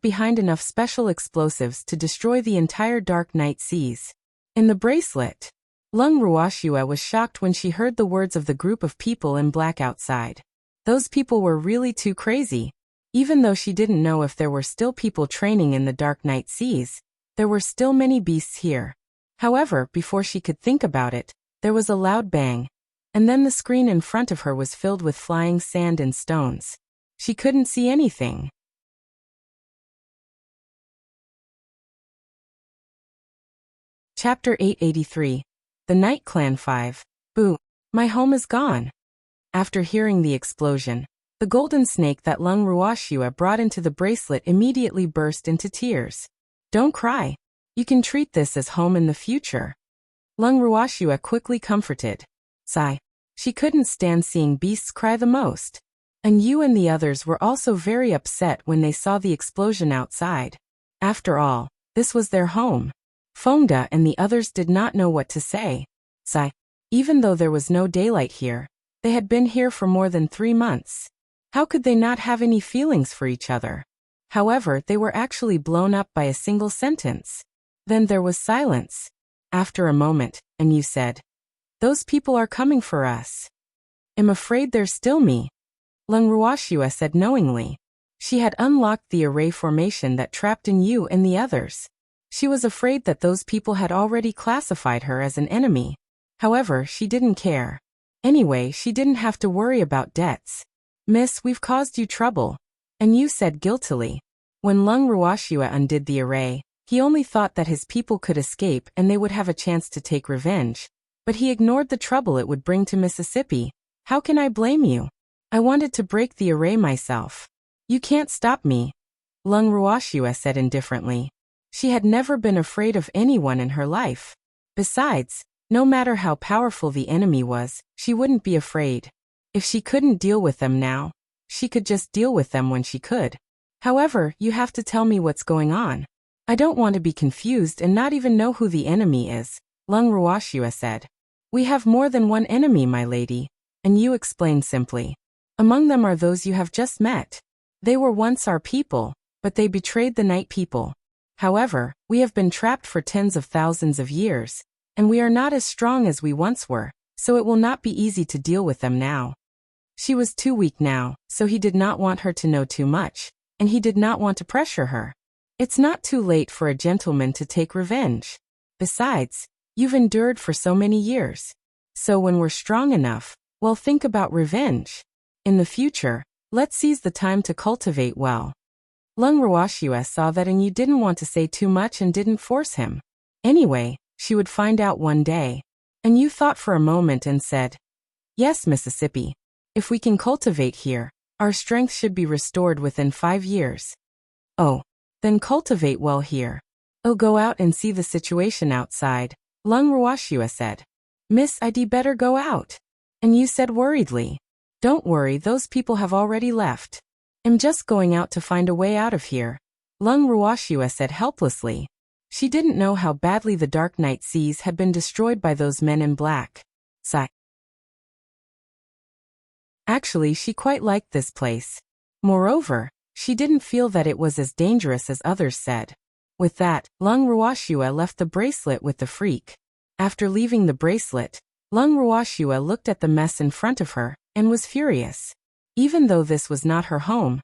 behind enough special explosives to destroy the entire Dark Night Seas. In the bracelet, Lung Ruoxue was shocked when she heard the words of the group of people in black outside. Those people were really too crazy. Even though she didn't know if there were still people training in the Dark Night Seas, there were still many beasts here. However, before she could think about it, there was a loud bang, and then the screen in front of her was filled with flying sand and stones. She couldn't see anything. Chapter 883. The Night Clan 5. Boo! My home is gone. After hearing the explosion, the golden snake that Lung Ruoxue brought into the bracelet immediately burst into tears. "Don't cry. You can treat this as home in the future," Lung Ruoxue quickly comforted. Sigh. She couldn't stand seeing beasts cry the most. And you and the others were also very upset when they saw the explosion outside. After all, this was their home. Fongda and the others did not know what to say. Sigh. Even though there was no daylight here, they had been here for more than 3 months. How could they not have any feelings for each other? However, they were actually blown up by a single sentence. Then there was silence. After a moment, and you said, "Those people are coming for us." "I'm afraid they're still me," Lung Ruoxue said knowingly. She had unlocked the array formation that trapped in you and the others. She was afraid that those people had already classified her as an enemy. However, she didn't care. Anyway, she didn't have to worry about debts. "Miss, we've caused you trouble," and you said guiltily. When Lung Ruoxue undid the array, he only thought that his people could escape and they would have a chance to take revenge. But he ignored the trouble it would bring to Mississippi. "How can I blame you? I wanted to break the array myself. You can't stop me," Lung Ruoxue said indifferently. She had never been afraid of anyone in her life. Besides, no matter how powerful the enemy was, she wouldn't be afraid. If she couldn't deal with them now, she could just deal with them when she could. "However, you have to tell me what's going on. I don't want to be confused and not even know who the enemy is," Lung Ruoxue said. "We have more than one enemy, my lady," and you explained simply. "Among them are those you have just met. They were once our people, but they betrayed the Night People. However, we have been trapped for tens of thousands of years, and we are not as strong as we once were, so it will not be easy to deal with them now." She was too weak now, so he did not want her to know too much, and he did not want to pressure her. It's not too late for a gentleman to take revenge. Besides, you've endured for so many years. So when we're strong enough, we'll think about revenge. In the future, let's seize the time to cultivate well. Lung Ruoxue saw that and you didn't want to say too much and didn't force him. Anyway, she would find out one day. And you thought for a moment and said, "Yes, Mississippi. If we can cultivate here, our strength should be restored within 5 years. "Oh. Then cultivate well here. Oh, go out and see the situation outside," Lung Ruoxue said. "Miss, I'd better go out." And you said worriedly, "Don't worry, those people have already left. I'm just going out to find a way out of here," Lung Ruoxue said helplessly. She didn't know how badly the Dark Night Seas had been destroyed by those men in black. Sigh. Actually, she quite liked this place. Moreover, she didn't feel that it was as dangerous as others said. With that, Lung Ruoxue left the bracelet with the freak. After leaving the bracelet, Lung Ruoxue looked at the mess in front of her, and was furious. Even though this was not her home,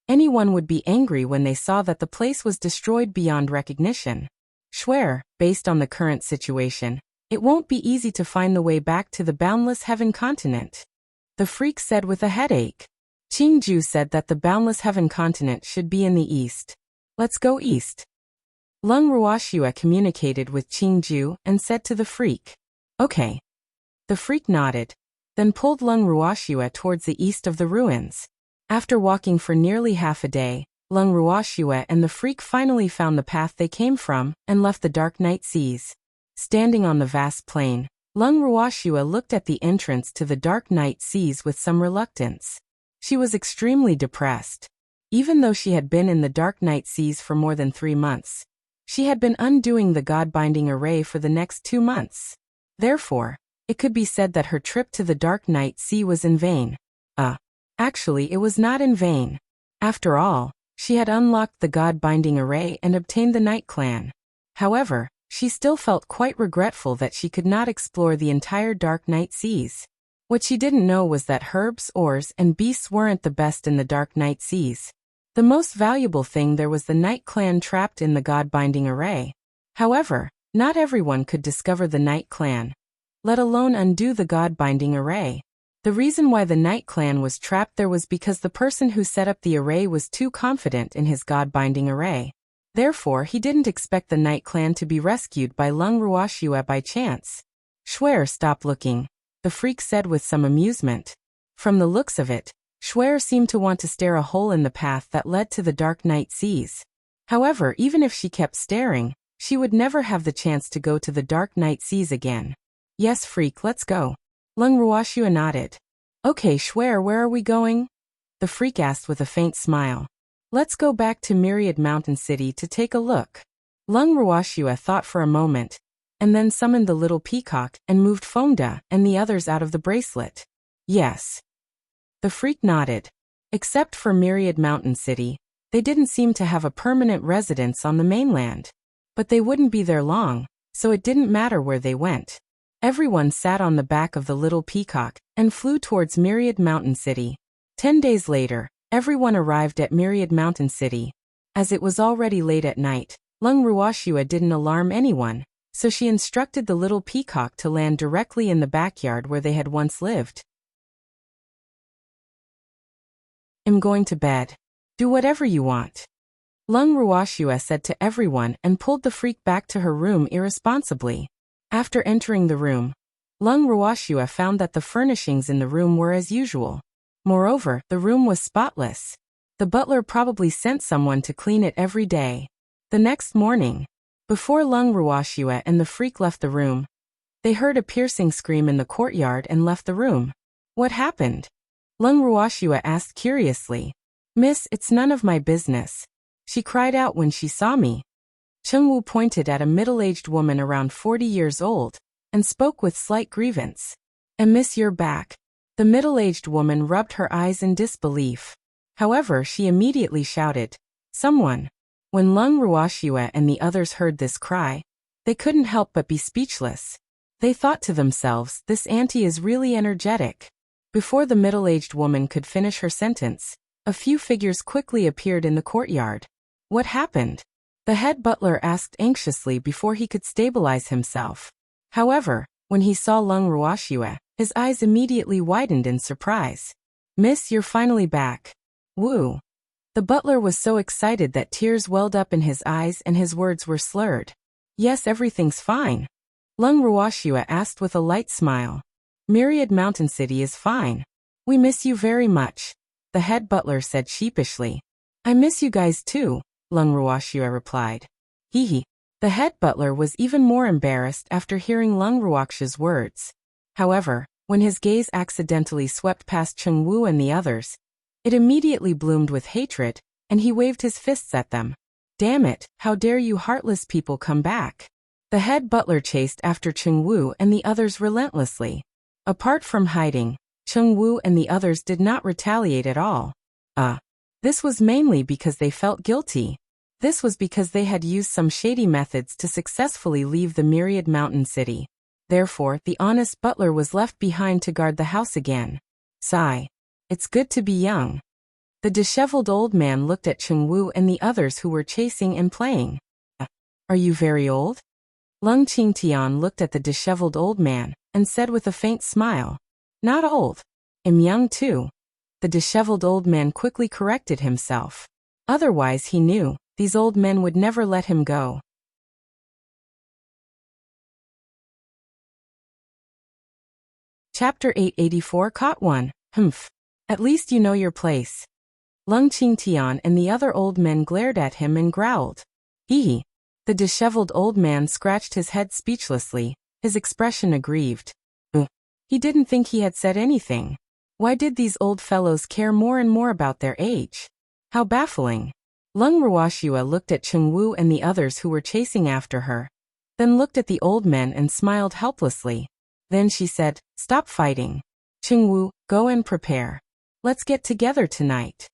anyone would be angry when they saw that the place was destroyed beyond recognition. Swear, based on the current situation, it won't be easy to find the way back to the boundless heaven continent. The freak said with a headache. Qingju said that the boundless heaven continent should be in the east. Let's go east. Lung Ruoxue communicated with Qingju and said to the freak. Okay. The freak nodded, then pulled Lung Ruoxue towards the east of the ruins. After walking for nearly half a day, Lung Ruoxue and the freak finally found the path they came from and left the dark night seas. Standing on the vast plain, Lung Ruoxue looked at the entrance to the dark night seas with some reluctance. She was extremely depressed. Even though she had been in the dark night seas for more than 3 months, she had been undoing the God-binding array for the next 2 months. Therefore, it could be said that her trip to the dark night sea was in vain. Actually, it was not in vain. After all, she had unlocked the God-binding array and obtained the Night Clan. However, she still felt quite regretful that she could not explore the entire dark night seas. What she didn't know was that herbs, ores, and beasts weren't the best in the dark night seas. The most valuable thing there was the Night Clan trapped in the God-binding array. However, not everyone could discover the Night Clan, let alone undo the God-binding array. The reason why the Night Clan was trapped there was because the person who set up the array was too confident in his God-binding array. Therefore, he didn't expect the Night Clan to be rescued by Lung Ruoxue by chance. Swear, stop looking, the freak said with some amusement. From the looks of it, Swear seemed to want to stare a hole in the path that led to the dark night seas. However, even if she kept staring, she would never have the chance to go to the dark night seas again. Yes, freak, let's go. Lung Ruoxue nodded. Okay, Swear, where are we going? The freak asked with a faint smile. Let's go back to Myriad Mountain City to take a look. Lung Ruoxue thought for a moment, and then summoned the little peacock and moved Fengda and the others out of the bracelet. Yes. The freak nodded. Except for Myriad Mountain City, they didn't seem to have a permanent residence on the mainland. But they wouldn't be there long, so it didn't matter where they went. Everyone sat on the back of the little peacock and flew towards Myriad Mountain City. 10 days later, everyone arrived at Myriad Mountain City. As it was already late at night, Lung Ruoxue didn't alarm anyone, so she instructed the little peacock to land directly in the backyard where they had once lived. I'm going to bed. Do whatever you want. Lung Ruoxue said to everyone and pulled the freak back to her room irresponsibly. After entering the room, Lung Ruoxue found that the furnishings in the room were as usual. Moreover, the room was spotless. The butler probably sent someone to clean it every day. The next morning, before Lung Ruoxue and the freak left the room, they heard a piercing scream in the courtyard and left the room. What happened? Lung Ruoxue asked curiously. Miss, it's none of my business. She cried out when she saw me. Chengwu pointed at a middle-aged woman around 40 years old, and spoke with slight grievance. And miss, you're back. The middle-aged woman rubbed her eyes in disbelief. However, she immediately shouted, Someone. When Lung Ruoxue and the others heard this cry, they couldn't help but be speechless. They thought to themselves, this auntie is really energetic. Before the middle-aged woman could finish her sentence, a few figures quickly appeared in the courtyard. What happened? The head butler asked anxiously before he could stabilize himself. However, when he saw Lung Ruoxue, his eyes immediately widened in surprise. Miss, you're finally back. Woo. The butler was so excited that tears welled up in his eyes and his words were slurred. Yes, everything's fine. Lung Ruoxue asked with a light smile. Myriad Mountain City is fine. We miss you very much. The head butler said sheepishly. I miss you guys too, Lung Ruoxue replied. Hee. The head butler was even more embarrassed after hearing Lung Ruoxue's words. However, when his gaze accidentally swept past Chengwu and the others, it immediately bloomed with hatred, and he waved his fists at them. Damn it, how dare you heartless people come back? The head butler chased after Chengwu and the others relentlessly. Apart from hiding, Chengwu and the others did not retaliate at all. This was mainly because they felt guilty. This was because they had used some shady methods to successfully leave the Myriad Mountain City. Therefore, the honest butler was left behind to guard the house again. Sigh. It's good to be young. The disheveled old man looked at Cheng Wu and the others who were chasing and playing. Are you very old? Lung Qingtian looked at the disheveled old man and said with a faint smile, Not old. I'm young too. The disheveled old man quickly corrected himself. Otherwise he knew, these old men would never let him go. Chapter 884 Caught One. Humph. At least you know your place. Lung Qingtian and the other old men glared at him and growled. Hee. The disheveled old man scratched his head speechlessly, his expression aggrieved. He didn't think he had said anything. Why did these old fellows care more and more about their age? How baffling. Lung Ruoxua looked at Cheng Wu and the others who were chasing after her, then looked at the old men and smiled helplessly. Then she said, Stop fighting. Cheng Wu, go and prepare. Let's get together tonight.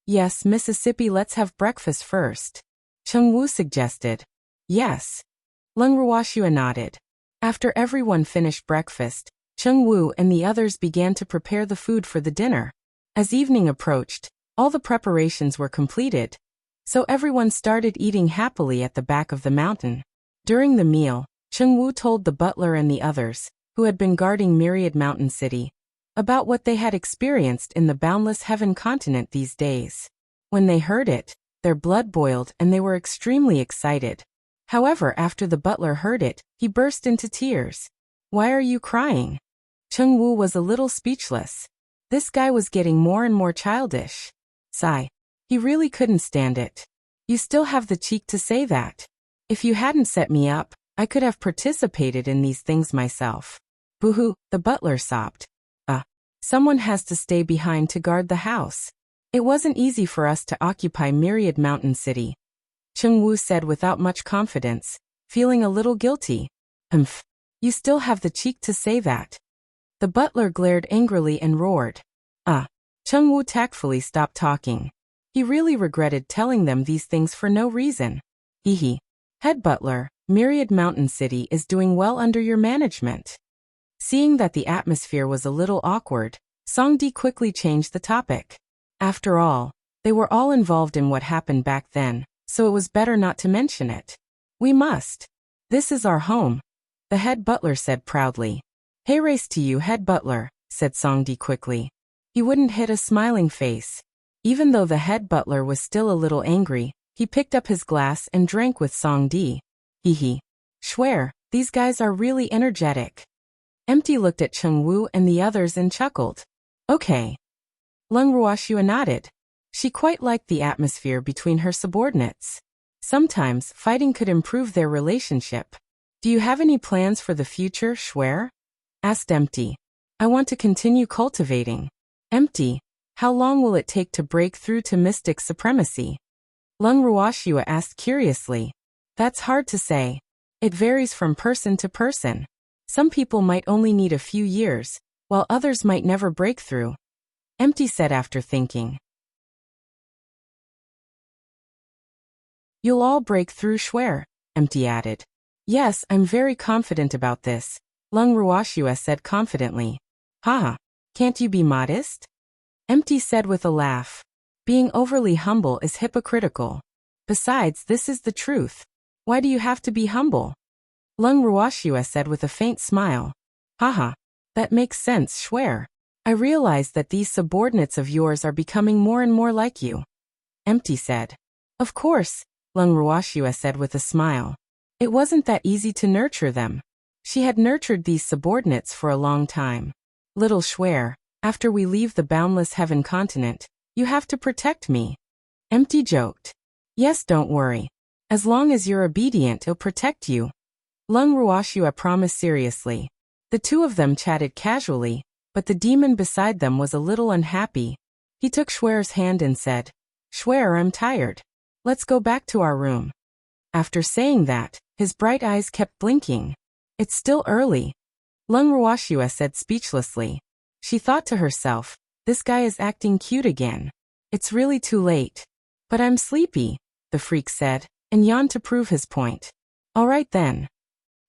Yes, Mississippi, let's have breakfast first. Cheng Wu suggested. Yes. Lung Ruoxua nodded. After everyone finished breakfast, Cheng Wu and the others began to prepare the food for the dinner. As evening approached, all the preparations were completed, so everyone started eating happily at the back of the mountain. During the meal, Cheng Wu told the butler and the others, who had been guarding Myriad Mountain City, about what they had experienced in the boundless heaven continent these days. When they heard it, their blood boiled and they were extremely excited. However, after the butler heard it, he burst into tears. Why are you crying? Cheng Wu was a little speechless. This guy was getting more and more childish. Sigh. He really couldn't stand it. You still have the cheek to say that. If you hadn't set me up, I could have participated in these things myself. Boo-hoo, the butler sobbed. Someone has to stay behind to guard the house. It wasn't easy for us to occupy Myriad Mountain City. Cheng Wu said without much confidence, feeling a little guilty. Humph. You still have the cheek to say that. The butler glared angrily and roared. Cheng Wu tactfully stopped talking. He really regretted telling them these things for no reason. Hee. Head butler, Myriad Mountain City is doing well under your management. Seeing that the atmosphere was a little awkward, Songdi quickly changed the topic. After all, they were all involved in what happened back then, so it was better not to mention it. We must. This is our home, the head butler said proudly. Hey, race to you, head butler, said Songdi quickly. He wouldn't hit a smiling face. Even though the head butler was still a little angry, he picked up his glass and drank with Songdi. Hee. Swear, these guys are really energetic. Empty looked at Cheng Wu and the others and chuckled. Okay. Lung Ruoxua nodded. She quite liked the atmosphere between her subordinates. Sometimes, fighting could improve their relationship. Do you have any plans for the future, Swear? Asked Empty. I want to continue cultivating. Empty. How long will it take to break through to mystic supremacy? Lung Ruoxua asked curiously. That's hard to say. It varies from person to person. Some people might only need a few years, while others might never break through. Empty said after thinking. You'll all break through, Swear, Empty added. Yes, I'm very confident about this, Lung Ruoxua said confidently. Haha, can't you be modest? Empty said with a laugh. Being overly humble is hypocritical. Besides, this is the truth. Why do you have to be humble? Lung Ruoxua said with a faint smile. Haha, that makes sense, Swear. I realize that these subordinates of yours are becoming more and more like you. Empty said. Of course, Lung Ruoxua said with a smile. It wasn't that easy to nurture them. She had nurtured these subordinates for a long time. Little Swear, after we leave the boundless heaven continent, you have to protect me. Empty joked. Yes, don't worry. As long as you're obedient, I'll protect you. Lung Ruoxua promised seriously. The two of them chatted casually, but the demon beside them was a little unhappy. He took Swear's hand and said, Swear, I'm tired. Let's go back to our room. After saying that, his bright eyes kept blinking. It's still early. Lung Ruoxua said speechlessly. She thought to herself, this guy is acting cute again. It's really too late. But I'm sleepy, the freak said, and yawned to prove his point. All right then.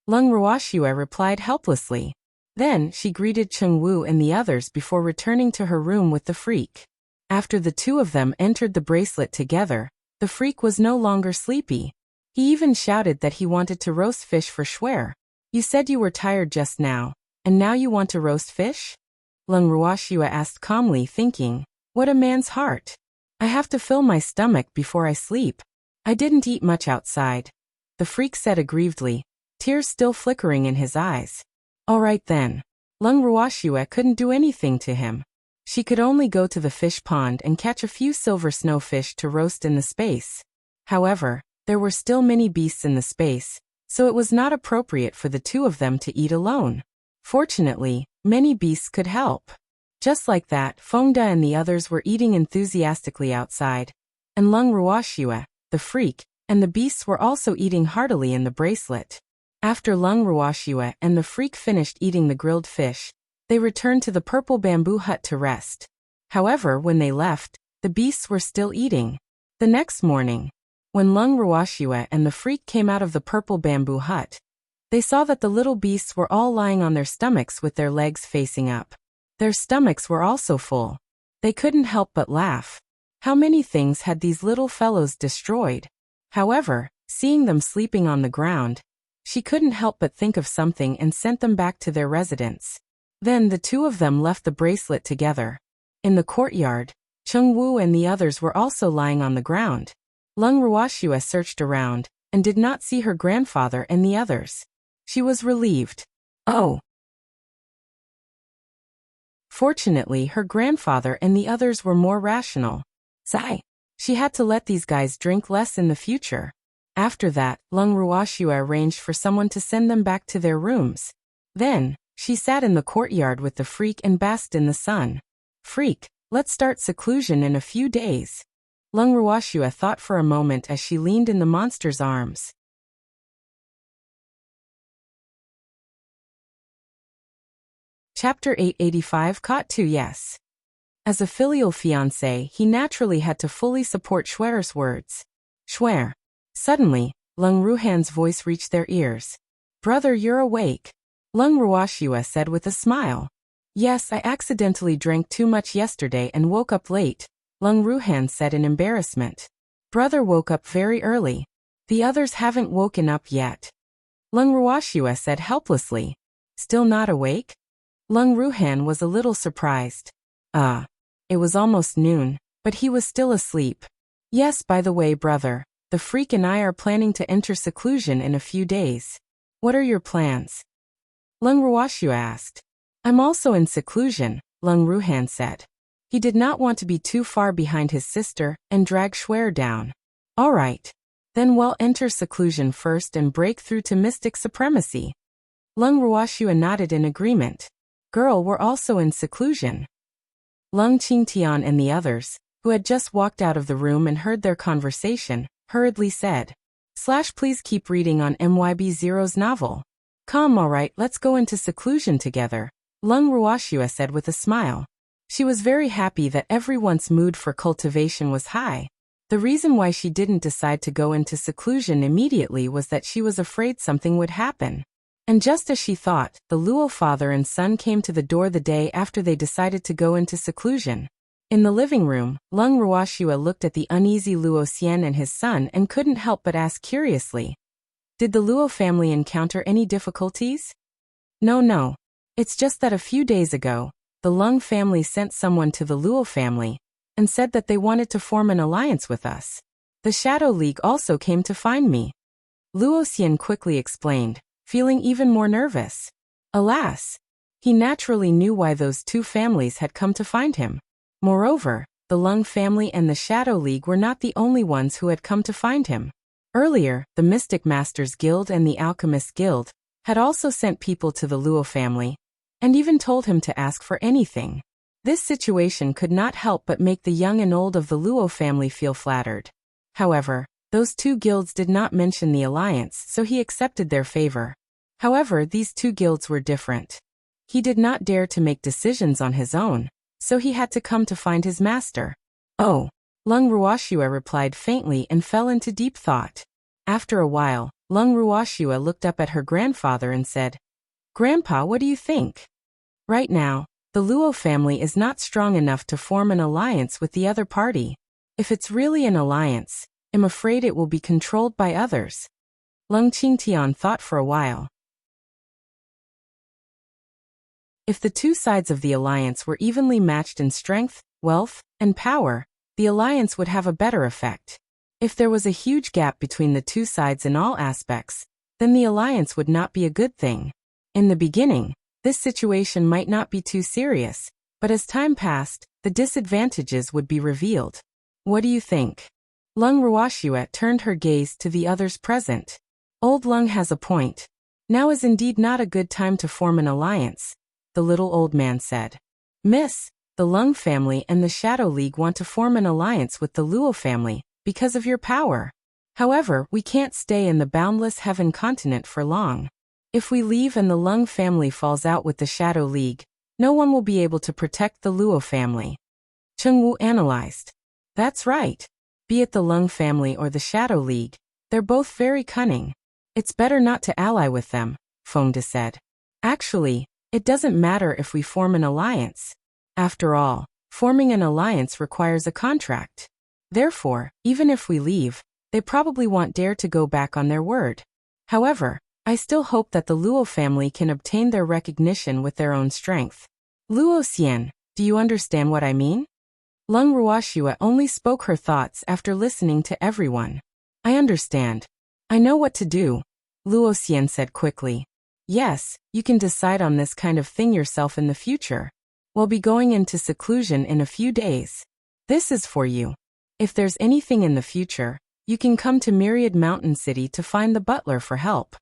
Lung Ruoxua replied helplessly. Then, she greeted Cheng Wu and the others before returning to her room with the freak. After the two of them entered the bracelet together, the freak was no longer sleepy. He even shouted that he wanted to roast fish for Schwer. You said you were tired just now, and now you want to roast fish? Leng Ruoxue asked calmly, thinking, what a man's heart. I have to fill my stomach before I sleep. I didn't eat much outside. The freak said aggrievedly, tears still flickering in his eyes. All right then. Leng Ruoxue couldn't do anything to him. She could only go to the fish pond and catch a few silver snowfish to roast in the space. However, there were still many beasts in the space, so it was not appropriate for the two of them to eat alone. Fortunately, many beasts could help. Just like that, Fengde and the others were eating enthusiastically outside, and Leng Ruoxue, the freak, and the beasts were also eating heartily in the bracelet. After Leng Ruoxue and the freak finished eating the grilled fish, they returned to the purple bamboo hut to rest. However, when they left, the beasts were still eating. The next morning, when Leng Ruoxue and the freak came out of the purple bamboo hut, they saw that the little beasts were all lying on their stomachs with their legs facing up. Their stomachs were also full. They couldn't help but laugh. How many things had these little fellows destroyed? However, seeing them sleeping on the ground, she couldn't help but think of something and sent them back to their residence. Then the two of them left the bracelet together. In the courtyard, Cheng Wu and the others were also lying on the ground. Leng Ruoxue searched around, and did not see her grandfather and the others. She was relieved. Oh! Fortunately, her grandfather and the others were more rational. Sigh. She had to let these guys drink less in the future. After that, Leng Ruoxue arranged for someone to send them back to their rooms. Then, she sat in the courtyard with the freak and basked in the sun. Freak, let's start seclusion in a few days. Leng Ruoxue thought for a moment as she leaned in the monster's arms. Chapter 885 Caught 2 Yes. As a filial fiancé, he naturally had to fully support Schwer's words. Schwer. Suddenly, Leng Ruhan's voice reached their ears. Brother, you're awake. Leng Ruoxue said with a smile. Yes, I accidentally drank too much yesterday and woke up late, Leng Ruhan said in embarrassment. Brother woke up very early. The others haven't woken up yet. Leng Ruoxue said helplessly. Still not awake? Leng Ruhan was a little surprised. It was almost noon, but he was still asleep. Yes, by the way, brother, the freak and I are planning to enter seclusion in a few days. What are your plans? Leng Ruoxue asked. I'm also in seclusion, Leng Ruhan said. He did not want to be too far behind his sister and drag Schwer down. All right. Then we'll enter seclusion first and break through to mystic supremacy. Leng Ruoxue nodded in agreement. Girl, we're also in seclusion. Leng Qingtian and the others, who had just walked out of the room and heard their conversation, hurriedly said. Please keep reading on MYB0's novel. Come, all right, let's go into seclusion together, Leng Ruoxue said with a smile. She was very happy that everyone's mood for cultivation was high. The reason why she didn't decide to go into seclusion immediately was that she was afraid something would happen. And just as she thought, the Luo father and son came to the door the day after they decided to go into seclusion. In the living room, Leng Ruoxue looked at the uneasy Luo Xian and his son and couldn't help but ask curiously. Did the Luo family encounter any difficulties? No. It's just that a few days ago, the Leng family sent someone to the Luo family and said that they wanted to form an alliance with us. The Shadow League also came to find me. Luo Xian quickly explained, feeling even more nervous. Alas! He naturally knew why those two families had come to find him. Moreover, the Leng family and the Shadow League were not the only ones who had come to find him. Earlier, the Mystic Masters Guild and the Alchemist Guild had also sent people to the Luo family, and even told him to ask for anything. This situation could not help but make the young and old of the Luo family feel flattered. However, those two guilds did not mention the alliance, so he accepted their favor. However, these two guilds were different. He did not dare to make decisions on his own, so he had to come to find his master. Oh, Leng Ruoxue replied faintly and fell into deep thought. After a while, Leng Ruoxue looked up at her grandfather and said, Grandpa, what do you think? Right now, the Luo family is not strong enough to form an alliance with the other party. If it's really an alliance, I'm afraid it will be controlled by others. Lung Qingtian thought for a while. If the two sides of the alliance were evenly matched in strength, wealth, and power, the alliance would have a better effect. If there was a huge gap between the two sides in all aspects, then the alliance would not be a good thing. In the beginning, this situation might not be too serious, but as time passed, the disadvantages would be revealed. What do you think? Lung Ruoxue turned her gaze to the others present. Old Lung has a point. Now is indeed not a good time to form an alliance, the little old man said. Miss, the Lung family and the Shadow League want to form an alliance with the Luo family, because of your power. However, we can't stay in the boundless heaven continent for long. If we leave and the Lung family falls out with the Shadow League, no one will be able to protect the Luo family. Cheng Wu analyzed. That's right. Be it the Lung family or the Shadow League, they're both very cunning. It's better not to ally with them, Fengde said. Actually, it doesn't matter if we form an alliance. After all, forming an alliance requires a contract. Therefore, even if we leave, they probably won't dare to go back on their word. However, I still hope that the Luo family can obtain their recognition with their own strength. Luo Xian, do you understand what I mean? Lung Ruoxue only spoke her thoughts after listening to everyone. I understand. I know what to do, Luo Xian said quickly. Yes, you can decide on this kind of thing yourself in the future. We'll be going into seclusion in a few days. This is for you. If there's anything in the future, you can come to Myriad Mountain City to find the butler for help.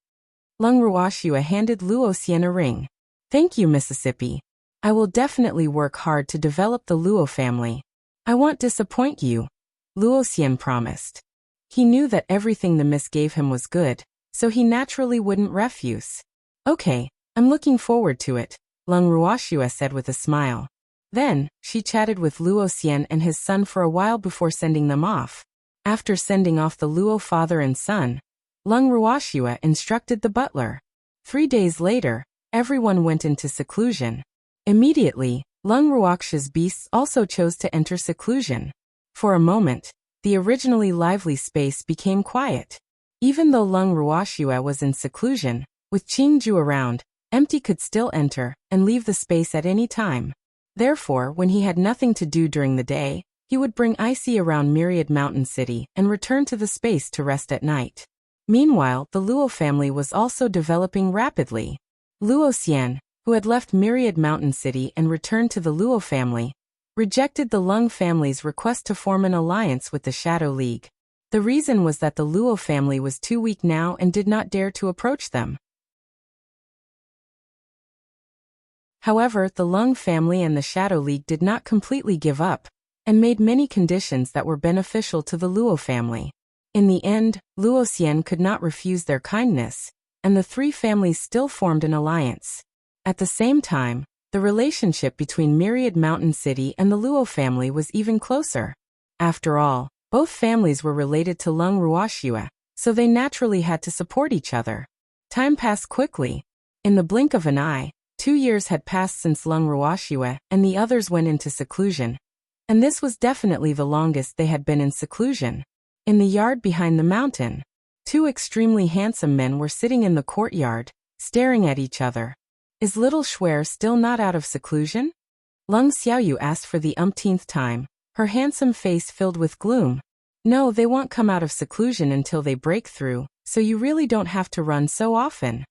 Lung Ruoxue handed Luo Xian a ring. Thank you, Mississippi. I will definitely work hard to develop the Luo family. I won't disappoint you, Luo Xian promised. He knew that everything the miss gave him was good, so he naturally wouldn't refuse. Okay, I'm looking forward to it, Lung Ruoxue said with a smile. Then, she chatted with Luo Xian and his son for a while before sending them off. After sending off the Luo father and son, Lung Ruoxue instructed the butler. 3 days later, everyone went into seclusion. Immediately, Lung Ruoxue's beasts also chose to enter seclusion. For a moment, the originally lively space became quiet. Even though Lung Ruoxue was in seclusion, with Qingju around, Empty could still enter and leave the space at any time. Therefore, when he had nothing to do during the day, he would bring Icy around Myriad Mountain City and return to the space to rest at night. Meanwhile, the Luo family was also developing rapidly. Luo Xian, who had left Myriad Mountain City and returned to the Luo family, rejected the Lung family's request to form an alliance with the Shadow League. The reason was that the Luo family was too weak now and did not dare to approach them. However, the Lung family and the Shadow League did not completely give up, and made many conditions that were beneficial to the Luo family. In the end, Luo Xian could not refuse their kindness, and the three families still formed an alliance. At the same time, the relationship between Myriad Mountain City and the Luo family was even closer. After all, both families were related to Lung Ruoxue, so they naturally had to support each other. Time passed quickly. In the blink of an eye, 2 years had passed since Lung Ruoxue and the others went into seclusion. And this was definitely the longest they had been in seclusion. In the yard behind the mountain, 2 extremely handsome men were sitting in the courtyard, staring at each other. Is little Schwer still not out of seclusion? Lung Xiaoyu asked for the umpteenth time, her handsome face filled with gloom. No, they won't come out of seclusion until they break through, so you really don't have to run so often.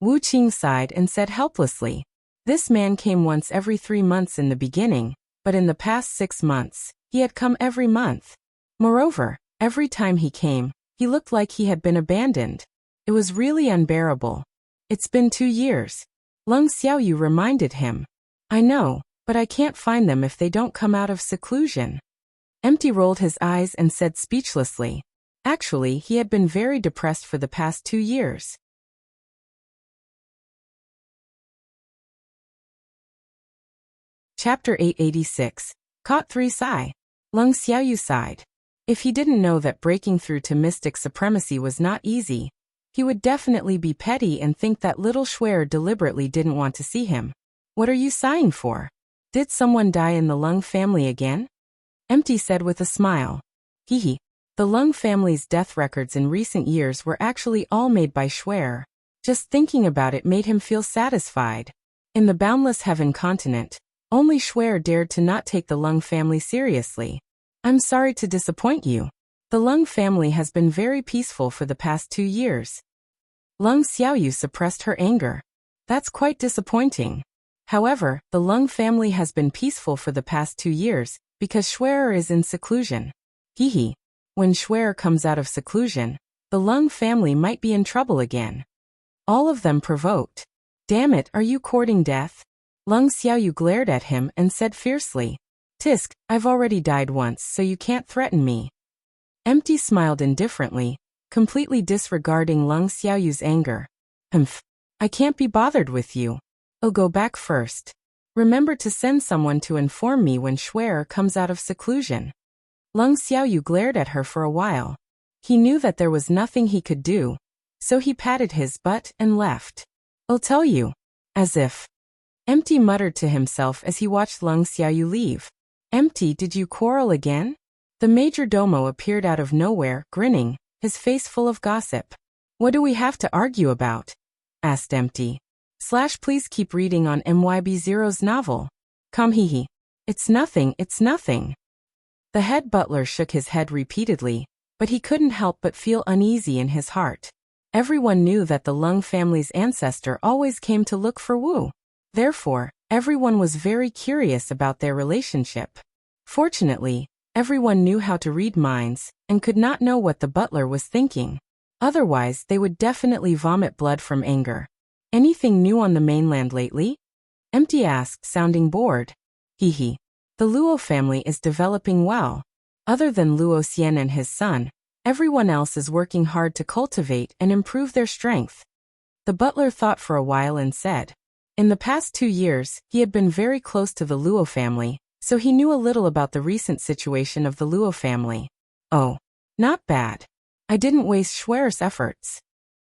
Wu Qing sighed and said helplessly. This man came once every 3 months in the beginning, but in the past 6 months, he had come every month. Moreover, every time he came, he looked like he had been abandoned. It was really unbearable. It's been 2 years. Lung Xiaoyu reminded him. I know, but I can't find them if they don't come out of seclusion. Empty rolled his eyes and said speechlessly. Actually, he had been very depressed for the past 2 years. Chapter 886. Caught 3 Sai. Lung Xiaoyu sighed. If he didn't know that breaking through to mystic supremacy was not easy, He would definitely be petty and think that little Schwer deliberately didn't want to see him. What are you sighing for? Did someone die in the Lung family again? Empty said with a smile. Hehe. The Lung family's death records in recent years were actually all made by Schwer. Just thinking about it made him feel satisfied. In the boundless heaven continent, only Schwer dared to not take the Lung family seriously. I'm sorry to disappoint you. The Lung family has been very peaceful for the past 2 years. Lung Xiaoyu suppressed her anger. That's quite disappointing. However, the Lung family has been peaceful for the past 2 years, because Schwer is in seclusion. Hehe. When Schwer comes out of seclusion, the Lung family might be in trouble again. All of them provoked. Damn it, are you courting death? Lung Xiaoyu glared at him and said fiercely. Tisk, I've already died once, so you can't threaten me. Empty smiled indifferently, completely disregarding Lung Xiaoyu's anger. Humph. I can't be bothered with you. I'll go back first. Remember to send someone to inform me when Schwer comes out of seclusion. Lung Xiaoyu glared at her for a while. He knew that there was nothing he could do, so he patted his butt and left. I'll tell you. As if. Empty muttered to himself as he watched Lung Xiaoyu leave. Empty, did you quarrel again? The major domo appeared out of nowhere, grinning, his face full of gossip. What do we have to argue about? Asked Empty. Please keep reading on MYB0's novel. Come hehe. It's nothing, it's nothing. The head butler shook his head repeatedly, but he couldn't help but feel uneasy in his heart. Everyone knew that the Lung family's ancestor always came to look for Wu. Therefore, everyone was very curious about their relationship. Fortunately, everyone knew how to read minds, and could not know what the butler was thinking. Otherwise, they would definitely vomit blood from anger. Anything new on the mainland lately? Empty asked, sounding bored. Hehe. The Luo family is developing well. Other than Luo Xian and his son, everyone else is working hard to cultivate and improve their strength. The butler thought for a while and said. In the past 2 years, he had been very close to the Luo family, so he knew a little about the recent situation of the Luo family. Oh. Not bad. I didn't waste Schwer's efforts.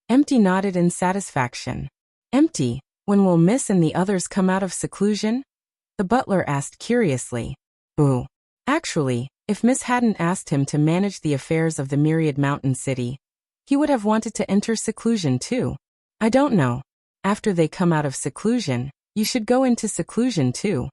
Empty nodded in satisfaction. Empty, when will Miss and the others come out of seclusion? The butler asked curiously. Boo. Actually, if Miss hadn't asked him to manage the affairs of the Myriad Mountain City, he would have wanted to enter seclusion too. I don't know. After they come out of seclusion, you should go into seclusion too.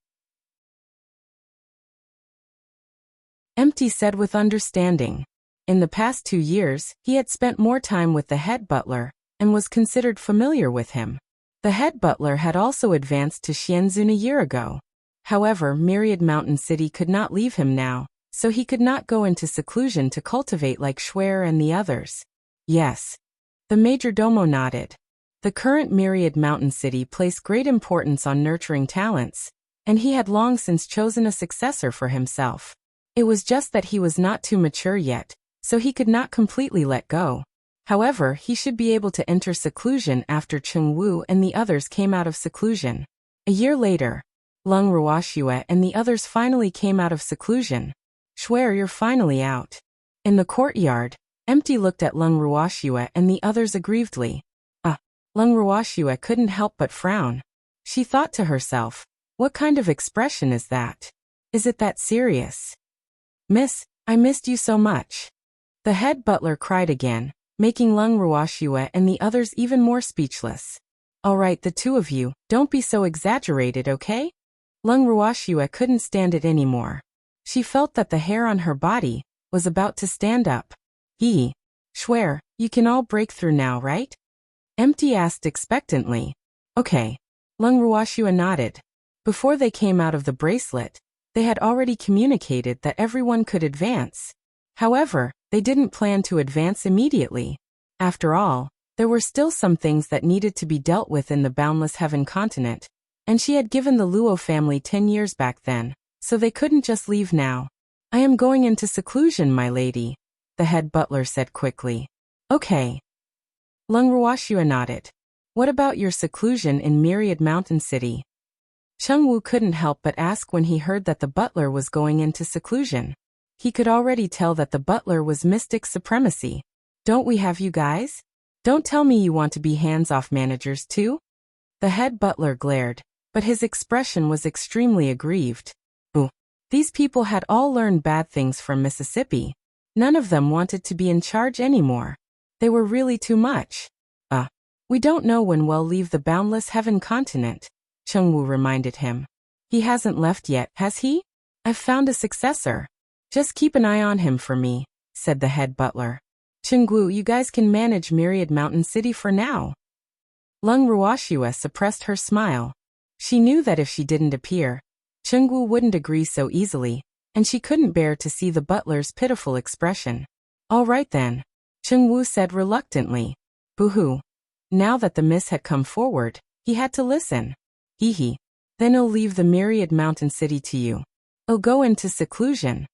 Empty said with understanding. In the past 2 years, he had spent more time with the head butler, and was considered familiar with him. The head butler had also advanced to Xianzun a year ago. However, Myriad Mountain City could not leave him now, so he could not go into seclusion to cultivate like Schwer and the others. Yes. The major domo nodded. The current Myriad Mountain City placed great importance on nurturing talents, and he had long since chosen a successor for himself. It was just that he was not too mature yet, so he could not completely let go. However, he should be able to enter seclusion after Cheng Wu and the others came out of seclusion. A year later, Lung Ruoxue and the others finally came out of seclusion. Schwer, you're finally out. In the courtyard, Empty looked at Lung Ruoxue and the others aggrievedly. Lung Ruoxue couldn't help but frown. She thought to herself, what kind of expression is that? Is it that serious? Miss, I missed you so much. The head butler cried again, making Lung Ruoxue and the others even more speechless. All right, the two of you, don't be so exaggerated, okay? Lung Ruoxue couldn't stand it anymore. She felt that the hair on her body was about to stand up. Schwer, you can all break through now, right? Empty asked expectantly. Okay. Lung Ruoxue nodded. Before they came out of the bracelet, they had already communicated that everyone could advance. However, they didn't plan to advance immediately. After all, there were still some things that needed to be dealt with in the boundless heaven continent, and she had given the Luo family 10 years back then, so they couldn't just leave now. I am going into seclusion, my lady, the head butler said quickly. Okay. Lung Ruoxue nodded. What about your seclusion in Myriad Mountain City? Cheng Wu couldn't help but ask when he heard that the butler was going into seclusion. He could already tell that the butler was mystic supremacy. Don't we have you guys? Don't tell me you want to be hands-off managers too? The head butler glared, but his expression was extremely aggrieved. Ooh. These people had all learned bad things from Mississippi. None of them wanted to be in charge anymore. They were really too much. We don't know when we'll leave the boundless heaven continent, Chengwu reminded him. He hasn't left yet, has he? I've found a successor. Just keep an eye on him for me, said the head butler. Chengwu, you guys can manage Myriad Mountain City for now. Lung Ruoxue suppressed her smile. She knew that if she didn't appear, Chengwu wouldn't agree so easily, and she couldn't bear to see the butler's pitiful expression. All right then, Chengwu said reluctantly. Boo-hoo. Now that the miss had come forward, he had to listen. Hee. Then I'll leave the Myriad Mountain City to you. I'll go into seclusion.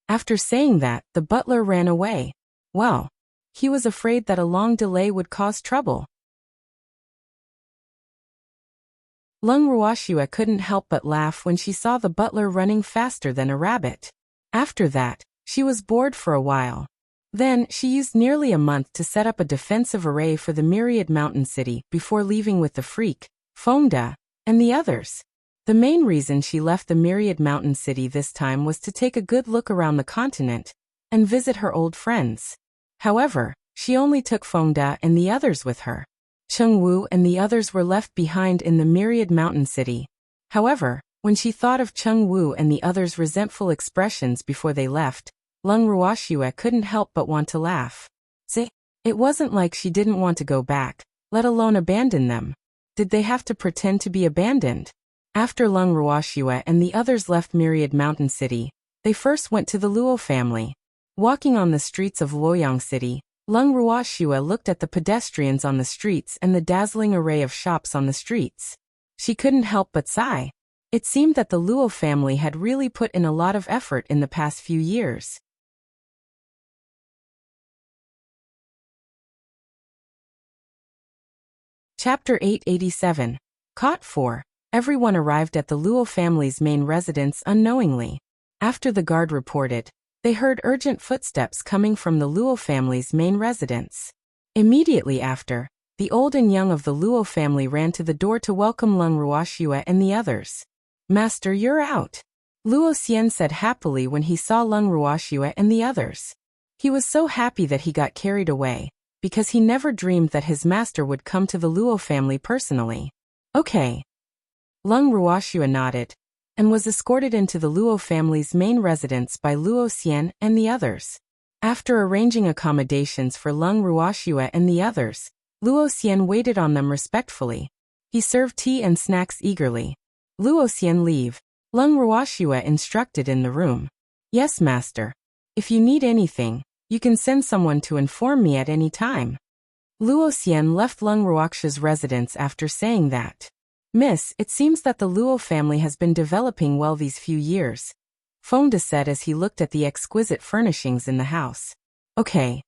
After saying that, the butler ran away. Well, he was afraid that a long delay would cause trouble. Lung Ruoxue couldn't help but laugh when she saw the butler running faster than a rabbit. After that, she was bored for a while. Then, she used nearly a month to set up a defensive array for the Myriad Mountain City before leaving with the freak, Fengda, and the others. The main reason she left the Myriad Mountain City this time was to take a good look around the continent and visit her old friends. However, she only took Fengda and the others with her. Chengwu and the others were left behind in the Myriad Mountain City. However, when she thought of Chengwu and the others' resentful expressions before they left, Lung Ruoxue couldn't help but want to laugh. See, it wasn't like she didn't want to go back, let alone abandon them. Did they have to pretend to be abandoned? After Lung Ruoxue and the others left Myriad Mountain City, they first went to the Luo family. Walking on the streets of Luoyang City, Lung Ruoxue looked at the pedestrians on the streets and the dazzling array of shops on the streets. She couldn't help but sigh. It seemed that the Luo family had really put in a lot of effort in the past few years. Chapter 887. Caught 4. Everyone arrived at the Luo family's main residence unknowingly. After the guard reported, they heard urgent footsteps coming from the Luo family's main residence. Immediately after, the old and young of the Luo family ran to the door to welcome Lung Ruoxue and the others. Master, you're out, Luo Xian said happily when he saw Lung Ruoxue and the others. He was so happy that he got carried away, because he never dreamed that his master would come to the Luo family personally. Okay. Lung Ruoxue nodded, and was escorted into the Luo family's main residence by Luo Xian and the others. After arranging accommodations for Lung Ruoxue and the others, Luo Xian waited on them respectfully. He served tea and snacks eagerly. Luo Xian leave. Lung Ruoxue instructed in the room. Yes, master. If you need anything, you can send someone to inform me at any time. Luo Xian left Lung Ruoxue's residence after saying that. Miss, it seems that the Luo family has been developing well these few years, Fengda said as he looked at the exquisite furnishings in the house. Okay.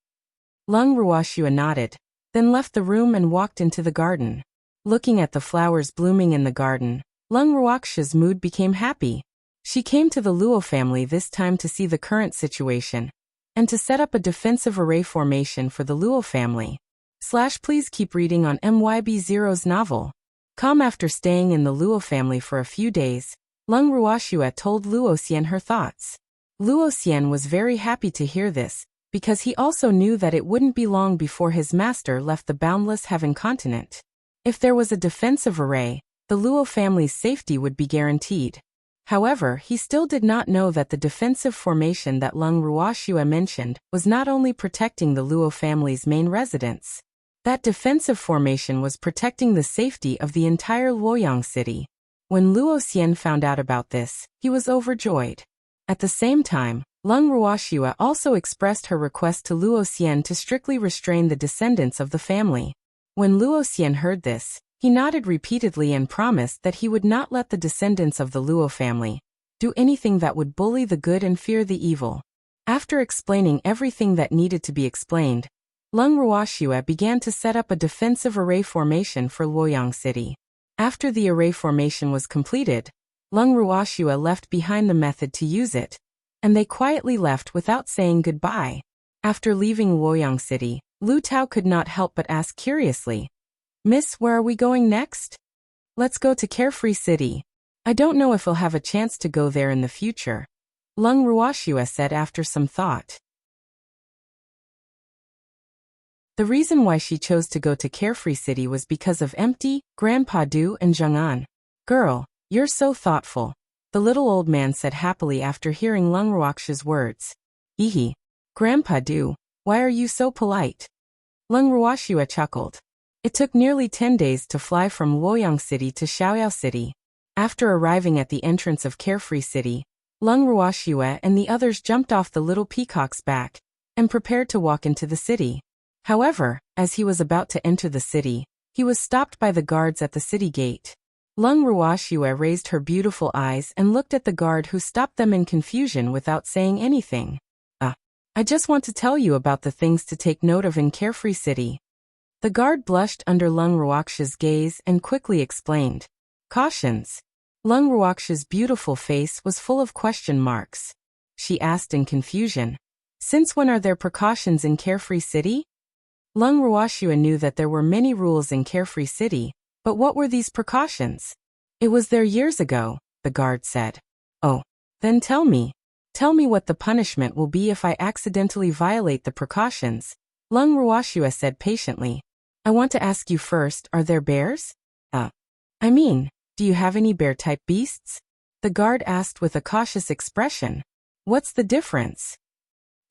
Lung Ruoxue nodded, then left the room and walked into the garden. Looking at the flowers blooming in the garden, Lung Ruoxue's mood became happy. She came to the Luo family this time to see the current situation, and to set up a defensive array formation for the Luo family. Please keep reading on MYB0's novel. After staying in the Luo family for a few days, Lung Ruoxue told Luo Xian her thoughts. Luo Xian was very happy to hear this, because he also knew that it wouldn't be long before his master left the boundless heaven continent. If there was a defensive array, the Luo family's safety would be guaranteed. However, he still did not know that the defensive formation that Lung Ruoxue mentioned was not only protecting the Luo family's main residence. That defensive formation was protecting the safety of the entire Luoyang city. When Luo Xian found out about this, he was overjoyed. At the same time, Lung Ruoxue also expressed her request to Luo Xian to strictly restrain the descendants of the family. When Luo Xian heard this, he nodded repeatedly and promised that he would not let the descendants of the Luo family do anything that would bully the good and fear the evil. After explaining everything that needed to be explained, Lung Ruoxue began to set up a defensive array formation for Luoyang City. After the array formation was completed, Lung Ruoxue left behind the method to use it, and they quietly left without saying goodbye. After leaving Luoyang City, Lu Tao could not help but ask curiously, Miss, where are we going next? Let's go to Carefree City. I don't know if we'll have a chance to go there in the future, Lung Ruoxue said after some thought. The reason why she chose to go to Carefree City was because of Empty, Grandpa Du and Zheng An. Girl, you're so thoughtful, the little old man said happily after hearing Lung Ruoxue's words. Ehe. Grandpa Du, why are you so polite? Lung Ruoxue chuckled. It took nearly 10 days to fly from Luoyang City to Xiaoyao City. After arriving at the entrance of Carefree City, Lung Ruoxue and the others jumped off the little peacock's back and prepared to walk into the city. However, as he was about to enter the city, he was stopped by the guards at the city gate. Lung Ruoxue raised her beautiful eyes and looked at the guard, who stopped them in confusion without saying anything. I just want to tell you about the things to take note of in Carefree City. The guard blushed under Lung Ruoxue's gaze and quickly explained. Cautions. Lung Ruoxue's beautiful face was full of question marks. She asked in confusion, Since when are there precautions in Carefree City? Lung Ruoxue knew that there were many rules in Carefree City, but what were these precautions? It was there years ago, the guard said. Oh, then tell me. Tell me what the punishment will be if I accidentally violate the precautions, Lung Ruoxue said patiently. I want to ask you first, are there bears? Do you have any bear-type beasts? The guard asked with a cautious expression. What's the difference?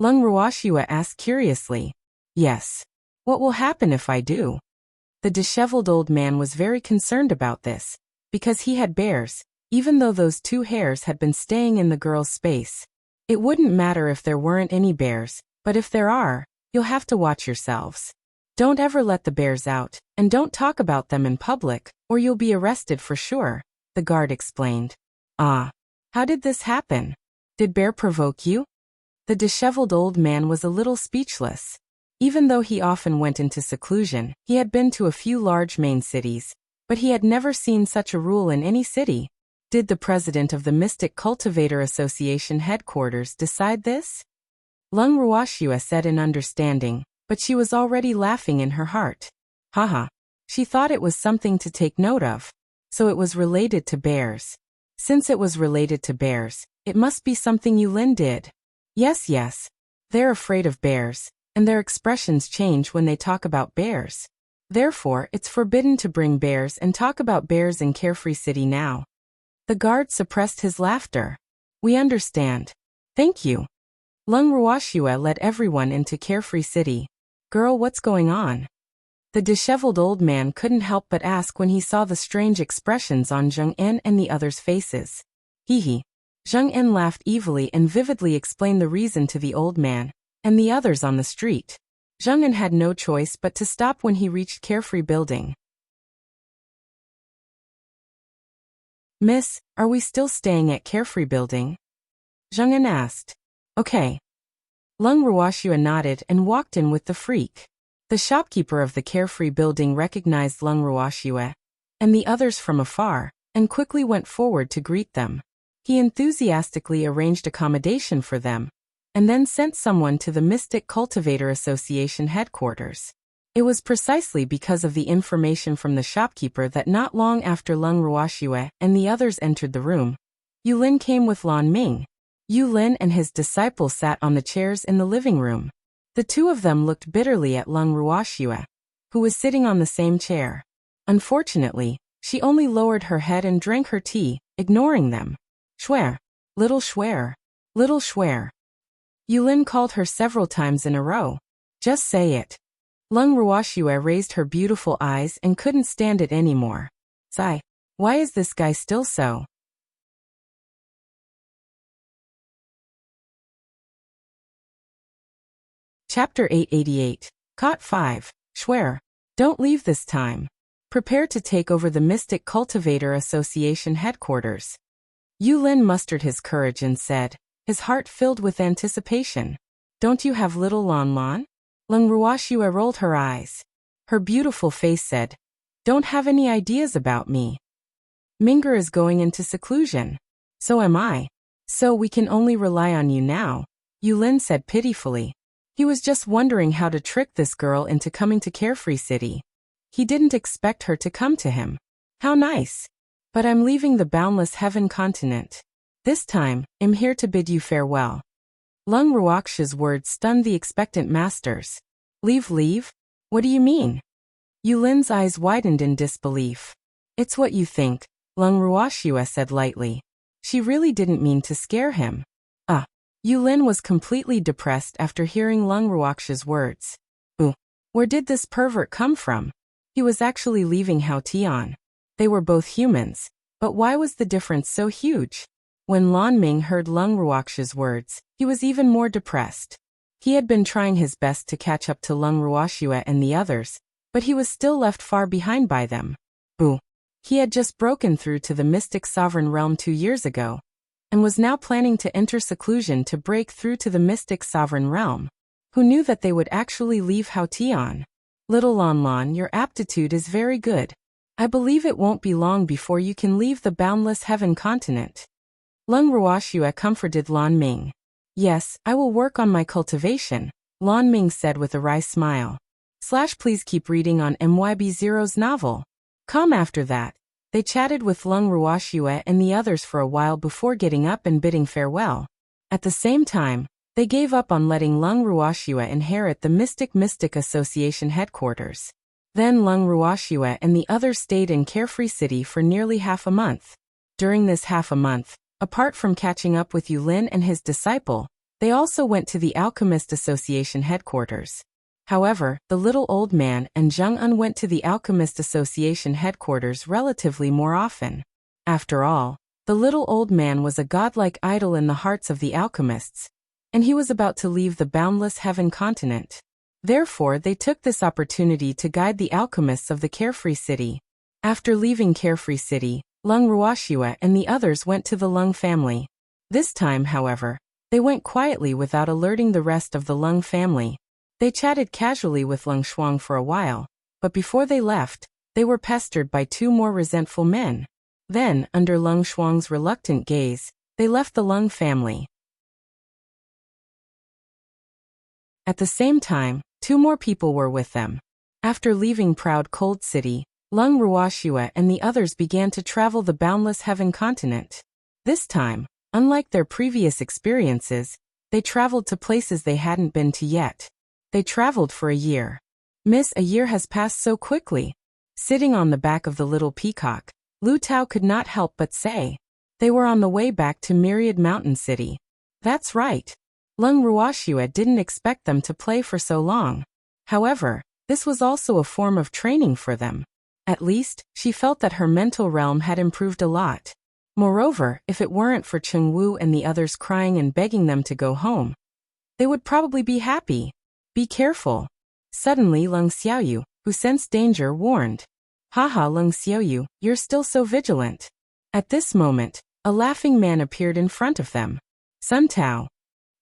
Lung Ruoxue asked curiously. Yes. What will happen if I do? The disheveled old man was very concerned about this, because he had bears, even though those two hares had been staying in the girl's space. It wouldn't matter if there weren't any bears, but if there are, you'll have to watch yourselves. Don't ever let the bears out, and don't talk about them in public, or you'll be arrested for sure, the guard explained. How did this happen? Did bear provoke you? The disheveled old man was a little speechless. Even though he often went into seclusion, he had been to a few large main cities, but he had never seen such a rule in any city. Did the president of the Mystic Cultivator Association headquarters decide this? Lung Ruoxue said in understanding, but she was already laughing in her heart. Haha. She thought it was something to take note of. So it was related to bears. Since it was related to bears, it must be something Yulin did. Yes. They're afraid of bears, and their expressions change when they talk about bears. Therefore, it's forbidden to bring bears and talk about bears in Carefree City now. The guard suppressed his laughter. We understand. Thank you. Lung Ruoxue led everyone into Carefree City. Girl, what's going on? The disheveled old man couldn't help but ask when he saw the strange expressions on Zheng En and the others' faces. Hehe. Zheng En laughed evilly and vividly explained the reason to the old man and the others on the street. Zheng En had no choice but to stop when he reached Carefree Building. Miss, are we still staying at Carefree Building? Zheng En asked. Okay. Lung Ruoxue nodded and walked in with the freak. The shopkeeper of the Carefree Building recognized Lung Ruoxue and the others from afar, and quickly went forward to greet them. He enthusiastically arranged accommodation for them, and then sent someone to the Mystic Cultivator Association headquarters. It was precisely because of the information from the shopkeeper that not long after Lung Ruoxue and the others entered the room, Yulin came with Lan Ming. Yulin and his disciple sat on the chairs in the living room. The two of them looked bitterly at Lung Ruoxue, who was sitting on the same chair. Unfortunately, she only lowered her head and drank her tea, ignoring them. Schwer. Little Schwer. Little Schwer. Yulin called her several times in a row. Just say it. Lung Ruoxue raised her beautiful eyes and couldn't stand it anymore. Sigh. Why is this guy still so? Chapter 888. Caught 5. Schwer. Don't leave this time. Prepare to take over the Mystic Cultivator Association headquarters. Yulin mustered his courage and said, his heart filled with anticipation. Don't you have little Lan Lan? Lung Ruoxue rolled her eyes. Her beautiful face said, don't have any ideas about me. Minger is going into seclusion. So am I. So we can only rely on you now, Yulin said pitifully. He was just wondering how to trick this girl into coming to Carefree City. He didn't expect her to come to him. How nice. But I'm leaving the boundless heaven continent. This time, I'm here to bid you farewell. Lung Ruoxia's words stunned the expectant masters. Leave? What do you mean? Yulin's eyes widened in disbelief. It's what you think, Lung Ruoxia said lightly. She really didn't mean to scare him. Yulin was completely depressed after hearing Lung Ruoxia's words. Where did this pervert come from? He was actually leaving Hao Tian. They were both humans, but why was the difference so huge? When Lan Ming heard Lung Ruoxia's words, he was even more depressed. He had been trying his best to catch up to Lung Ruoxia and the others, but he was still left far behind by them. He had just broken through to the Mystic Sovereign Realm 2 years ago, and was now planning to enter seclusion to break through to the Mystic Sovereign Realm. Who knew that they would actually leave Hao Tian? Little Lan, your aptitude is very good. I believe it won't be long before you can leave the boundless heaven continent. Lung Ruoxia comforted Lan Ming. Yes, I will work on my cultivation, Lan Ming said with a wry smile. Please keep reading on MYB0's novel. After that, they chatted with Lung Ruoxia and the others for a while before getting up and bidding farewell. At the same time, they gave up on letting Lung Ruoxia inherit the Mystic Association headquarters. Then Lung Ruoxia and the others stayed in Carefree City for nearly half a month. During this half a month, apart from catching up with Yulin and his disciple, they also went to the Alchemist Association headquarters. However, the little old man and Zheng En went to the Alchemist Association headquarters relatively more often. After all, the little old man was a godlike idol in the hearts of the alchemists, and he was about to leave the boundless heaven continent. Therefore, they took this opportunity to guide the alchemists of the Carefree City. After leaving Carefree City, Lung Ruoxia and the others went to the Lung family. This time, however, they went quietly without alerting the rest of the Lung family. They chatted casually with Lung Shuang for a while, but before they left, they were pestered by 2 more resentful men. Then, under Lung Shuang's reluctant gaze, they left the Lung family. At the same time, 2 more people were with them. After leaving proud Cold City, Lung Ruoxia and the others began to travel the boundless heaven continent. This time, unlike their previous experiences, they traveled to places they hadn't been to yet. They traveled for a year. A year has passed so quickly. Sitting on the back of the little peacock, Lu Tao could not help but say. They were on the way back to Myriad Mountain City. That's right. Lung Ruoxia didn't expect them to play for so long. However, this was also a form of training for them. At least, she felt that her mental realm had improved a lot. Moreover, if it weren't for Cheng Wu and the others crying and begging them to go home, they would probably be happy. Be careful. Suddenly Lung Xiaoyu, who sensed danger, warned. Haha, Lung Xiaoyu, you're still so vigilant. At this moment, a laughing man appeared in front of them. Sun Tao.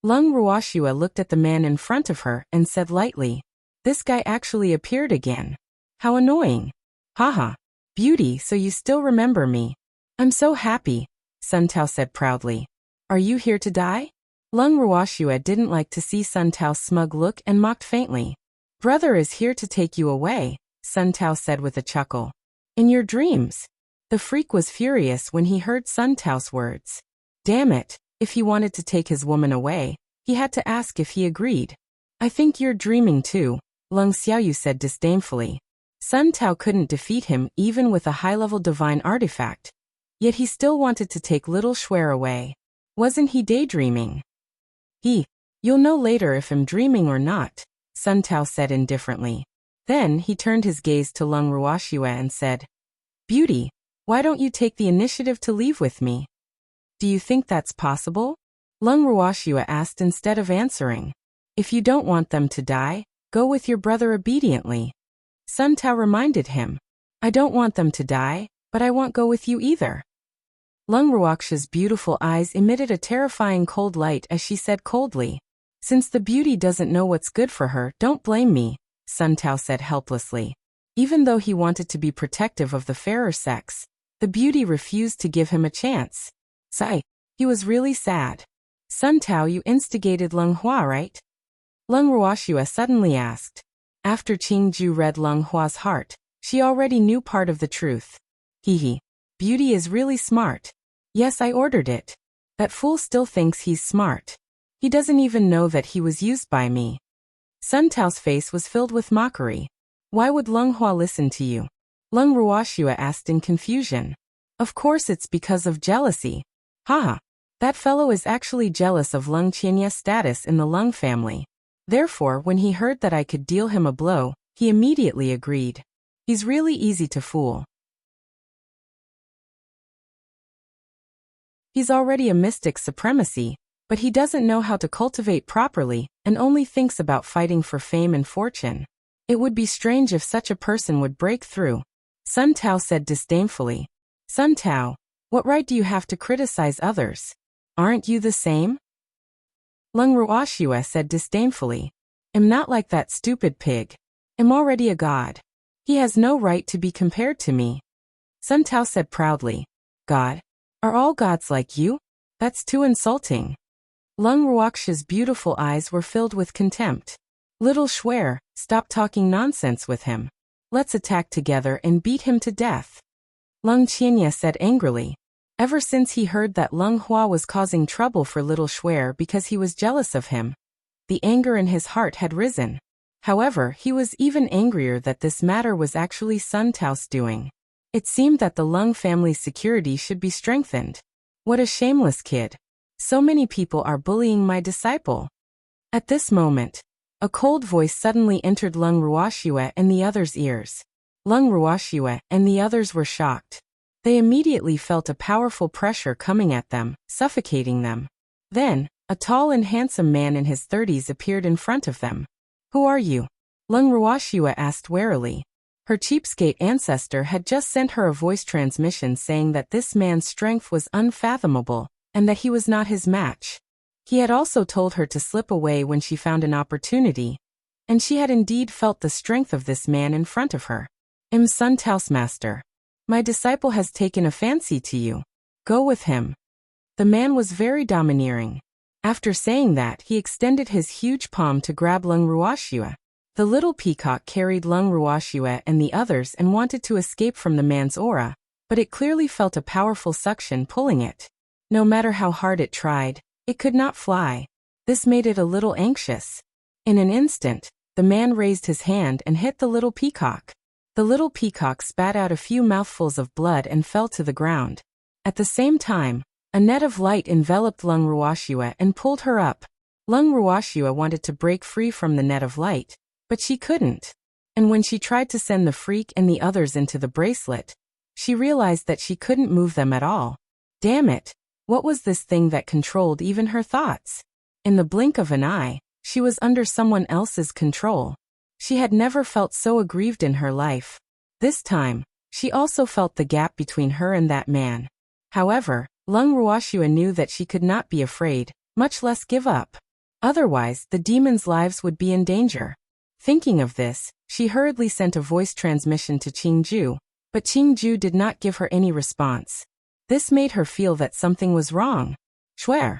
Lung Ruoxia looked at the man in front of her and said lightly, this guy actually appeared again. How annoying. Haha. Beauty, so you still remember me. I'm so happy, Sun Tao said proudly. Are you here to die? Lung Ruoxia didn't like to see Sun Tao's smug look and mocked faintly. Brother is here to take you away, Sun Tao said with a chuckle. In your dreams. The freak was furious when he heard Sun Tao's words. Damn it, if he wanted to take his woman away, he had to ask if he agreed. I think you're dreaming too, Lung Xiaoyu said disdainfully. Sun Tao couldn't defeat him even with a high-level divine artifact. Yet he still wanted to take little Shuer away. Wasn't he daydreaming? You'll know later if I'm dreaming or not, Sun Tao said indifferently. Then he turned his gaze to Lung Ruoxia and said, Beauty, why don't you take the initiative to leave with me? Do you think that's possible? Lung Ruoxia asked instead of answering. If you don't want them to die, go with your brother obediently. Sun Tao reminded him. I don't want them to die, but I won't go with you either. Lung Ruoxia's beautiful eyes emitted a terrifying cold light as she said coldly. Since the beauty doesn't know what's good for her, don't blame me, Sun Tao said helplessly. Even though he wanted to be protective of the fairer sex, the beauty refused to give him a chance. Sigh. He was really sad. Sun Tao, you instigated Lung Hua, right? Lung Ruoxue suddenly asked. After Qingju read Lung Hua's heart, she already knew part of the truth. Hehe. Beauty is really smart. Yes, I ordered it. That fool still thinks he's smart. He doesn't even know that he was used by me. Sun Tao's face was filled with mockery. Why would Lung Hua listen to you? Lung Ruoxue asked in confusion. Of course it's because of jealousy. Haha. That fellow is actually jealous of Lung Qianye's status in the Lung family. Therefore, when he heard that I could deal him a blow, he immediately agreed. He's really easy to fool. He's already a mystic supremacy, but he doesn't know how to cultivate properly and only thinks about fighting for fame and fortune. It would be strange if such a person would break through. Sun Tao said disdainfully. Sun Tao, what right do you have to criticize others? Aren't you the same? Lung Ruoxue said disdainfully. I'm not like that stupid pig. I'm already a god. He has no right to be compared to me. Sun Tao said proudly. God? Are all gods like you? That's too insulting. Lung Ruoxue's beautiful eyes were filled with contempt. Little Schwer, stop talking nonsense with him. Let's attack together and beat him to death. Lung Qianye said angrily. Ever since he heard that Lung Hua was causing trouble for Little Schwer because he was jealous of him, the anger in his heart had risen. However, he was even angrier that this matter was actually Sun Tao's doing. It seemed that the Lung family's security should be strengthened. What a shameless kid. So many people are bullying my disciple. At this moment, a cold voice suddenly entered Lung Ruoxue and the others' ears. Lung Ruoxue and the others were shocked. They immediately felt a powerful pressure coming at them, suffocating them. Then, a tall and handsome man in his 30s appeared in front of them. Who are you? Lung Ruoxue asked warily. Her cheapskate ancestor had just sent her a voice transmission saying that this man's strength was unfathomable, and that he was not his match. He had also told her to slip away when she found an opportunity, and she had indeed felt the strength of this man in front of her. I'm Sun Tao's master. My disciple has taken a fancy to you. Go with him. The man was very domineering. After saying that, he extended his huge palm to grab Lung Ruoxue. The little peacock carried Lung Ruoxue and the others and wanted to escape from the man's aura, but it clearly felt a powerful suction pulling it. No matter how hard it tried, it could not fly. This made it a little anxious. In an instant, the man raised his hand and hit the little peacock. The little peacock spat out a few mouthfuls of blood and fell to the ground. At the same time, a net of light enveloped Lung Ruoxue and pulled her up. Lung Ruoxue wanted to break free from the net of light, but she couldn't. And when she tried to send the freak and the others into the bracelet, she realized that she couldn't move them at all. Damn it! What was this thing that controlled even her thoughts? In the blink of an eye, she was under someone else's control. She had never felt so aggrieved in her life. This time, she also felt the gap between her and that man. However, Lung Ruoxue knew that she could not be afraid, much less give up. Otherwise, the demons' lives would be in danger. Thinking of this, she hurriedly sent a voice transmission to Qingju, but Qingju did not give her any response. This made her feel that something was wrong. Schwer.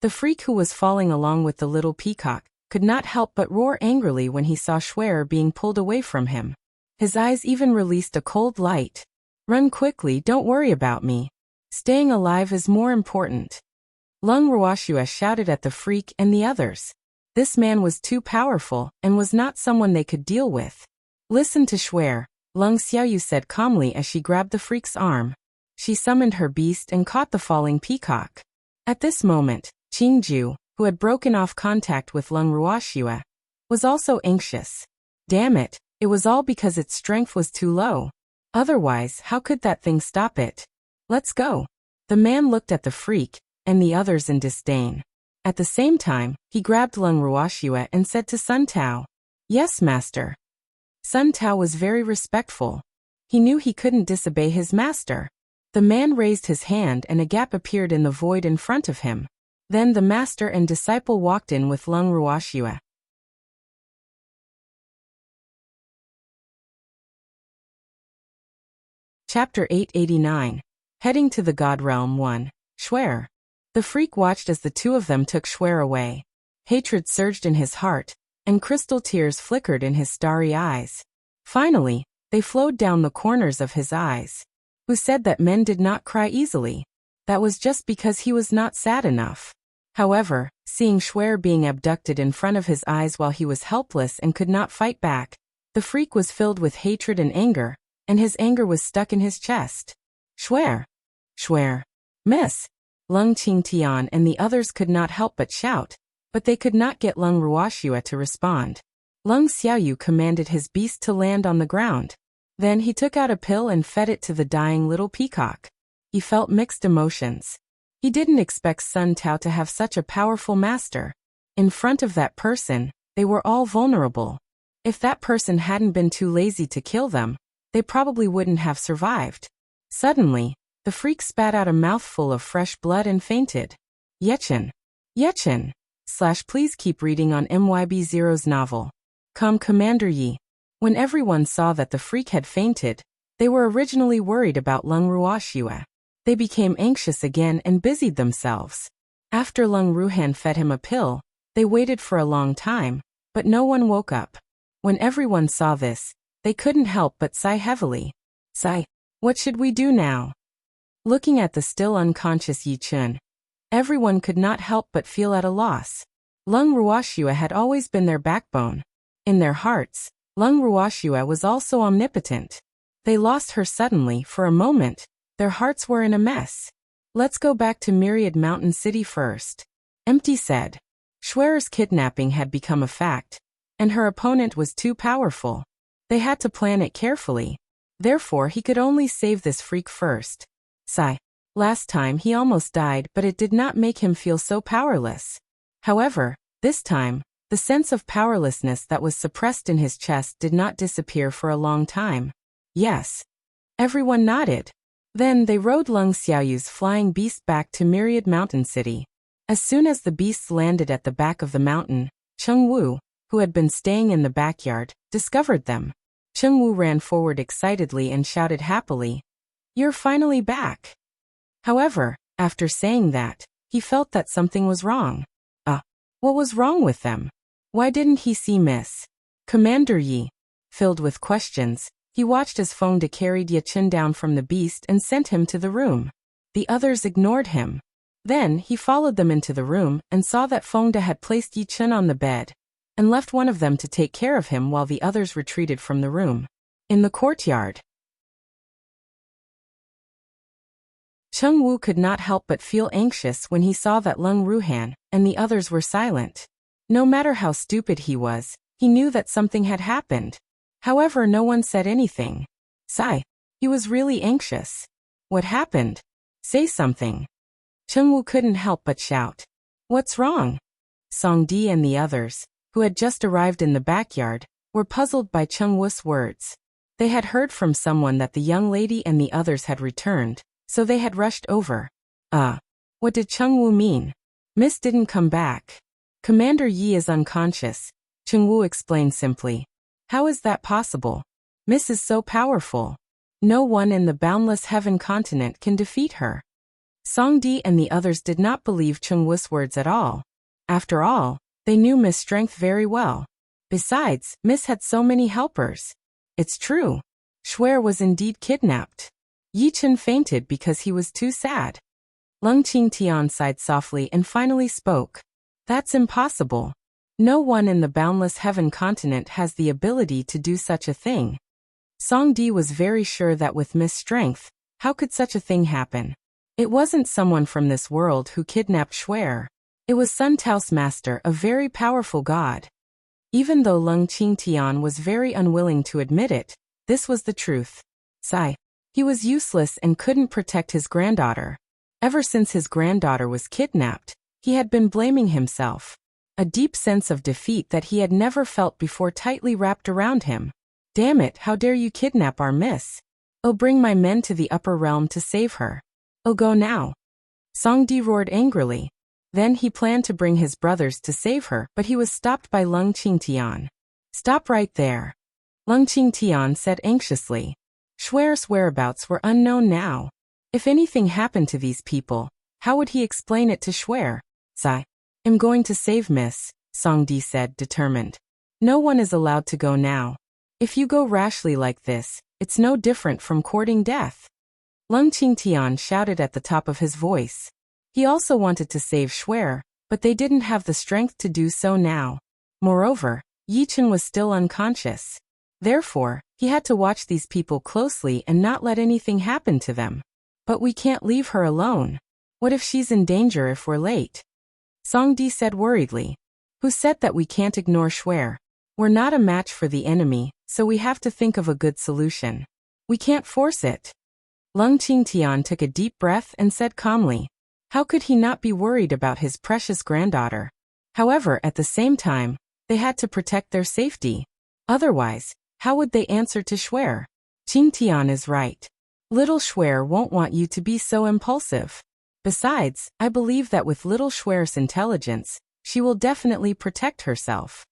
The freak who was falling along with the little peacock could not help but roar angrily when he saw Schwer being pulled away from him. His eyes even released a cold light. Run quickly, don't worry about me. Staying alive is more important. Lung Ruoxue shouted at the freak and the others. This man was too powerful and was not someone they could deal with. Listen to Schwer, Lung Xiaoyu said calmly as she grabbed the freak's arm. She summoned her beast and caught the falling peacock. At this moment, Qingju, who had broken off contact with Lung Ruoxue, was also anxious. Damn it, it was all because its strength was too low. Otherwise, how could that thing stop it? Let's go. The man looked at the freak and the others in disdain. At the same time, he grabbed Lung Ruoxue and said to Sun Tao, Yes, master. Sun Tao was very respectful. He knew he couldn't disobey his master. The man raised his hand and a gap appeared in the void in front of him. Then the master and disciple walked in with Lung Ruoxue. Chapter 889. Heading to the God Realm 1. Schwer. The freak watched as the two of them took Shuer away. Hatred surged in his heart, and crystal tears flickered in his starry eyes. Finally, they flowed down the corners of his eyes. Who said that men did not cry easily? That was just because he was not sad enough. However, seeing Shuer being abducted in front of his eyes while he was helpless and could not fight back, the freak was filled with hatred and anger, and his anger was stuck in his chest. Shuer! Shuer! Miss! Lung Qingtian and the others could not help but shout, but they could not get Lung Ruoxue to respond. Lung Xiaoyu commanded his beast to land on the ground. Then he took out a pill and fed it to the dying little peacock. He felt mixed emotions. He didn't expect Sun Tao to have such a powerful master. In front of that person, they were all vulnerable. If that person hadn't been too lazy to kill them, they probably wouldn't have survived. Suddenly, the freak spat out a mouthful of fresh blood and fainted. Yechen. Yechen. Please keep reading on MYB0's novel. Commander Yi. When everyone saw that the freak had fainted, they were originally worried about Lung Ruoxue. They became anxious again and busied themselves. After Lung Ruhan fed him a pill, they waited for a long time, but no one woke up. When everyone saw this, they couldn't help but sigh heavily. Sigh. What should we do now? Looking at the still unconscious Yi Chun, everyone could not help but feel at a loss. Lung Ruoxue had always been their backbone. In their hearts, Lung Ruoxue was also omnipotent. They lost her suddenly for a moment. Their hearts were in a mess. Let's go back to Myriad Mountain City first. Empty said. Shuer's kidnapping had become a fact, and her opponent was too powerful. They had to plan it carefully. Therefore he could only save this freak first. Sigh. Last time he almost died, but it did not make him feel so powerless. However, this time, the sense of powerlessness that was suppressed in his chest did not disappear for a long time. Yes. Everyone nodded. Then they rode Lung Xiaoyu's flying beast back to Myriad Mountain City. As soon as the beasts landed at the back of the mountain, Cheng Wu, who had been staying in the backyard, discovered them. Cheng Wu ran forward excitedly and shouted happily, "You're finally back." However, after saying that, he felt that something was wrong. What was wrong with them? Why didn't he see Miss Commander Yi? Filled with questions, he watched as Feng De carried Ye Chen down from the beast and sent him to the room. The others ignored him. Then he followed them into the room and saw that Feng De had placed Yi Chen on the bed and left one of them to take care of him while the others retreated from the room. In the courtyard, Cheng Wu could not help but feel anxious when he saw that Lung Ruhan and the others were silent. No matter how stupid he was, he knew that something had happened. However, no one said anything. Sigh. He was really anxious. What happened? Say something. Cheng Wu couldn't help but shout. What's wrong? Song Di and the others, who had just arrived in the backyard, were puzzled by Cheng Wu's words. They had heard from someone that the young lady and the others had returned, so they had rushed over. What did Cheng Wu mean? Miss didn't come back. Commander Yi is unconscious, Cheng Wu explained simply. How is that possible? Miss is so powerful. No one in the boundless heaven continent can defeat her. Song Di and the others did not believe Cheng Wu's words at all. After all, they knew Miss' strength very well. Besides, Miss had so many helpers. It's true. Shuer was indeed kidnapped. Yi Chen fainted because he was too sad. Lung Qingtian sighed softly and finally spoke. That's impossible. No one in the boundless heaven continent has the ability to do such a thing. Song Di was very sure that with Miss' strength, how could such a thing happen? It wasn't someone from this world who kidnapped Shuer. It was Sun Tao's master, a very powerful god. Even though Lung Qingtian was very unwilling to admit it, this was the truth. Sigh. He was useless and couldn't protect his granddaughter. Ever since his granddaughter was kidnapped, he had been blaming himself. A deep sense of defeat that he had never felt before tightly wrapped around him. Damn it, how dare you kidnap our miss? Oh, bring my men to the upper realm to save her. Oh, go now. Song Di roared angrily. Then he planned to bring his brothers to save her, but he was stopped by Lung Qingtian. Stop right there. Lung Qingtian said anxiously. Shuer's whereabouts were unknown now. If anything happened to these people, How would he explain it to Schwer? I am going to save Miss, Song Di said, determined. No one is allowed to go now. If you go rashly like this, it's no different from courting death. Lung Qingtian shouted at the top of his voice. He also wanted to save Schwer, but they didn't have the strength to do so now. Moreover, Yichen was still unconscious. Therefore, he had to watch these people closely and not let anything happen to them. But we can't leave her alone. What if she's in danger if we're late? Song Di said worriedly. Who said that we can't ignore Schwer? We're not a match for the enemy, so we have to think of a good solution. We can't force it. Lung Qingtian took a deep breath and said calmly. How could he not be worried about his precious granddaughter? However, at the same time, they had to protect their safety. Otherwise, how would they answer to Schwer? Qingtian is right. Little Schwer won't want you to be so impulsive. Besides, I believe that with little Schwer's intelligence, she will definitely protect herself.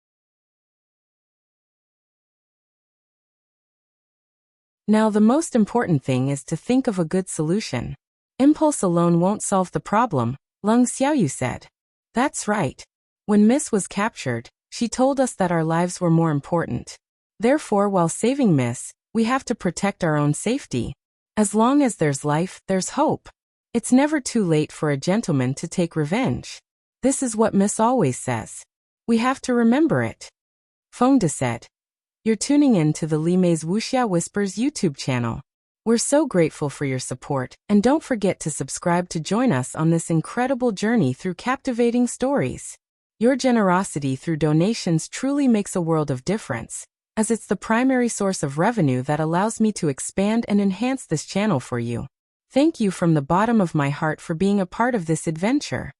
Now the most important thing is to think of a good solution. Impulse alone won't solve the problem, Lung Xiaoyu said. That's right. When Miss was captured, she told us that our lives were more important. Therefore, while saving Miss, we have to protect our own safety. As long as there's life, there's hope. It's never too late for a gentleman to take revenge. This is what Miss always says. We have to remember it. Feng De said. You're tuning in to the Li Mei's Wuxia Whispers YouTube channel. We're so grateful for your support, and don't forget to subscribe to join us on this incredible journey through captivating stories. Your generosity through donations truly makes a world of difference, as it's the primary source of revenue that allows me to expand and enhance this channel for you. Thank you from the bottom of my heart for being a part of this adventure.